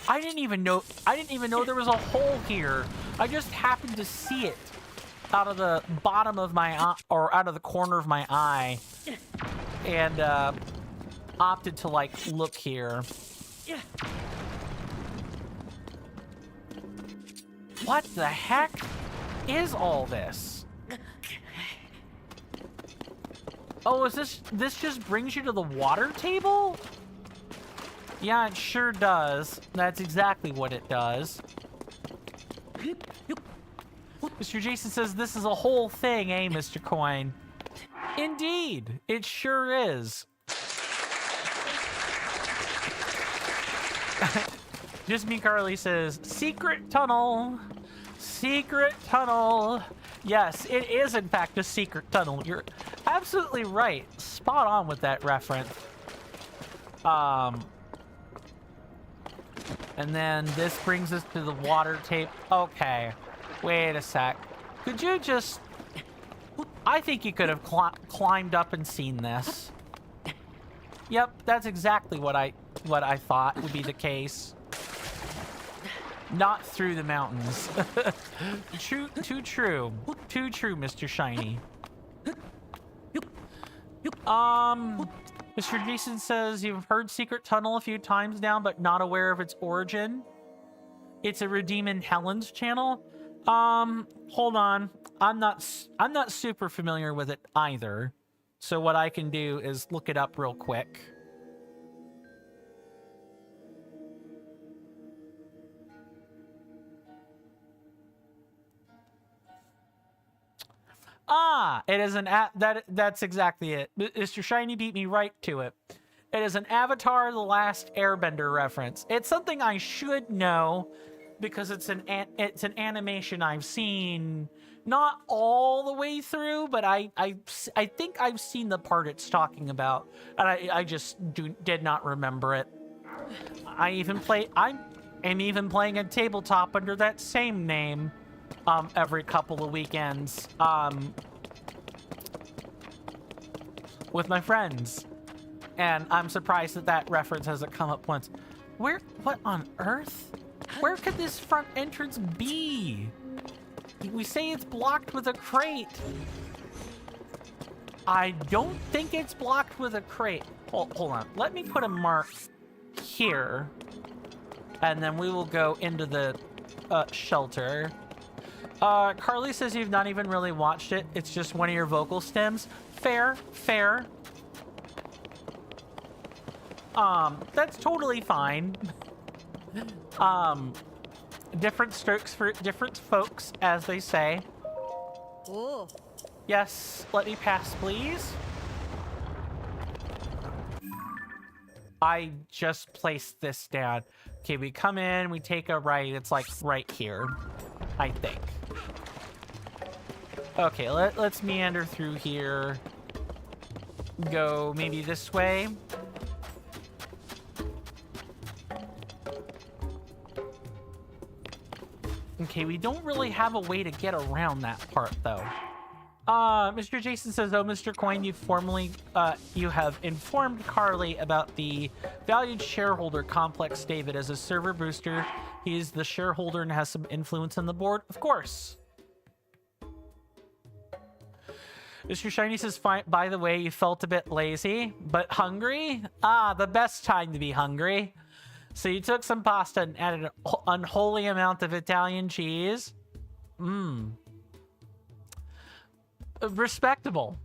I didn't even know there was a hole here. I just happened to see it out of the bottom of my eye, or out of the corner of my eye, and opted to like look here. What the heck is all this? Oh, is this just brings you to the water table? Yeah, it sure does. That's exactly what it does. Mr. Jason says this is a whole thing, eh, Mr. Coin? Indeed, it sure is. Just Me Carly says, secret tunnel. Secret tunnel. Yes, it is in fact a secret tunnel. You're absolutely right. Spot on with that reference. And then this brings us to the water tape. Okay, wait a sec. Could you just... I think you could have climbed up and seen this. Yep, that's exactly what I thought would be the case. Not through the mountains. Too true. Too true, Mr. Shiny. Mr. Jason says you've heard Secret Tunnel a few times now, but not aware of its origin. It's a Redeeming Helen's channel. Hold on. I'm not super familiar with it either. So what I can do is look it up real quick. Ah, it is an that's exactly it. Mr. Shiny beat me right to it. It is an Avatar The Last Airbender reference. It's something I should know because it's an animation I've seen, not all the way through, but I think I've seen the part it's talking about, and I just did not remember it. I'm even playing a tabletop under that same name every couple of weekends with my friends, and I'm surprised that reference hasn't come up once. What on earth? Where could this front entrance be? We say it's blocked with a crate. I don't think it's blocked with a crate. Hold on. Let me put a mark here, and then we will go into the shelter. Carly says you've not even really watched it. It's just one of your vocal stems. Fair. That's totally fine. Different strokes for different folks, as they say. Oh. Yes, let me pass, please. I just placed this down. Okay, we come in, we take a right. It's like right here, I think. Okay, let's meander through here. Go maybe this way. Okay, we don't really have a way to get around that part, though. Mr. Jason says, oh, Mr. Coin, you have informed Carly about the valued shareholder complex, David. As a server booster, he's the shareholder and has some influence on the board. Of course. Mr. Shiny says, by the way, you felt a bit lazy, but hungry? Ah, the best time to be hungry. So you took some pasta and added an unholy amount of Italian cheese. Mmm. Respectable.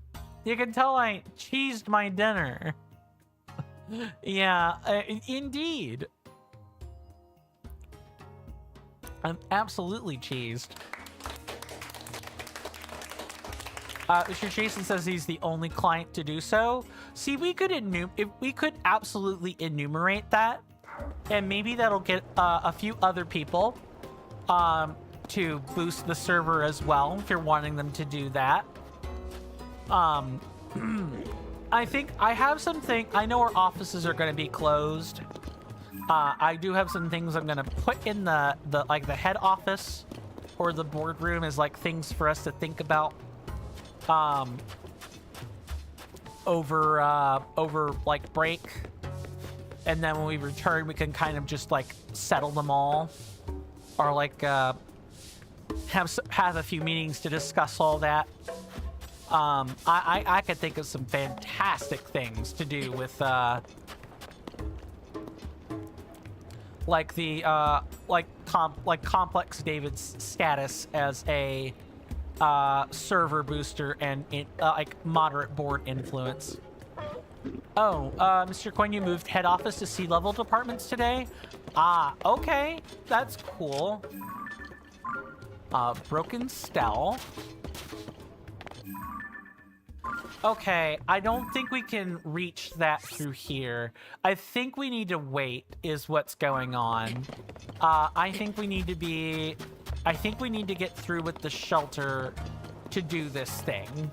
You can tell I cheesed my dinner. Yeah, indeed. I'm absolutely cheesed. Mr. Jason says he's the only client to do so. See, we could absolutely enumerate that, and maybe that'll get a few other people to boost the server as well if you're wanting them to do that. I think I have something. I know our offices are going to be closed. I do have some things I'm going to put in the head office or the boardroom as like things for us to think about. Over like break, and then when we return we can kind of just like settle them all, or like have a few meetings to discuss all that. I could think of some fantastic things to do with like the Complex David's status as a server booster and like moderate board influence. Oh, Mr. Coin, you moved head office to C-level departments today? Ah, okay, that's cool. Broken Stell. Okay, I don't think we can reach that through here. I think we need to wait is what's going on. I think we need to get through with the shelter to do this thing.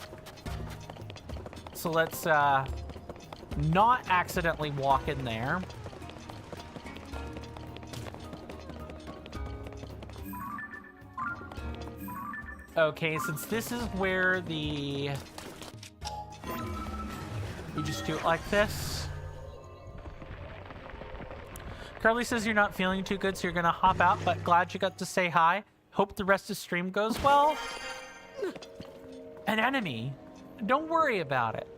So let's not accidentally walk in there. Okay, since this is where the... You just do it like this. Carly says you're not feeling too good, so you're gonna hop out, but glad you got to say hi. Hope the rest of the stream goes well. An enemy. Don't worry about it.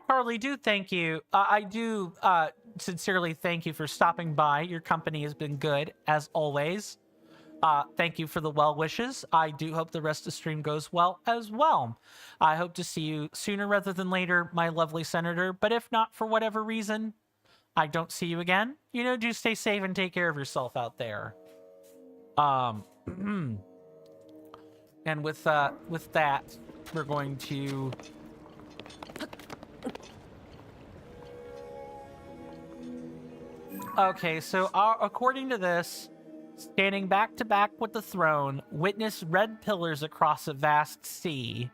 Carly, do thank you. I do sincerely thank you for stopping by. Your company has been good, as always. Thank you for the well wishes. I do hope the rest of the stream goes well as well. I hope to see you sooner rather than later, my lovely senator. But if not, for whatever reason, I don't see you again, you know, do stay safe and take care of yourself out there. And with that, we're going to... Okay, so according to this, standing back to back with the throne, witness red pillars across a vast sea.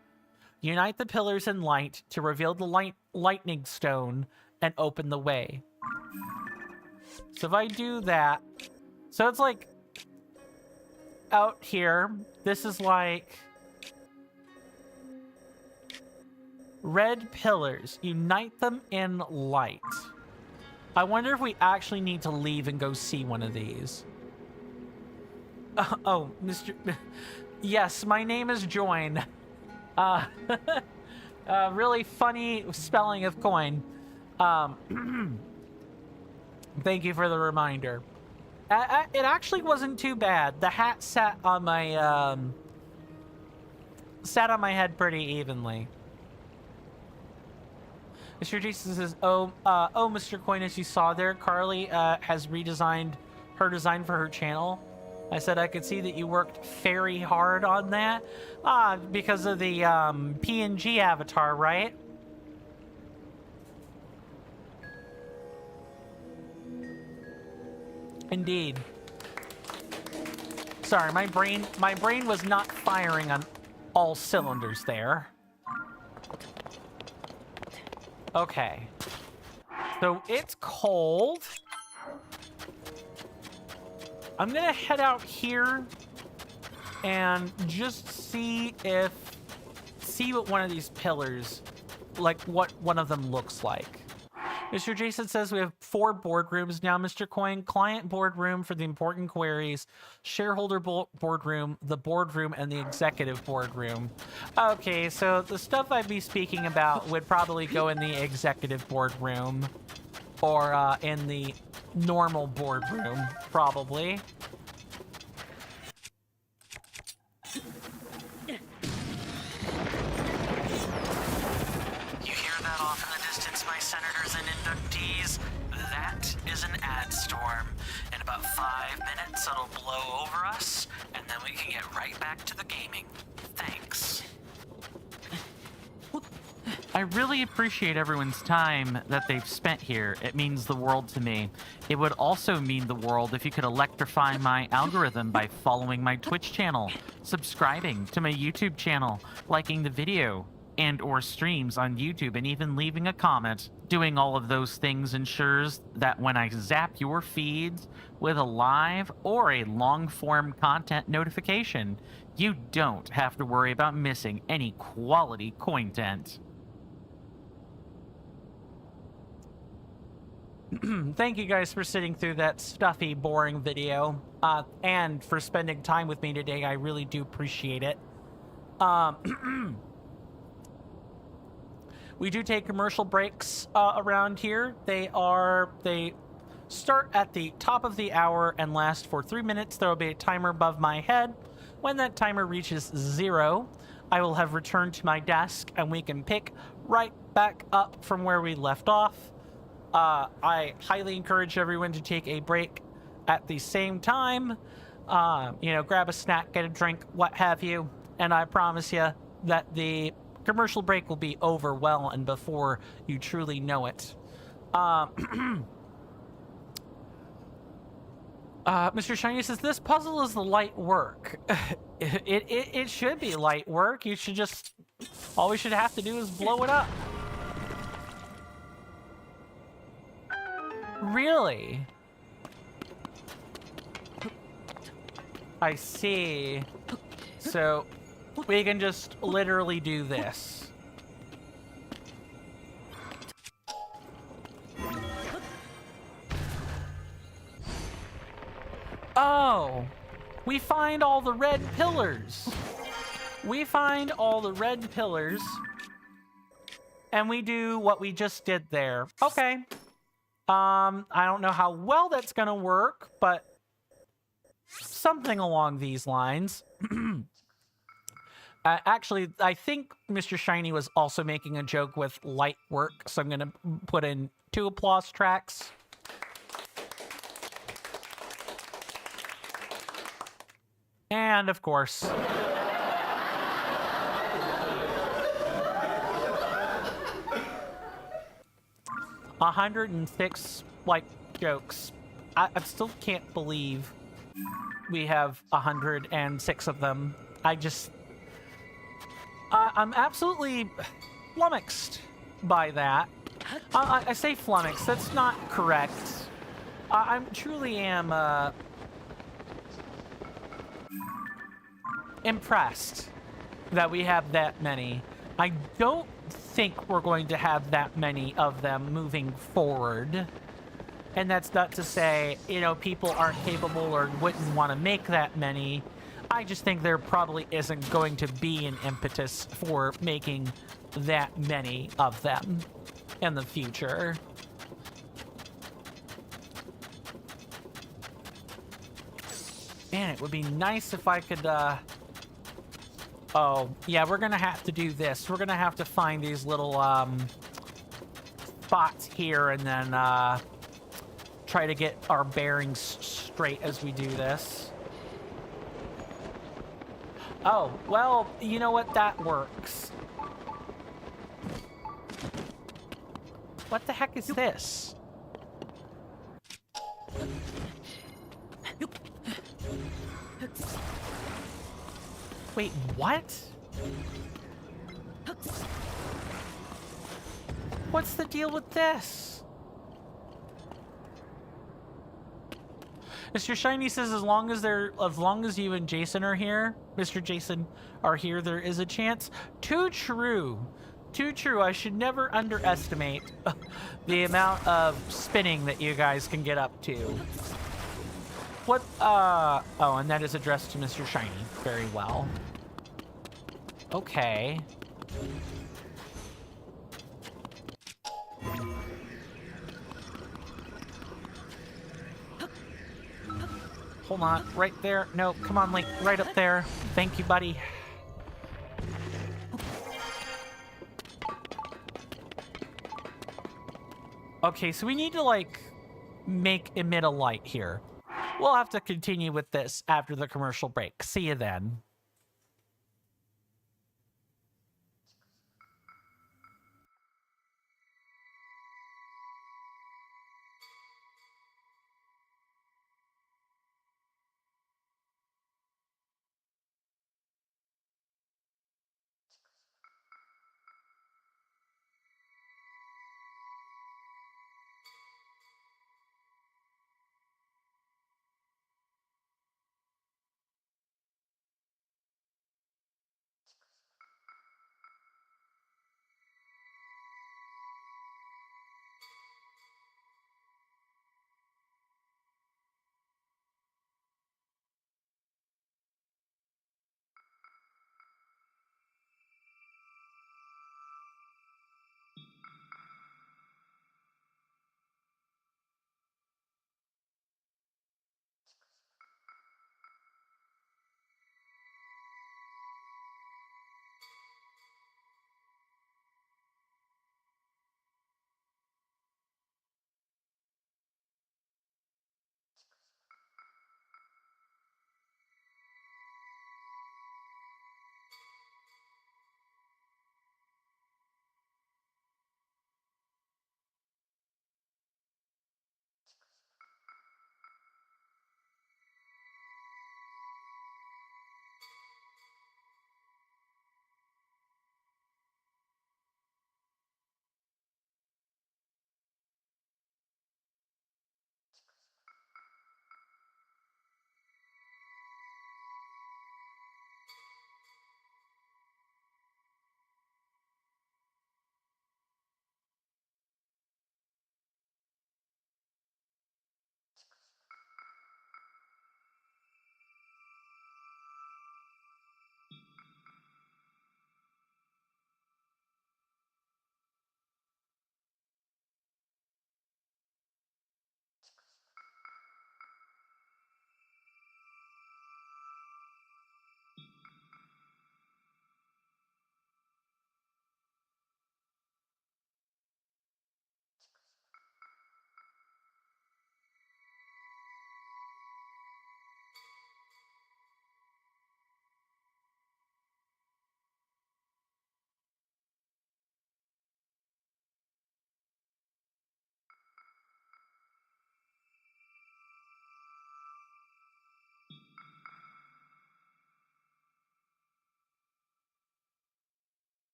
Unite the pillars in light to reveal the lightning stone and open the way. So if I do that, so it's like out here, this is like red pillars, unite them in light. I wonder if we actually need to leave and go see one of these. Oh, Mr. Yes, my name is Join. Really funny spelling of coin. Thank you for the reminder. It actually wasn't too bad. The hat sat on my head pretty evenly. Mr. Jason says, oh, Mr. Coin, as you saw there, Carly has redesigned her design for her channel. I said I could see that you worked very hard on that. Because of the PNG avatar, right? Indeed. Sorry, my brain was not firing on all cylinders there. Okay. So it's cold. I'm gonna head out here and just see what one of these pillars, like what one of them looks like. Mr. Jason says we have 4 boardrooms now, Mr. Coin. Client boardroom for the important queries, shareholder boardroom, the boardroom, and the executive boardroom. Okay, so the stuff I'd be speaking about would probably go in the executive boardroom or in the normal boardroom, probably. You hear that off in the distance, my senators and inductees? That is an ad storm. In about 5 minutes, it'll blow over us, and then we can get right back to the gaming. Thanks. I really appreciate everyone's time that they've spent here. It means the world to me. It would also mean the world if you could electrify my algorithm by following my Twitch channel, subscribing to my YouTube channel, liking the video and or streams on YouTube, and even leaving a comment. Doing all of those things ensures that when I zap your feeds with a live or a long-form content notification, you don't have to worry about missing any quality content. Thank you guys for sitting through that stuffy, boring video, and for spending time with me today. I really do appreciate it. We do take commercial breaks around here. They start at the top of the hour and last for 3 minutes. There will be a timer above my head. When that timer reaches 0, I will have returned to my desk and we can pick right back up from where we left off. I highly encourage everyone to take a break at the same time. You know, grab a snack, get a drink, what have you. And I promise you that the commercial break will be over well and before you truly know it. Mr. Shiny says, this puzzle is the light work. It should be light work. You should just... all we should have to do is blow it up. Really? I see. So, we can just literally do this. Oh! We find all the red pillars. We find all the red pillars. And we do what we just did there. Okay. I don't know how well that's gonna work, but something along these lines. Actually, I think Mr. Shiny was also making a joke with light work, so I'm gonna put in 2 applause tracks. And, of course... 106, like, jokes. I still can't believe we have 106 of them. I'm absolutely flummoxed by that. I say flummoxed, that's not correct. I truly am, impressed that we have that many. I don't think we're going to have that many of them moving forward. And that's not to say, you know, people aren't capable or wouldn't want to make that many. I just think there probably isn't going to be an impetus for making that many of them in the future. Man, it would be nice if I could, oh, yeah, we're gonna have to do this. We're gonna have to find these little, spots here and then, try to get our bearings straight as we do this. Oh, well, you know what? That works. What the heck is this? Wait, what? What's the deal with this? Mr. Shiny says as long as you and Jason are here, Mr. Jason are here, there is a chance. Too true. Too true. I should never underestimate the amount of spinning that you guys can get up to. What, oh, and that is addressed to Mr. Shiny. Very well. Okay. Hold on, right there. No, come on, Link, right up there. Thank you, buddy. Okay, so we need to, like, emit a light here. We'll have to continue with this after the commercial break. See you then.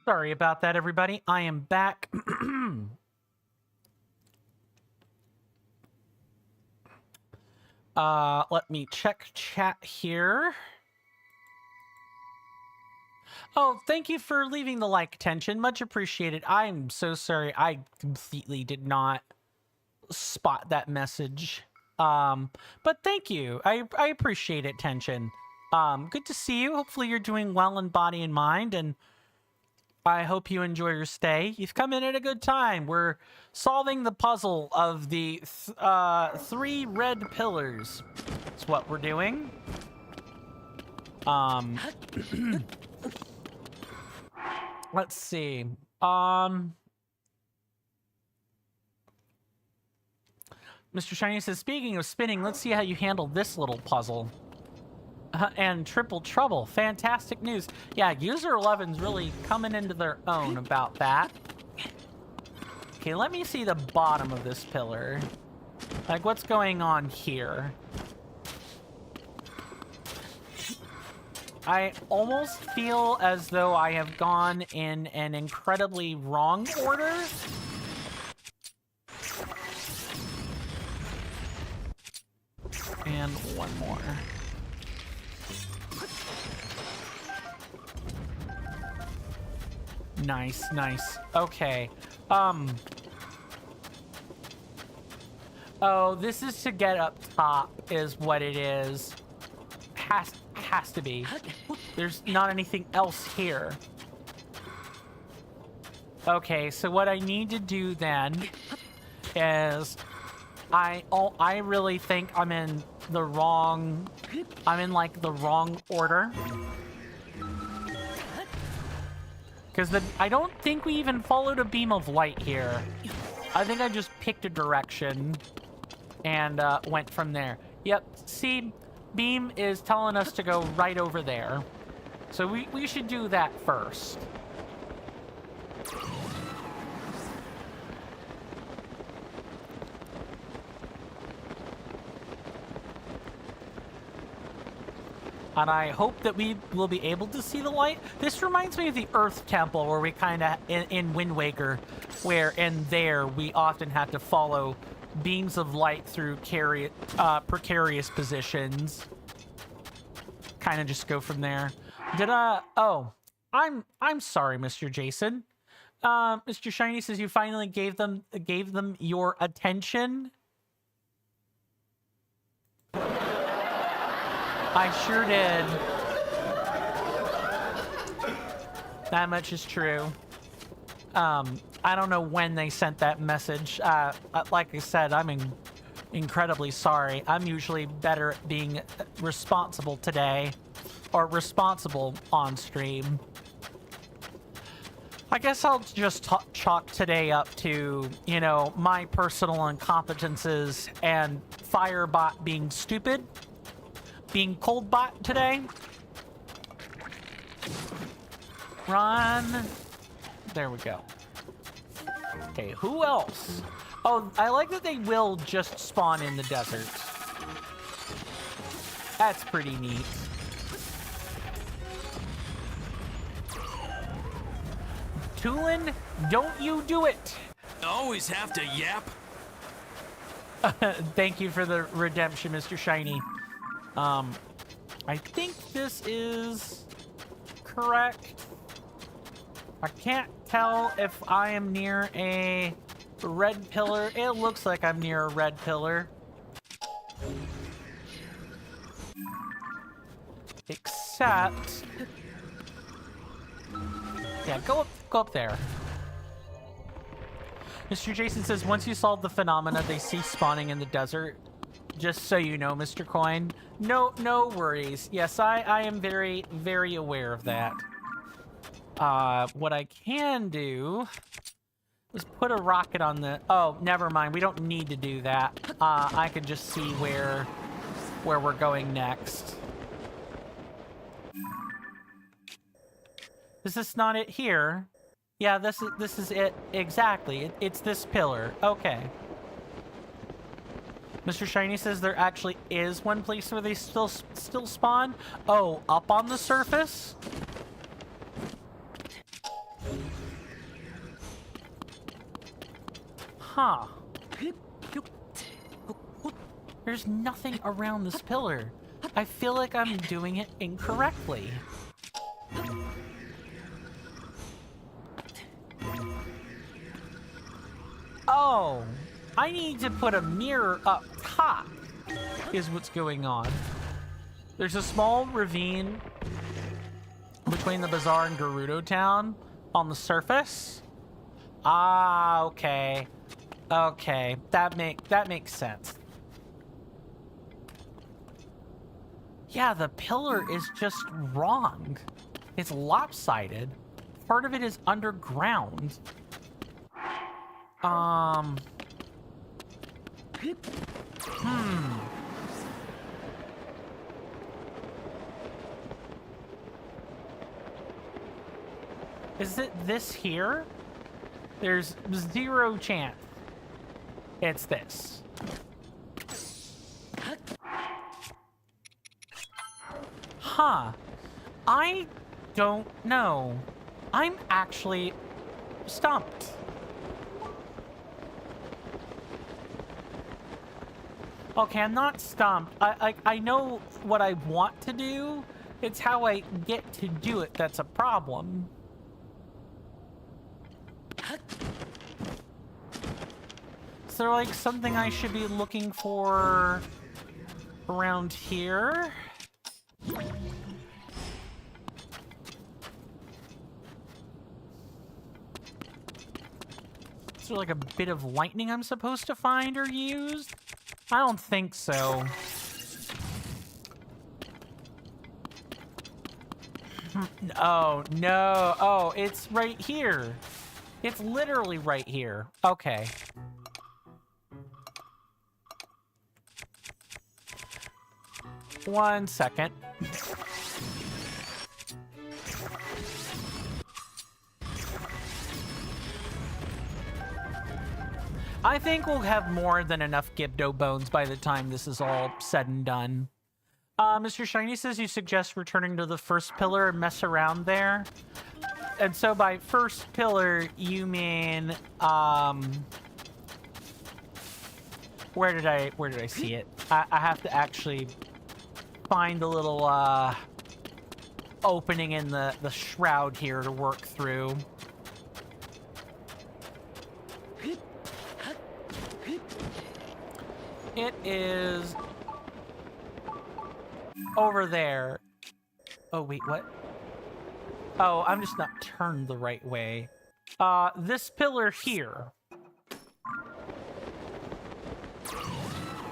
Sorry about that, everybody. I am back. Let me check chat here. Oh, thank you for leaving the like attention. Much appreciated. I'm so sorry. I completely did not spot that message. But thank you. I appreciate it, Tension. Good to see you. Hopefully you're doing well in body and mind, and I hope you enjoy your stay. You've come in at a good time. We're solving the puzzle of the 3 red pillars. That's what we're doing. Let's see. Mr. Shiny says, speaking of spinning, let's see how you handle this little puzzle. And triple trouble. Fantastic news. Yeah, user 11's really coming into their own about that. Okay, let me see the bottom of this pillar. Like, what's going on here? I almost feel as though I have gone in an incredibly wrong order. And one more. Nice, nice. Okay. Oh, this is to get up top is what it is. Has to be. There's not anything else here. Okay, so what I need to do then is I really think I'm in the wrong like the wrong order. Because I don't think we even followed a beam of light here. I think I just picked a direction and went from there. Yep, see, beam is telling us to go right over there. So we should do that first. And I hope that we will be able to see the light. This reminds me of the Earth Temple, where we kind of, in Wind Waker, where in there we often had to follow beams of light through precarious positions. Kind of just go from there. Oh, I'm sorry, Mr. Jason. Mr. Shiny says you finally gave them your attention. I sure did. That much is true. I don't know when they sent that message. Like I said, I'm incredibly sorry. I'm usually better at being responsible today, or responsible on stream. I guess I'll just chalk today up to, you know, my personal incompetences and Firebot being stupid. Being cold bot today. Run. There we go. Okay, who else? Oh, I like that they will just spawn in the desert. That's pretty neat. Tulin, don't you do it. Always have to yap. Thank you for the redemption, Mr. Shiny. I think this is correct. I can't tell if I am near a red pillar. It looks like I'm near a red pillar. Except... yeah, go up there. Mr. Jason says, once you solve the phenomena, they cease spawning in the desert. Just so you know, Mr. Coin. No worries. Yes, I am very, very aware of that. What I can do is put a rocket on the... oh, never mind. We don't need to do that. I can just see where we're going next. Is this not it here? Yeah, this is it exactly. It's this pillar. Okay. Mr. Shiny says there actually is one place where they still spawn. Oh, up on the surface? Huh. There's nothing around this pillar. I feel like I'm doing it incorrectly. Oh, I need to put a mirror up top, is what's going on. There's a small ravine between the bazaar and Gerudo Town on the surface. Ah, okay. Okay, that makes sense. Yeah, the pillar is just wrong. It's lopsided. Part of it is underground. Is it this here? There's zero chance it's this. Huh. I don't know. I'm actually stumped. Okay, I'm not stumped. I know what I want to do. It's how I get to do it that's a problem. Is there like something I should be looking for around here? Is there like a bit of lightning I'm supposed to find or use? I don't think so. Oh, no. Oh, it's right here. It's literally right here. Okay. One second. I think we'll have more than enough Gibdo bones by the time this is all said and done. Mr. Shiny says you suggest returning to the first pillar and mess around there. And so by first pillar, you mean, where did I see it? I have to actually find the little, opening in the shroud here to work through. It is over there. Oh, wait, what? Oh, I'm just not turned the right way. This pillar here.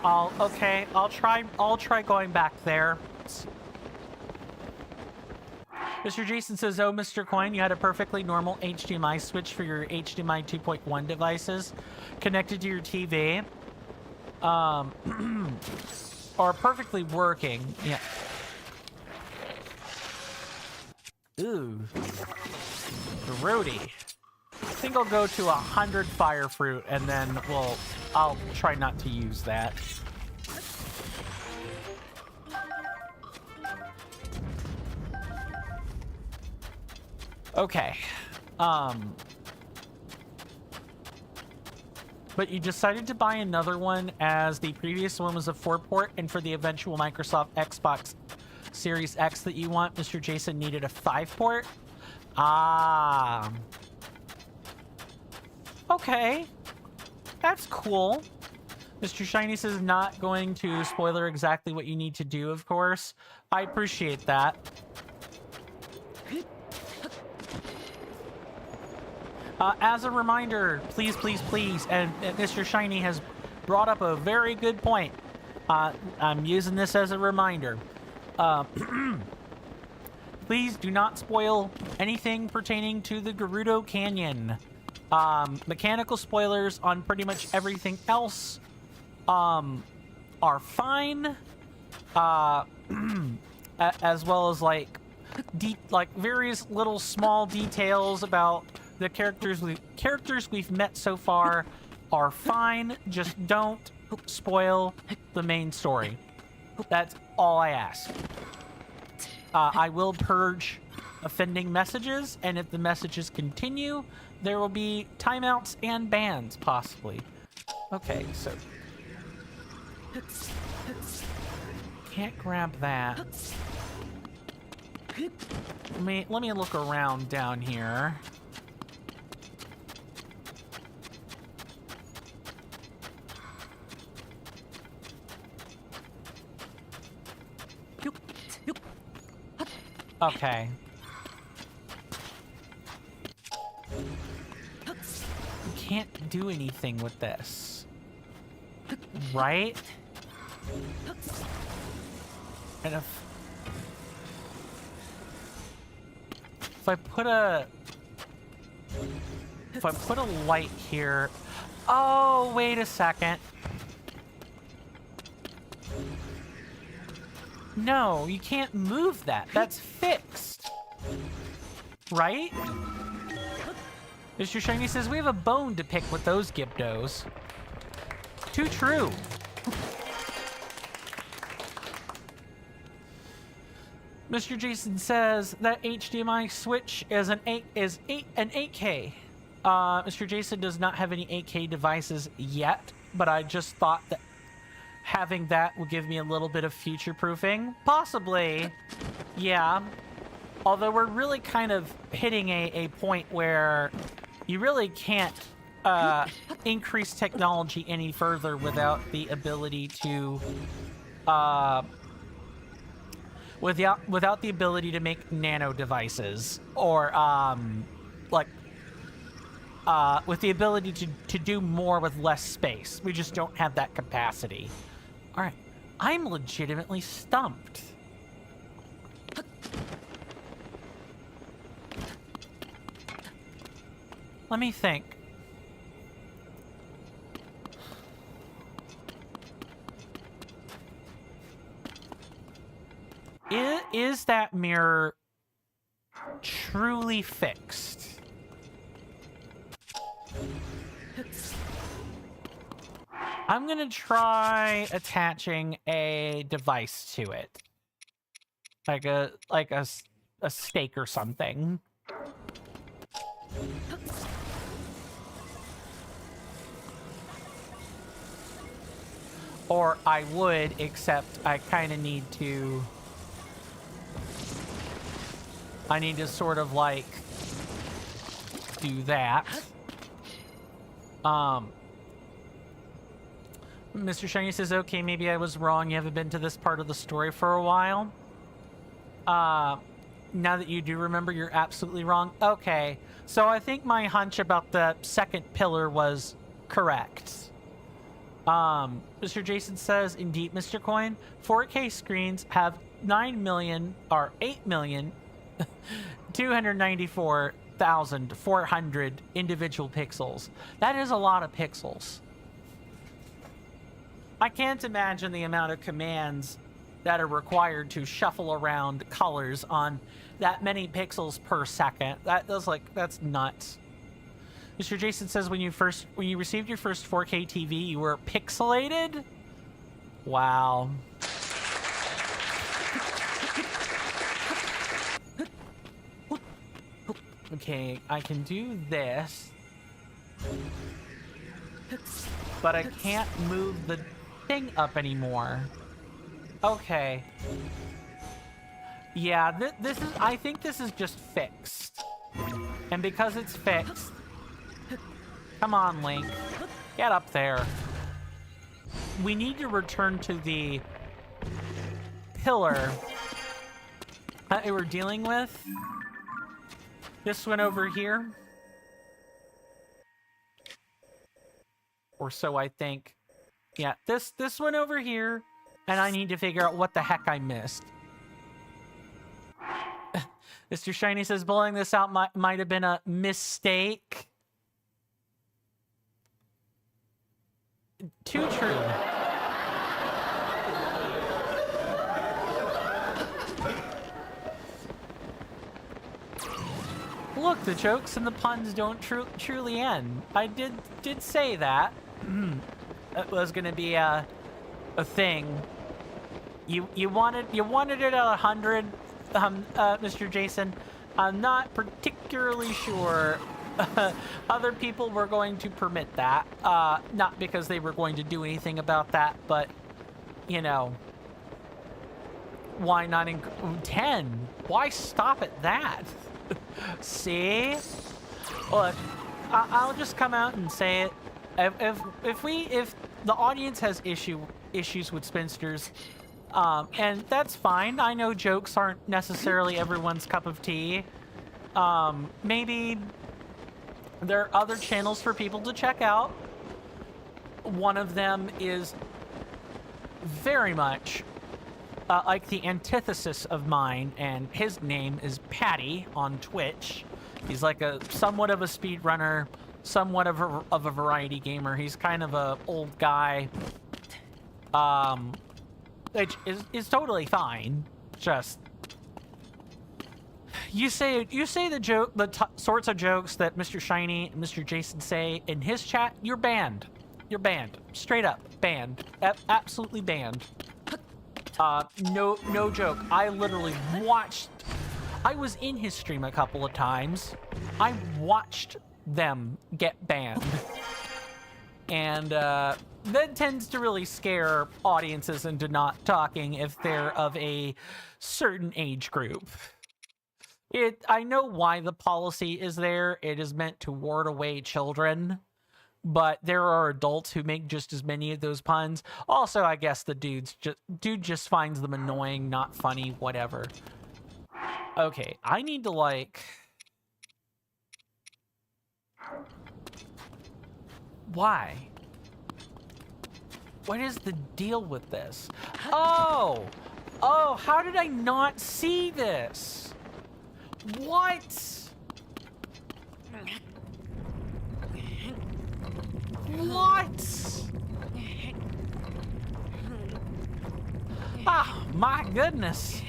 Okay, I'll try going back there. Mr. Jason says, oh, Mr. Coin, you had a perfectly normal HDMI switch for your HDMI 2.1 devices connected to your TV. Or perfectly working. Yeah. Ooh. Grody. I think I'll go to 100 fire fruit and then I'll try not to use that. Okay. But you decided to buy another one as the previous one was a 4-port, and for the eventual Microsoft Xbox Series X that you want, Mr. Jason needed a 5-port? Ah. Okay. That's cool. Mr. Shiny says not going to spoiler exactly what you need to do, of course. I appreciate that. As a reminder, please, please, please, and Mr. Shiny has brought up a very good point. I'm using this as a reminder. Please do not spoil anything pertaining to the Gerudo Canyon. Mechanical spoilers on pretty much everything else are fine. As well as like various little small details about the characters we've met so far are fine. Just don't spoil the main story. That's all I ask. I will purge offending messages, and if the messages continue, there will be timeouts and bans, possibly. Okay, so... Can't grab that. Let me look around down here. Okay. You can't do anything with this. Right? And if I put a light here... Oh, wait a second. No, you can't move that. That's fixed. Right? Mr. Shiny says, we have a bone to pick with those Gibdos. Too true. Mr. Jason says that HDMI switch is an 8K. Mr. Jason does not have any 8K devices yet, but I just thought that having that would give me a little bit of future proofing. Possibly, yeah. Although we're really kind of hitting a point where you really can't increase technology any further without the ability to without the ability to make nano devices, or with the ability to do more with less space. We just don't have that capacity. All right, I'm legitimately stumped. Let me think. Is that mirror truly fixed? I'm gonna try attaching a device to it, like a stake or something. Or I would, except I kind of need to... I need to sort of, like, do that. Mr. Shiny says, okay, maybe I was wrong. You haven't been to this part of the story for a while. Now that you do remember, you're absolutely wrong. Okay, so I think my hunch about the second pillar was correct. Mr. Jason says, indeed, Mr. Coin, 4K screens have 8,294,400 individual pixels. That is a lot of pixels. I can't imagine the amount of commands that are required to shuffle around colors on that many pixels per second. That's nuts. Mr. Jason says, when you received your first 4K TV, you were pixelated? Wow. Okay, I can do this, but I can't move the thing up anymore. Okay. Yeah, I think this is just fixed. And because it's fixed... Come on, Link. Get up there. We need to return to the pillar that we were dealing with. This one over here. Or so I think. Yeah, this one over here. And I need to figure out what the heck I missed. Mr. Shiny says blowing this out might have been a mistake. Too true. Look, the jokes and the puns don't truly end. I did say that. It was gonna be a thing. You wanted it at 100, Mr. Jason. I'm not particularly sure other people were going to permit that. Not because they were going to do anything about that, but, you know, why not 10? Why stop at that? See? Look, I'll just come out and say it. If the audience has issues with spinsters, and that's fine. I know jokes aren't necessarily everyone's cup of tea. Maybe there are other channels for people to check out. One of them is very much like the antithesis of mine, and his name is Patty on Twitch. He's like somewhat of a speedrunner, somewhat of a variety gamer. He's kind of a old guy, which is totally fine. Just you say the sorts of jokes that Mr. Shiny and Mr. Jason say in his chat, you're banned. You're banned. Straight up banned. Absolutely banned. No joke. I literally watched. I was in his stream a couple of times. I watched them get banned. And that tends to really scare audiences into not talking if they're of a certain age group. I know why the policy is there. It is meant to ward away children. But there are adults who make just as many of those puns. Also, I guess the dude just finds them annoying, not funny, whatever. Okay, I need to, like... Why? What is the deal with this? Oh! Oh, how did I not see this? What? What? Ah, my goodness.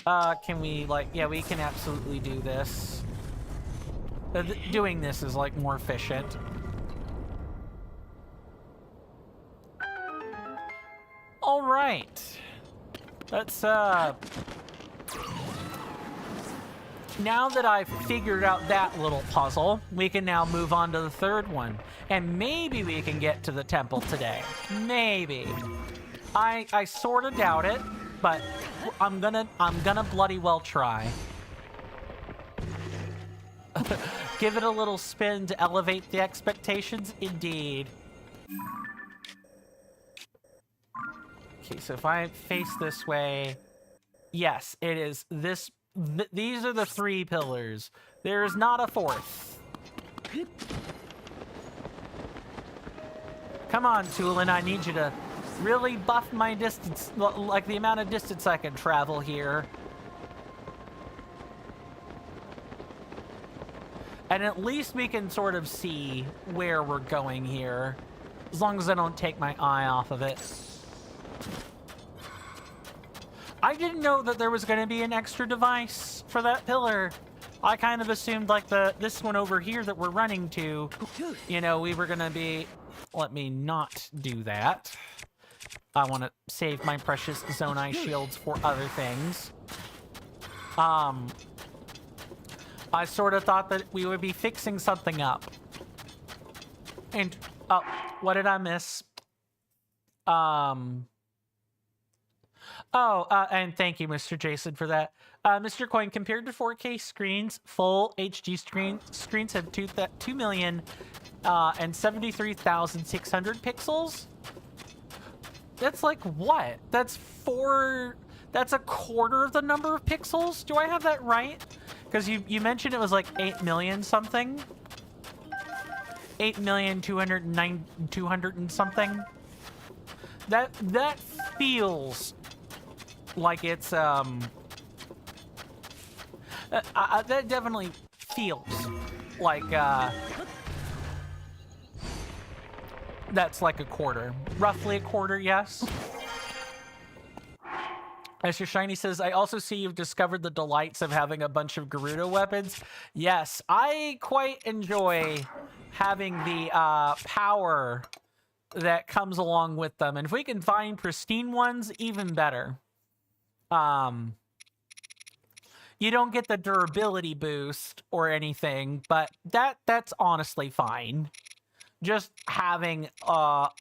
Can we, like, yeah, we can absolutely do this. Doing this is, like, more efficient. All right. Let's, now that I've figured out that little puzzle, we can now move on to the third one. And maybe we can get to the temple today. Maybe. I sort of doubt it, but I'm gonna bloody well try. Give it a little spin to elevate the expectations, indeed. Okay, so if I face this way, yes, it is this. These are the 3 pillars. There is not a 4th. Come on, Tulin, I need you to really buff my distance, like the amount of distance I can travel here. And at least we can sort of see where we're going here, as long as I don't take my eye off of it. I didn't know that there was going to be an extra device for that pillar. I kind of assumed, like, this one over here that we're running to, you know, we were going to be... Let me not do that. I want to save my precious Zonai shields for other things. I sort of thought that we would be fixing something up. And, oh, what did I miss? And thank you, Mr. Jason, for that. Mr. Coin, compared to 4K screens, full HD screens have 2,073,600 pixels. That's like what? That's a quarter of the number of pixels? Do I have that right? Because you mentioned it was like 8 million something. 8,209,200 and something. That feels like it's that definitely feels like that's like a quarter, roughly a quarter. Yes. Mr. Shiny says, I also see you've discovered the delights of having a bunch of Gerudo weapons. Yes, I quite enjoy having the power that comes along with them, and if we can find pristine ones, even better. You don't get the durability boost or anything, but that's honestly fine. Just having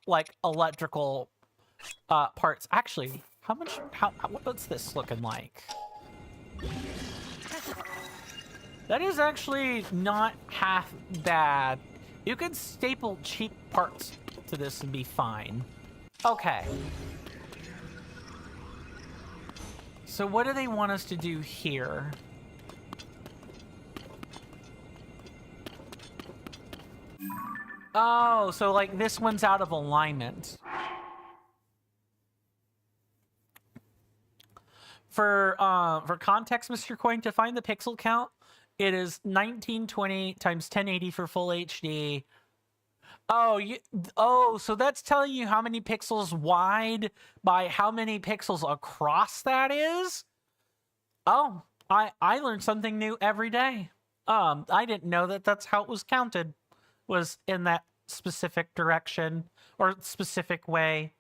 like electrical parts. Actually, what's this looking like? That is actually not half bad. You can staple cheap parts to this and be fine. Okay. So what do they want us to do here? Oh, so like this one's out of alignment. For context, Mr. Coin, to find the pixel count, it is 1920 times 1080 for full HD. Oh, so that's telling you how many pixels wide by how many pixels across that is? Oh, I learned something new every day. I didn't know that that's how it was counted, was in that specific direction or specific way.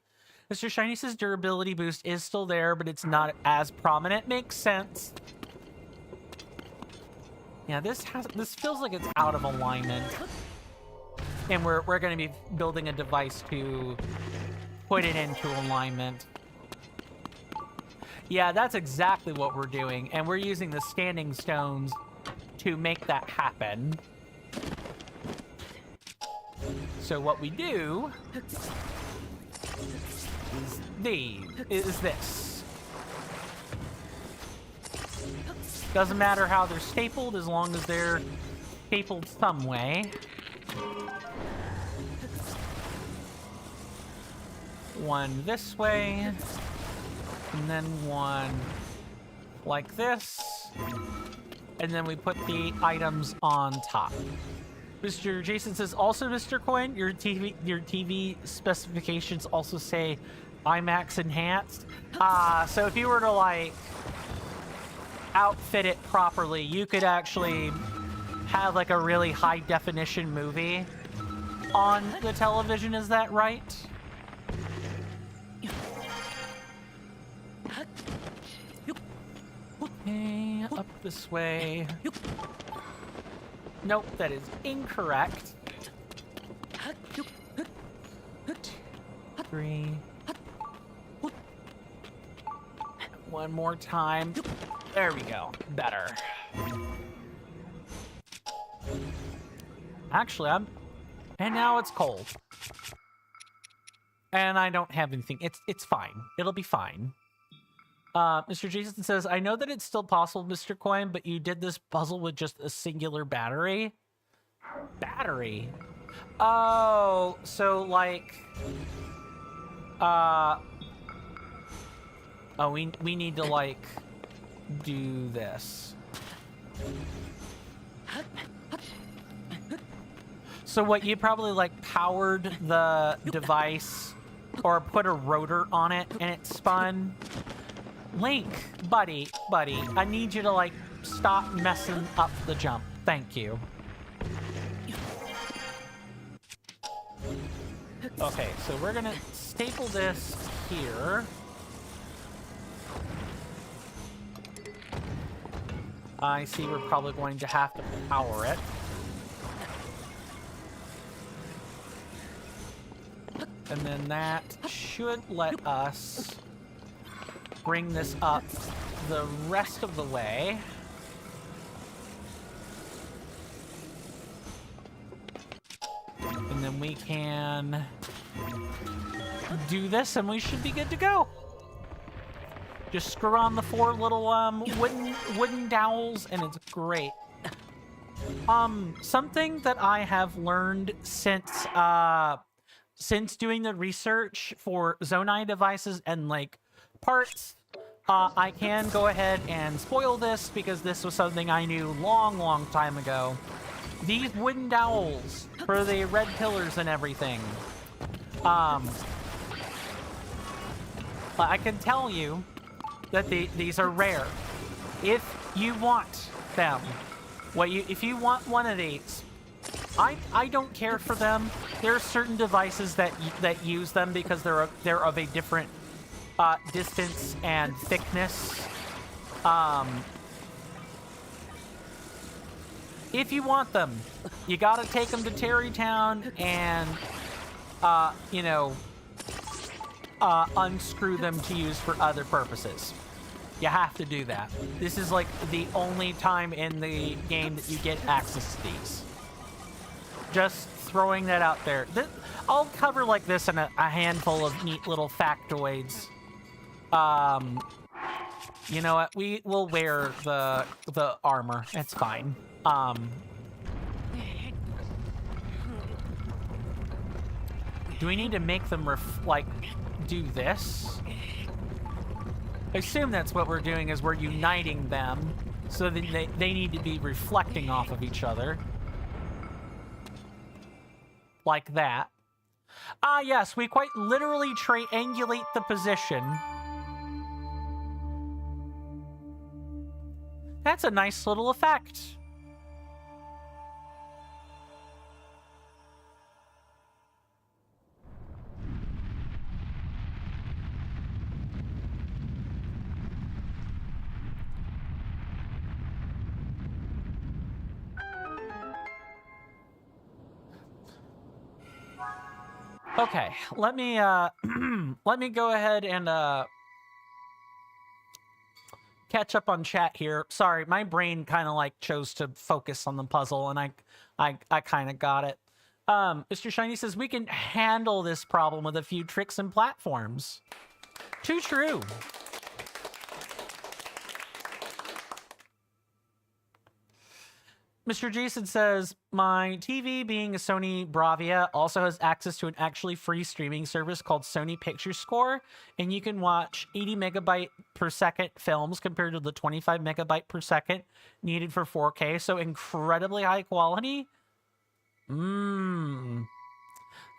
Mr. Shiny says durability boost is still there, but it's not as prominent. Makes sense. Yeah, this feels like it's out of alignment. And we're going to be building a device to put it into alignment. Yeah, that's exactly what we're doing. And we're using the standing stones to make that happen. So what we do is this. Doesn't matter how they're stapled as long as they're stapled some way. One this way, and then one like this, and then we put the items on top. Mr. Jason says, also, Mr. Coin, your TV specifications also say IMAX enhanced. So if you were to like outfit it properly, you could actually have like a really high definition movie on the television. Is that right? Okay, up this way. Nope, that is incorrect. 3. One more time. There we go. Better. Actually, and now it's cold. And I don't have anything. It's fine. It'll be fine. Mr. Jason says, I know that it's still possible, Mr. Coin, but you did this puzzle with just a singular battery. Battery? Oh, so like... oh, we need to like do this. So what, you probably like powered the device or put a rotor on it and it spun? Link, buddy, I need you to like stop messing up the jump. Thank you. Okay, so we're gonna staple this here. I see we're probably going to have to power it. And then that should let us bring this up the rest of the way. And then we can do this and we should be good to go. Just screw on the 4 little wooden dowels and it's great. Something that I have learned since doing the research for Zonai devices and like parts, I can go ahead and spoil this because this was something I knew long time ago. These wooden dowels for the red pillars and everything. I can tell you that these are rare. If you want them, if you want one of these, I don't care for them. There are certain devices that use them because they're of a different distance and thickness. If you want them, you gotta take them to Terrytown and unscrew them to use for other purposes. You have to do that. This is like the only time in the game that you get access to these. Just throwing that out there. I'll cover like this in a handful of neat little factoids. You know what? We will wear the armor. It's fine. Do we need to make them do this? I assume that's what we're doing, is we're uniting them so that they need to be reflecting off of each other. Like that. Ah, yes, we quite literally triangulate the position. That's a nice little effect. Okay, let me let me go ahead and catch up on chat here. Sorry, my brain kind of like chose to focus on the puzzle, and I kind of got it. Mr. Shiny says we can handle this problem with a few tricks and platforms. Too true. Mr. Jason says, my TV, being a Sony Bravia, also has access to an actually free streaming service called Sony Picture Score, and you can watch 80 megabyte per second films compared to the 25 megabyte per second needed for 4K, so incredibly high quality. And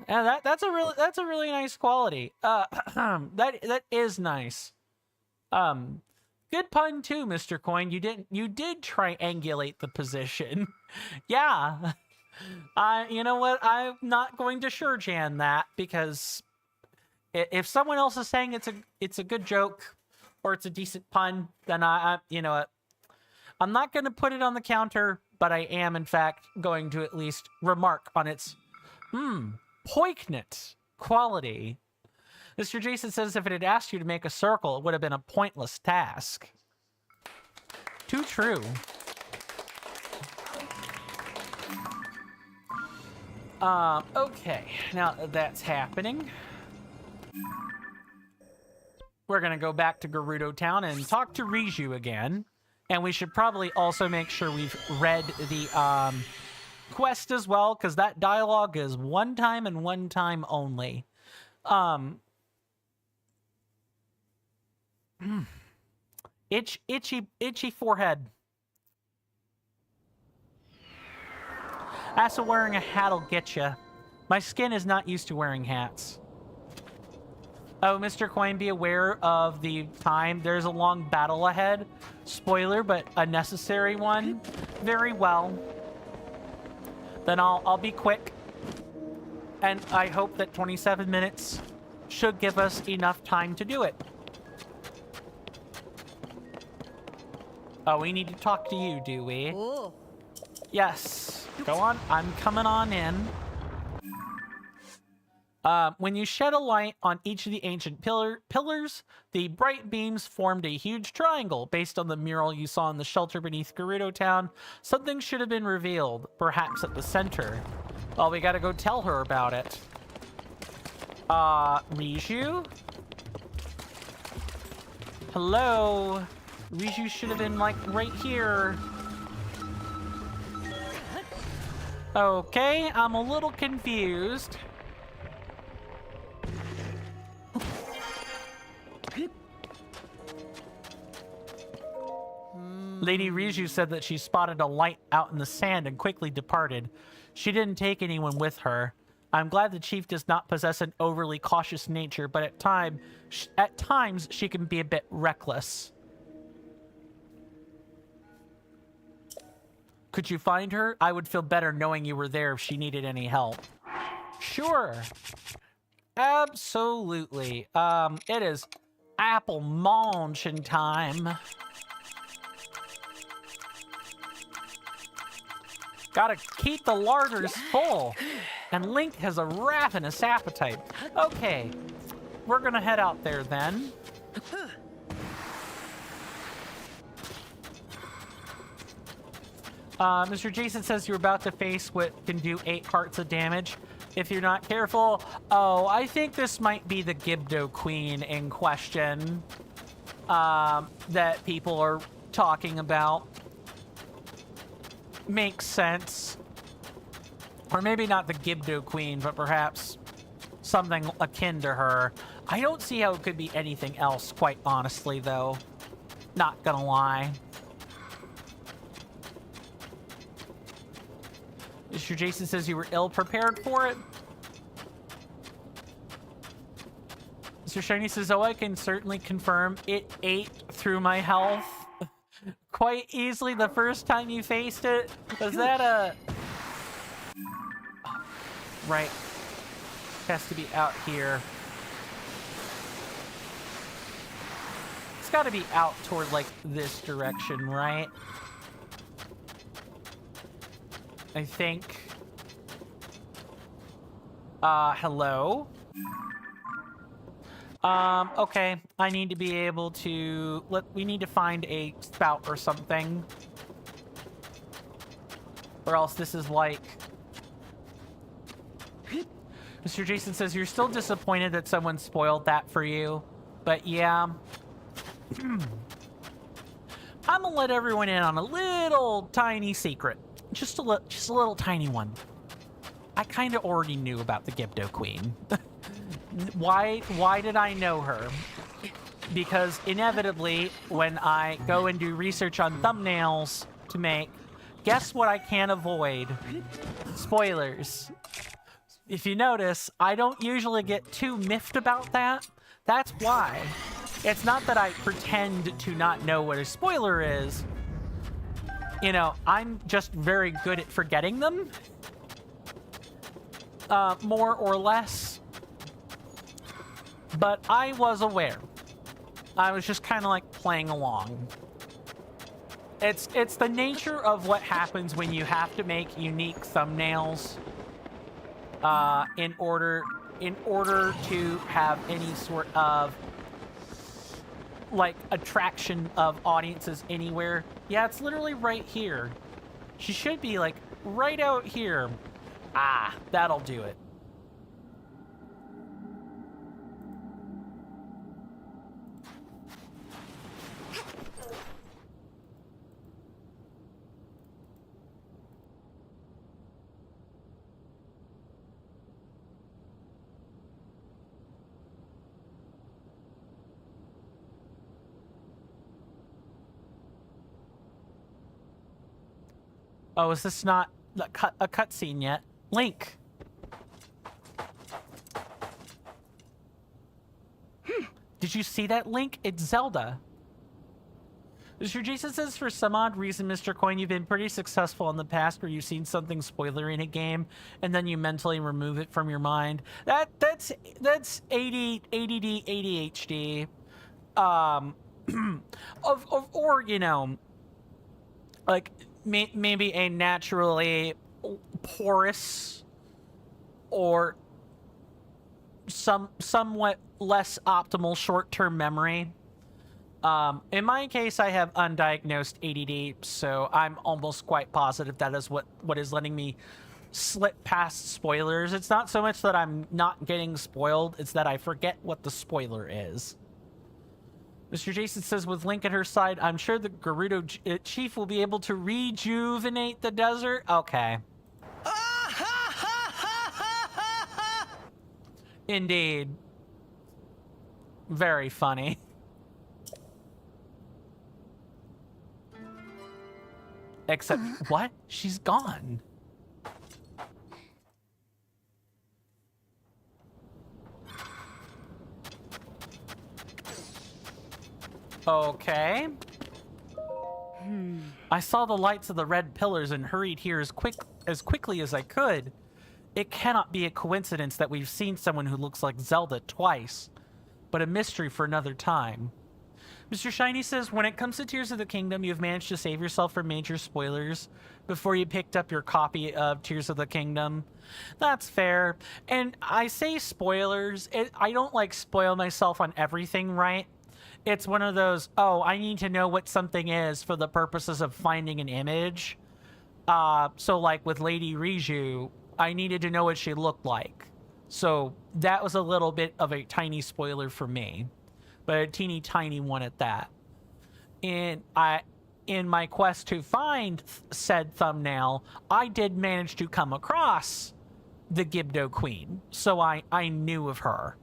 that's a really nice quality. That is nice. Good pun too, Mr. Coin. You did triangulate the position. Yeah. You know what? I'm not going to Jan that, because if someone else is saying it's a good joke or it's a decent pun, then I you know what? I'm not going to put it on the counter, but I am in fact going to at least remark on its poignant quality. Mr. Jason says if it had asked you to make a circle, it would have been a pointless task. Too true. Okay, now that that's happening, we're gonna go back to Gerudo Town and talk to Riju again. And we should probably also make sure we've read the quest as well, because that dialogue is one time and one time only. Itchy forehead. That's what wearing a hat'll get you. My skin is not used to wearing hats. Oh, Mr. Coin, be aware of the time. There's a long battle ahead. Spoiler, but a necessary one. Very well. Then I'll be quick. And I hope that 27 minutes should give us enough time to do it. Oh, we need to talk to you, do we? Oh. Yes. Go on. I'm coming on in. When you shed a light on each of the ancient pillars, the bright beams formed a huge triangle. Based on the mural you saw in the shelter beneath Gerudo Town, something should have been revealed, perhaps at the center. Well, we gotta go tell her about it. Riju? Hello? Riju should have been, like, right here. Okay, I'm a little confused. Lady Riju said that she spotted a light out in the sand and quickly departed. She didn't take anyone with her. I'm glad the chief does not possess an overly cautious nature, but at times she can be a bit reckless. Could you find her? I would feel better knowing you were there if she needed any help. Sure. Absolutely. It is apple munching time. Gotta keep the larders full. And Link has a ravenous appetite. Okay, we're gonna head out there then. Mr. Jason says you're about to face what can do 8 hearts of damage if you're not careful. Oh, I think this might be the Gibdo Queen in question that people are talking about. Makes sense. Or maybe not the Gibdo Queen, but perhaps something akin to her. I don't see how it could be anything else, quite honestly, though. Not gonna lie. Mr. Jason says you were ill-prepared for it. Mr. Shiny says, oh, I can certainly confirm it ate through my health quite easily the first time you faced it. Was that a... Right. Has to be out here. It's got to be out toward, like, this direction, right? I think. Hello? Okay. I need to be able to... We need to find a spout or something. Or else this is like... Mr. Jason says, you're still disappointed that someone spoiled that for you. But yeah. I'm gonna let everyone in on a little tiny secret. Just a little tiny one. I kind of already knew about the Gibdo Queen. Why did I know her? Because inevitably, when I go and do research on thumbnails to make, guess what I can't avoid? Spoilers. If you notice, I don't usually get too miffed about that. That's why. It's not that I pretend to not know what a spoiler is. You know, I'm just very good at forgetting them. More or less. But I was aware. I was just kind of like playing along. It's the nature of what happens when you have to make unique thumbnails in order to have any sort of like attraction of audiences anywhere. Yeah, it's literally right here. She should be like right out here. Ah, that'll do it. Oh, is this not a cutscene yet? Link. Did you see that, Link? It's Zelda. Mr. Jason says, for some odd reason, Mr. Coin, you've been pretty successful in the past where you've seen something spoilery in a game and then you mentally remove it from your mind. That's ADD, ADHD. Or, you know, like maybe a naturally porous or somewhat less optimal short-term memory. In my case, I have undiagnosed ADD, so I'm almost quite positive that is what is letting me slip past spoilers. It's not so much that I'm not getting spoiled, it's that I forget what the spoiler is. Mr. Jason says, with Link at her side, I'm sure the Gerudo chief will be able to rejuvenate the desert. Okay. Indeed. Very funny. Except, what? She's gone. Okay. I saw the lights of the red pillars and hurried here as quickly as I could. It cannot be a coincidence that we've seen someone who looks like Zelda twice, but a mystery for another time. Mr. Shiny says, when it comes to Tears of the Kingdom, you've managed to save yourself from major spoilers before you picked up your copy of Tears of the Kingdom. That's fair. And I say spoilers. I don't like spoil myself on everything, right? It's one of those, oh, I need to know what something is for the purposes of finding an image. So like with Lady Riju, I needed to know what she looked like. So that was a little bit of a tiny spoiler for me. But a teeny tiny one at that. And in my quest to find said thumbnail, I did manage to come across the Gibdo Queen. So I knew of her.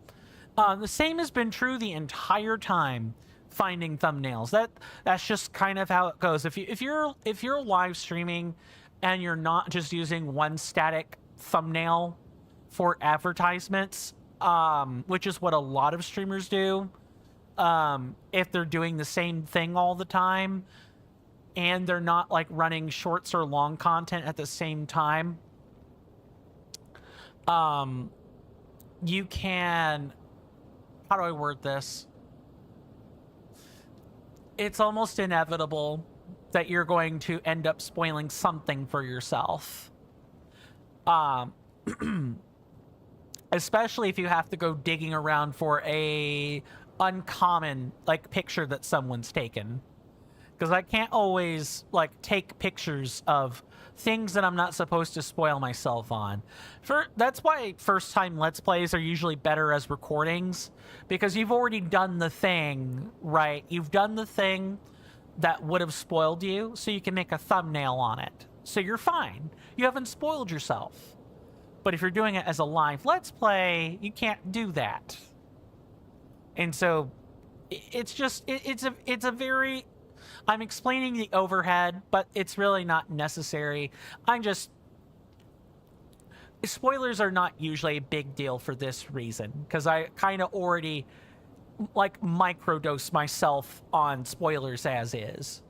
The same has been true the entire time finding thumbnails. That's just kind of how it goes. If you're live streaming and you're not just using one static thumbnail for advertisements, which is what a lot of streamers do, if they're doing the same thing all the time and they're not like running shorts or long content at the same time, you can, how do I word this? It's almost inevitable that you're going to end up spoiling something for yourself. especially if you have to go digging around for a uncommon like picture that someone's taken, because I can't always like take pictures of things that I'm not supposed to spoil myself on. That's why first time Let's Plays are usually better as recordings, because you've already done the thing, right? You've done the thing that would have spoiled you, so you can make a thumbnail on it. So you're fine. You haven't spoiled yourself. But if you're doing it as a live Let's Play, you can't do that. And so it's a very... I'm explaining the overhead, but it's really not necessary. Spoilers are not usually a big deal for this reason, because I kind of already, like, microdose myself on spoilers as is.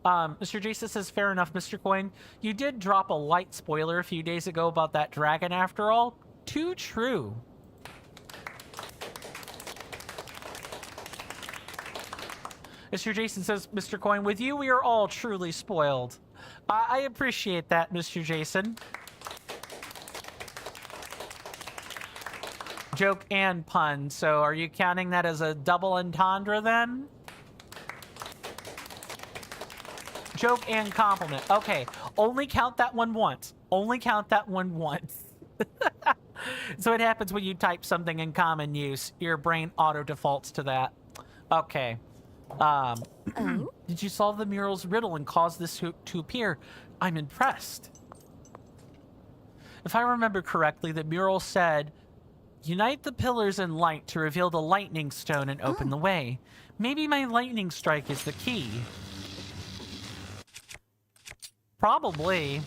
Mr. Jason says, fair enough, Mr. Coin. You did drop a light spoiler a few days ago about that dragon after all. Too true. Mr. Jason says, Mr. Coin, with you, we are all truly spoiled. I appreciate that, Mr. Jason. Joke and pun. So are you counting that as a double entendre then? Joke and compliment. Okay, only count that one once. Only count that one once. So it happens when you type something in common use. Your brain auto-defaults to that. Okay. Did you solve the mural's riddle and cause this to appear? I'm impressed. If I remember correctly, the mural said, unite the pillars in light to reveal the lightning stone and open the way. Maybe my lightning strike is the key. Probably.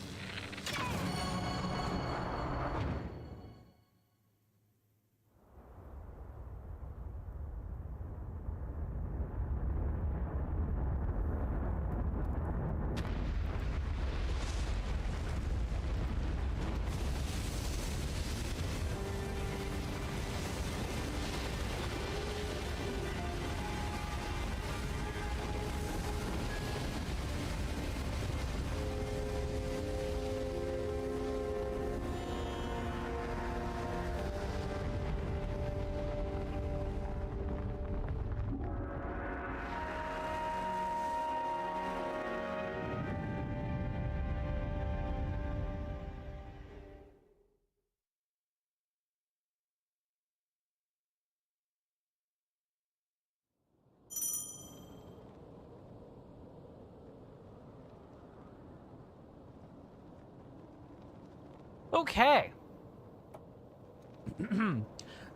Okay.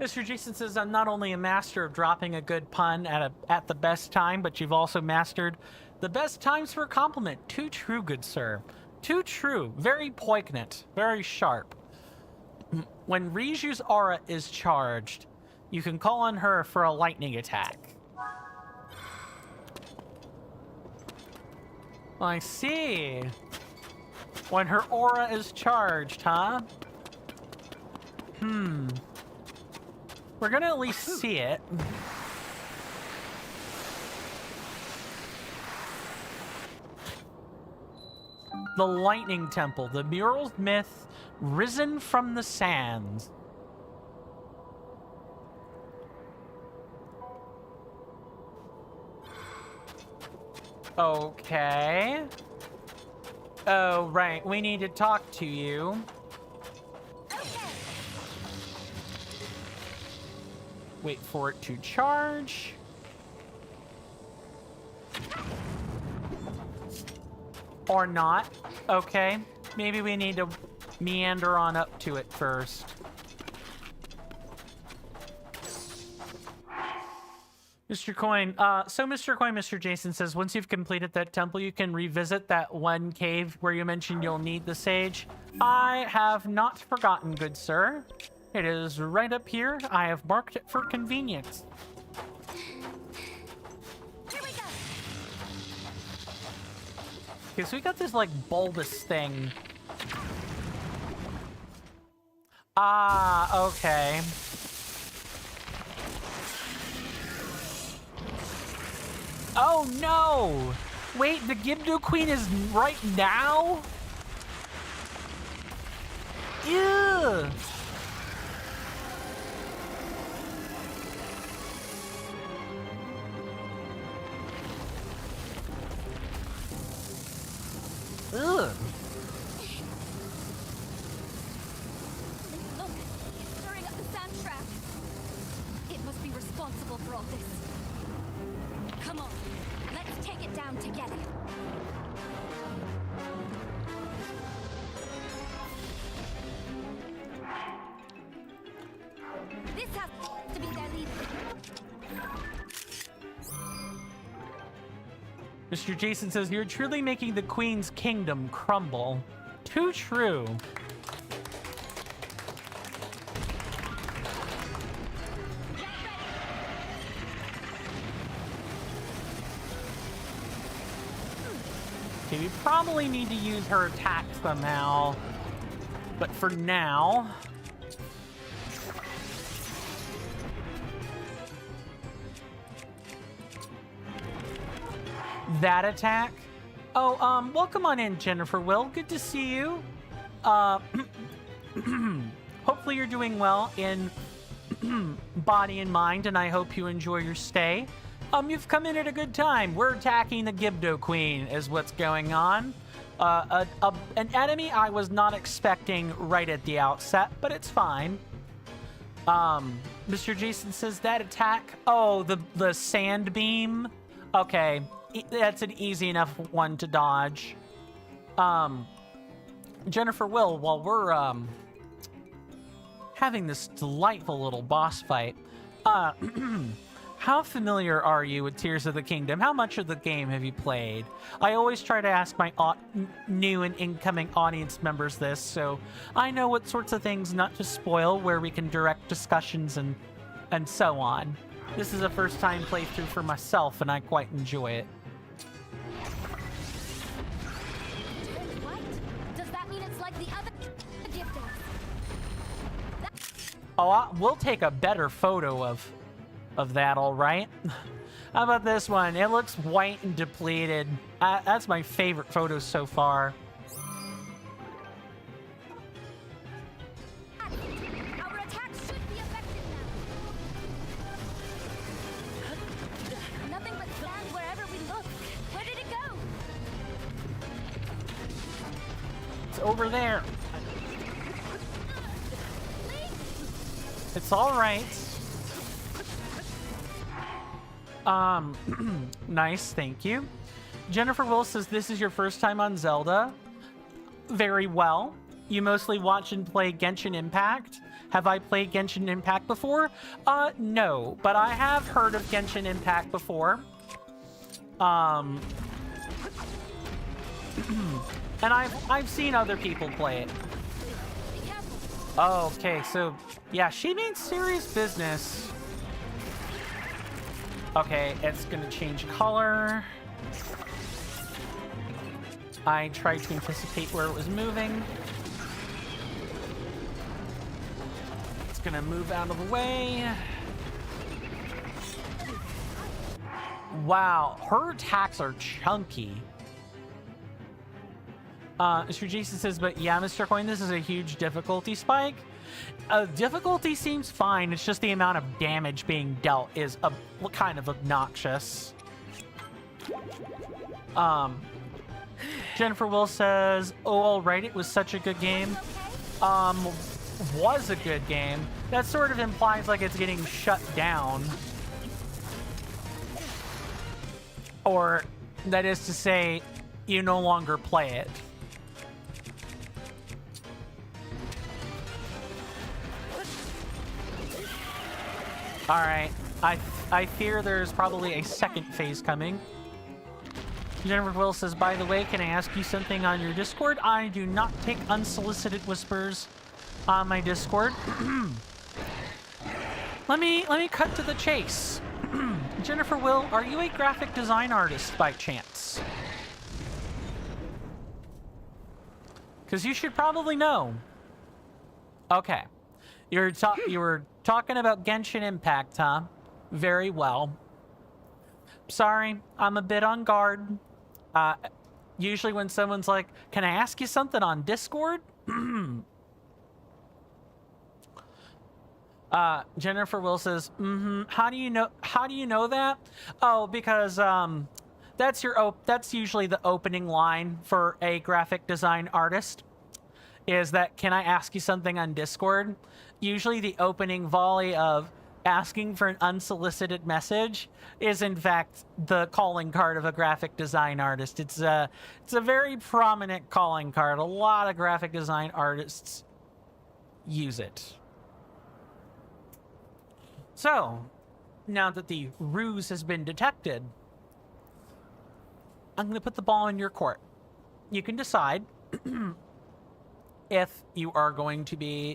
Mr. Jason says, I'm not only a master of dropping a good pun at the best time, but you've also mastered the best times for a compliment. Too true, good sir. Too true. Very poignant. Very sharp. When Riju's aura is charged, you can call on her for a lightning attack. I see. When her aura is charged, huh? We're gonna at least see it. The Lightning Temple, the mural's myth, risen from the sands. Okay. Oh, right. We need to talk to you. Wait for it to charge. Or not. Okay. Maybe we need to meander on up to it first. Mr. Coin, Mr. Jason says, once you've completed that temple, you can revisit that one cave where you mentioned you'll need the sage. I have not forgotten, good sir. It is right up here. I have marked it for convenience. Here we go. Okay, so we got this, like, bulbous thing. Ah, okay. Oh no! Wait, the Gibdo Queen is right now? Ew! Come on, let's take it down together. This has to be their leader. Mr. Jason says, you're truly making the Queen's kingdom crumble. Too true. Okay, we probably need to use her attack somehow. But for now... that attack. Oh, welcome on in, Jennifer Will. Good to see you. Hopefully you're doing well in body and mind, and I hope you enjoy your stay. You've come in at a good time. We're attacking the Gibdo Queen is what's going on. An enemy I was not expecting right at the outset, but it's fine. Mr. Jason says that attack. Oh, the sand beam. Okay. That's an easy enough one to dodge. Jennifer Will, while we're having this delightful little boss fight, how familiar are you with Tears of the Kingdom? How much of the game have you played? I always try to ask my new and incoming audience members this, so I know what sorts of things not to spoil, where we can direct discussions and so on. This is a first-time playthrough for myself, and I quite enjoy it. What? Does that mean it's like the other Gibdos? Oh, we'll take a better photo of that, all right? How about this one? It looks white and depleted. That's my favorite photo so far. Our attack should be effective now. Nothing but sand wherever we look. Where did it go? It's over there. It's all right. Nice, thank you. Jennifer Will says, this is your first time on Zelda. Very well. You mostly watch and play Genshin Impact. Have I played Genshin Impact before? No, but I have heard of Genshin Impact before. And I've seen other people play it. Oh, okay, so yeah, she means serious business. Okay, it's gonna change color. I tried to anticipate where it was moving. It's gonna move out of the way. Wow, her attacks are chunky. Mr. Jason says, but yeah, Mr. Coin, this is a huge difficulty spike. Difficulty seems fine. It's just the amount of damage being dealt is kind of obnoxious. Jennifer Will says, oh, all right, it was such a good game. Was a good game. That sort of implies like it's getting shut down. Or that is to say, you no longer play it. All right, I fear there's probably a second phase coming. Jennifer Will says, by the way, can I ask you something on your Discord? I do not take unsolicited whispers on my Discord. Let me cut to the chase. Jennifer Will, are you a graphic design artist by chance? Because you should probably know. Okay. You were talking about Genshin Impact, huh? Very well. Sorry, I'm a bit on guard. Usually when someone's like, can I ask you something on Discord? Jennifer Will says, how do you know that? Oh, because that's usually the opening line for a graphic design artist. Is that, can I ask you something on Discord? Usually the opening volley of, asking for an unsolicited message is in fact the calling card of a graphic design artist. It's a very prominent calling card. A lot of graphic design artists use it. So, now that the ruse has been detected, I'm going to put the ball in your court. You can decide if you are going to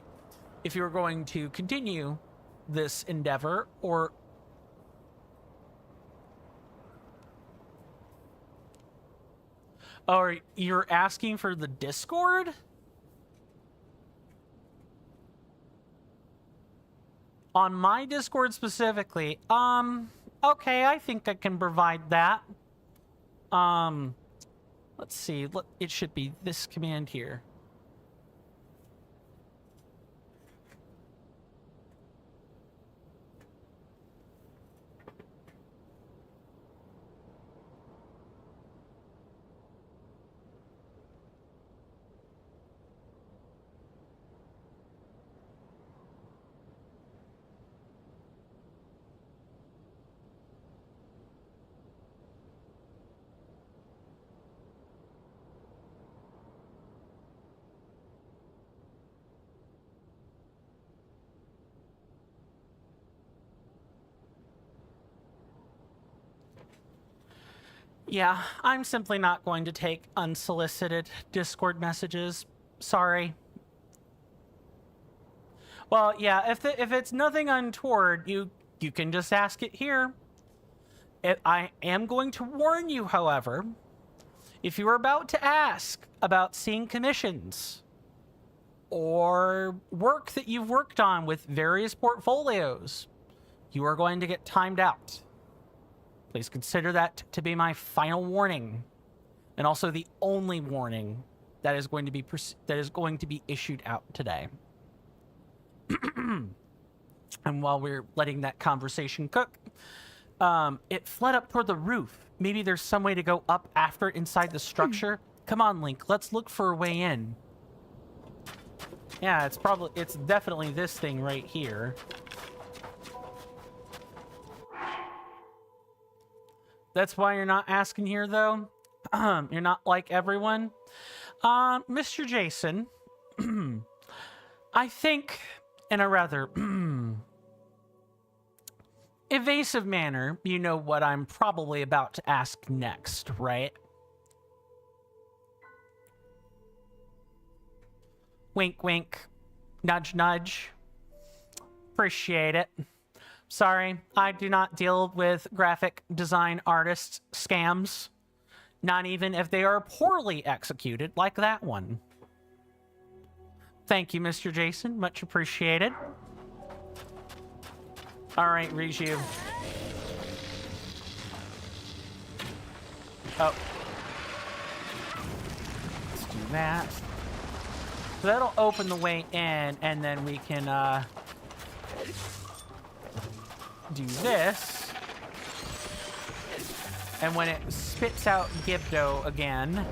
continue this endeavor, or you're asking for the Discord? On my Discord specifically, okay, I think I can provide that. Let's see, it should be this command here. Yeah, I'm simply not going to take unsolicited Discord messages. Sorry. Well, yeah, if it's nothing untoward, you can just ask it here. I am going to warn you, however, if you're about to ask about seeing commissions or work that you've worked on with various portfolios, you are going to get timed out. Please consider that to be my final warning, and also the only warning that is going to be issued out today. And while we're letting that conversation cook, it fled up toward the roof. Maybe there's some way to go up after it inside the structure. Come on, Link. Let's look for a way in. Yeah, it's definitely this thing right here. That's why you're not asking here, though. You're not like everyone. Mr. Jason, I think in a rather evasive manner, you know what I'm probably about to ask next, right? Wink, wink. Nudge, nudge. Appreciate it. Sorry, I do not deal with graphic design artists' scams. Not even if they are poorly executed like that one. Thank you, Mr. Jason. Much appreciated. All right, Riju. Oh. Let's do that. So that'll open the way in, and then we can, do this. And when it spits out Gibdo again,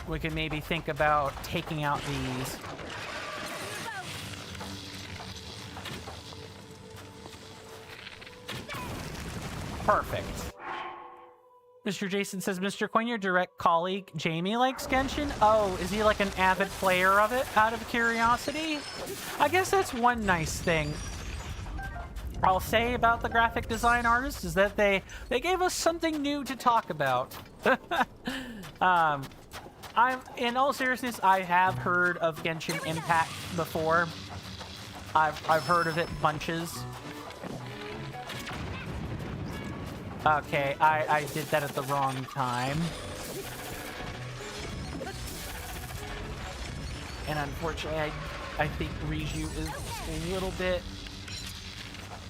we can maybe think about taking out these. Perfect. Mr. Jason says, Mr. Coin, your direct colleague, Jamie, likes Genshin? Oh, is he like an avid player of it, out of curiosity? I guess that's one nice thing I'll say about the graphic design artists is that they gave us something new to talk about. In all seriousness, I have heard of Genshin Impact before. I've heard of it bunches. Okay, I did that at the wrong time. And unfortunately, I think Riju is a little bit...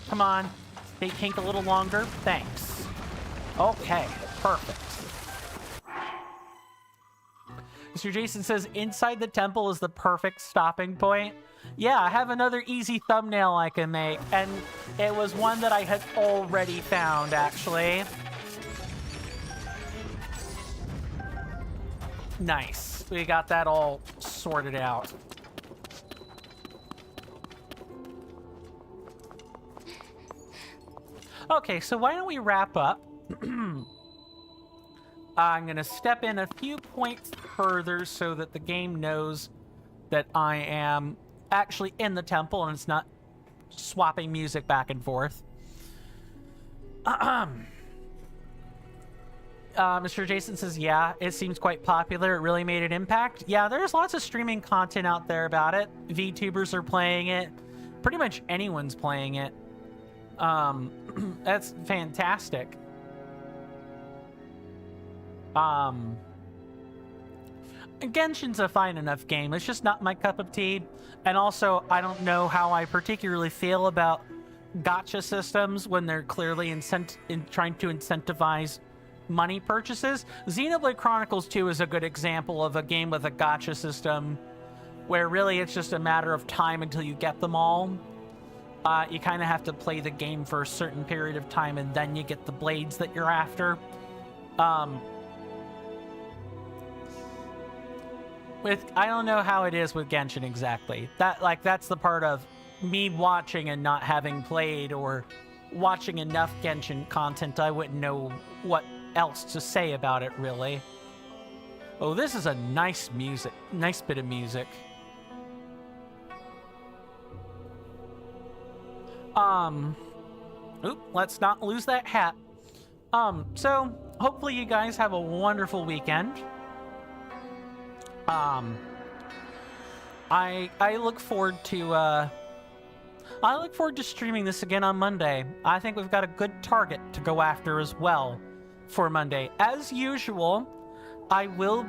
Come on. Stay pink a little longer. Thanks. Okay, perfect. Mr. Jason says, inside the temple is the perfect stopping point. Yeah, I have another easy thumbnail I can make, and it was one that I had already found, actually. Nice. We got that all sorted out. Okay, so why don't we wrap up? I'm going to step in a few points further so that the game knows that I am actually in the temple and it's not swapping music back and forth. Mr. Jason says, yeah, it seems quite popular. It really made an impact. Yeah, there's lots of streaming content out there about it. VTubers are playing it. Pretty much anyone's playing it. That's fantastic. Genshin's a fine enough game. It's just not my cup of tea. And also, I don't know how I particularly feel about gacha systems when they're clearly trying to incentivize money purchases. Xenoblade Chronicles 2 is a good example of a game with a gacha system where really it's just a matter of time until you get them all. You kind of have to play the game for a certain period of time and then you get the blades that you're after. I don't know how it is with Genshin exactly. That's the part of me watching and not having played or watching enough Genshin content. I wouldn't know what else to say about it, really. Oh, this is a nice bit of music. Oop, let's not lose that hat. So hopefully you guys have a wonderful weekend. I look forward to streaming this again on Monday. I think we've got a good target to go after as well for Monday. As usual, I will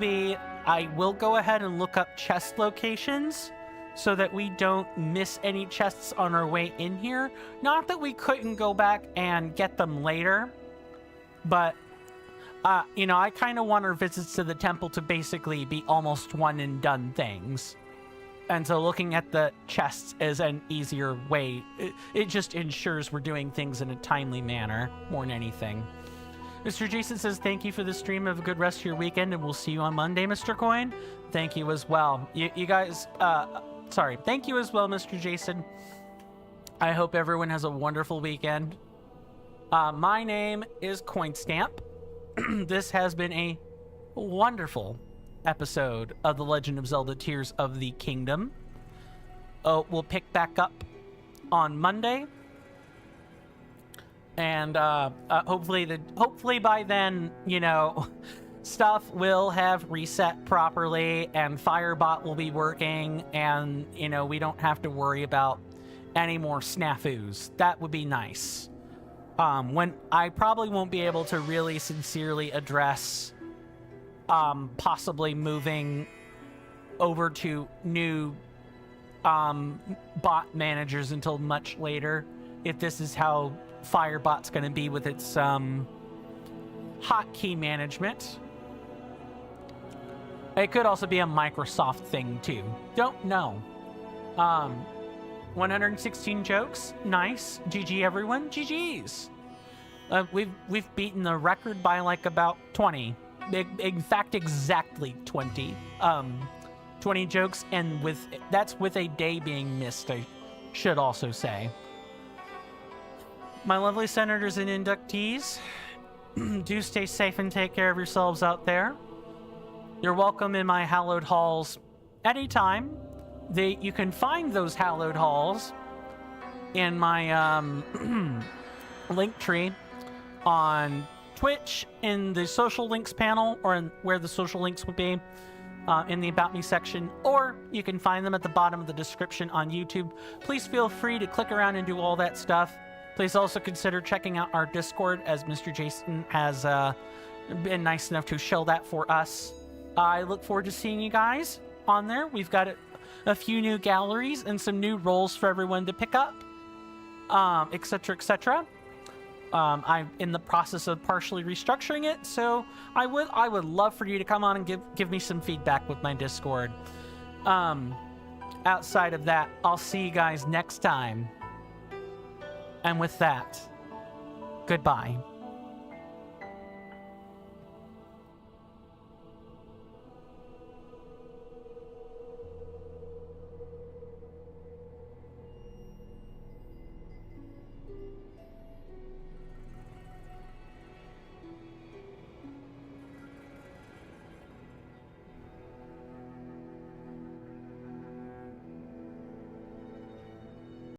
go ahead and look up chest locations so that we don't miss any chests on our way in here. Not that we couldn't go back and get them later, but you know, I kind of want our visits to the temple to basically be almost one and done things. And so looking at the chests is an easier way. It just ensures we're doing things in a timely manner more than anything. Mr. Jason says, thank you for the stream. Have a good rest of your weekend, and we'll see you on Monday, Mr. Coin. Thank you as well. You guys, sorry. Thank you as well, Mr. Jason. I hope everyone has a wonderful weekend. My name is Coinstamp. This has been a wonderful episode of The Legend of Zelda Tears of the Kingdom. We'll pick back up on Monday. And hopefully by then, you know, stuff will have reset properly and Firebot will be working and, you know, we don't have to worry about any more snafus. That would be nice. When I probably won't be able to really sincerely address possibly moving over to new bot managers until much later, if this is how Firebot's going to be with its hotkey management. It could also be a Microsoft thing too. Don't know. 116 jokes. Nice. GG everyone. GG's. We've beaten the record by like about 20. In fact, exactly 20. 20 jokes, and that's with a day being missed, I should also say. My lovely senators and inductees, do stay safe and take care of yourselves out there. You're welcome in my hallowed halls anytime. You can find those hallowed halls in my link tree on Twitch in the social links panel, or in where the social links would be in the About Me section, or you can find them at the bottom of the description on YouTube. Please feel free to click around and do all that stuff. Please also consider checking out our Discord, as Mr. Jason has been nice enough to show that for us. I look forward to seeing you guys on there. We've got a few new galleries and some new roles for everyone to pick up, etc., etc. I'm in the process of partially restructuring it, so I would love for you to come on and give me some feedback with my Discord. Outside of that, I'll see you guys next time. And with that, goodbye.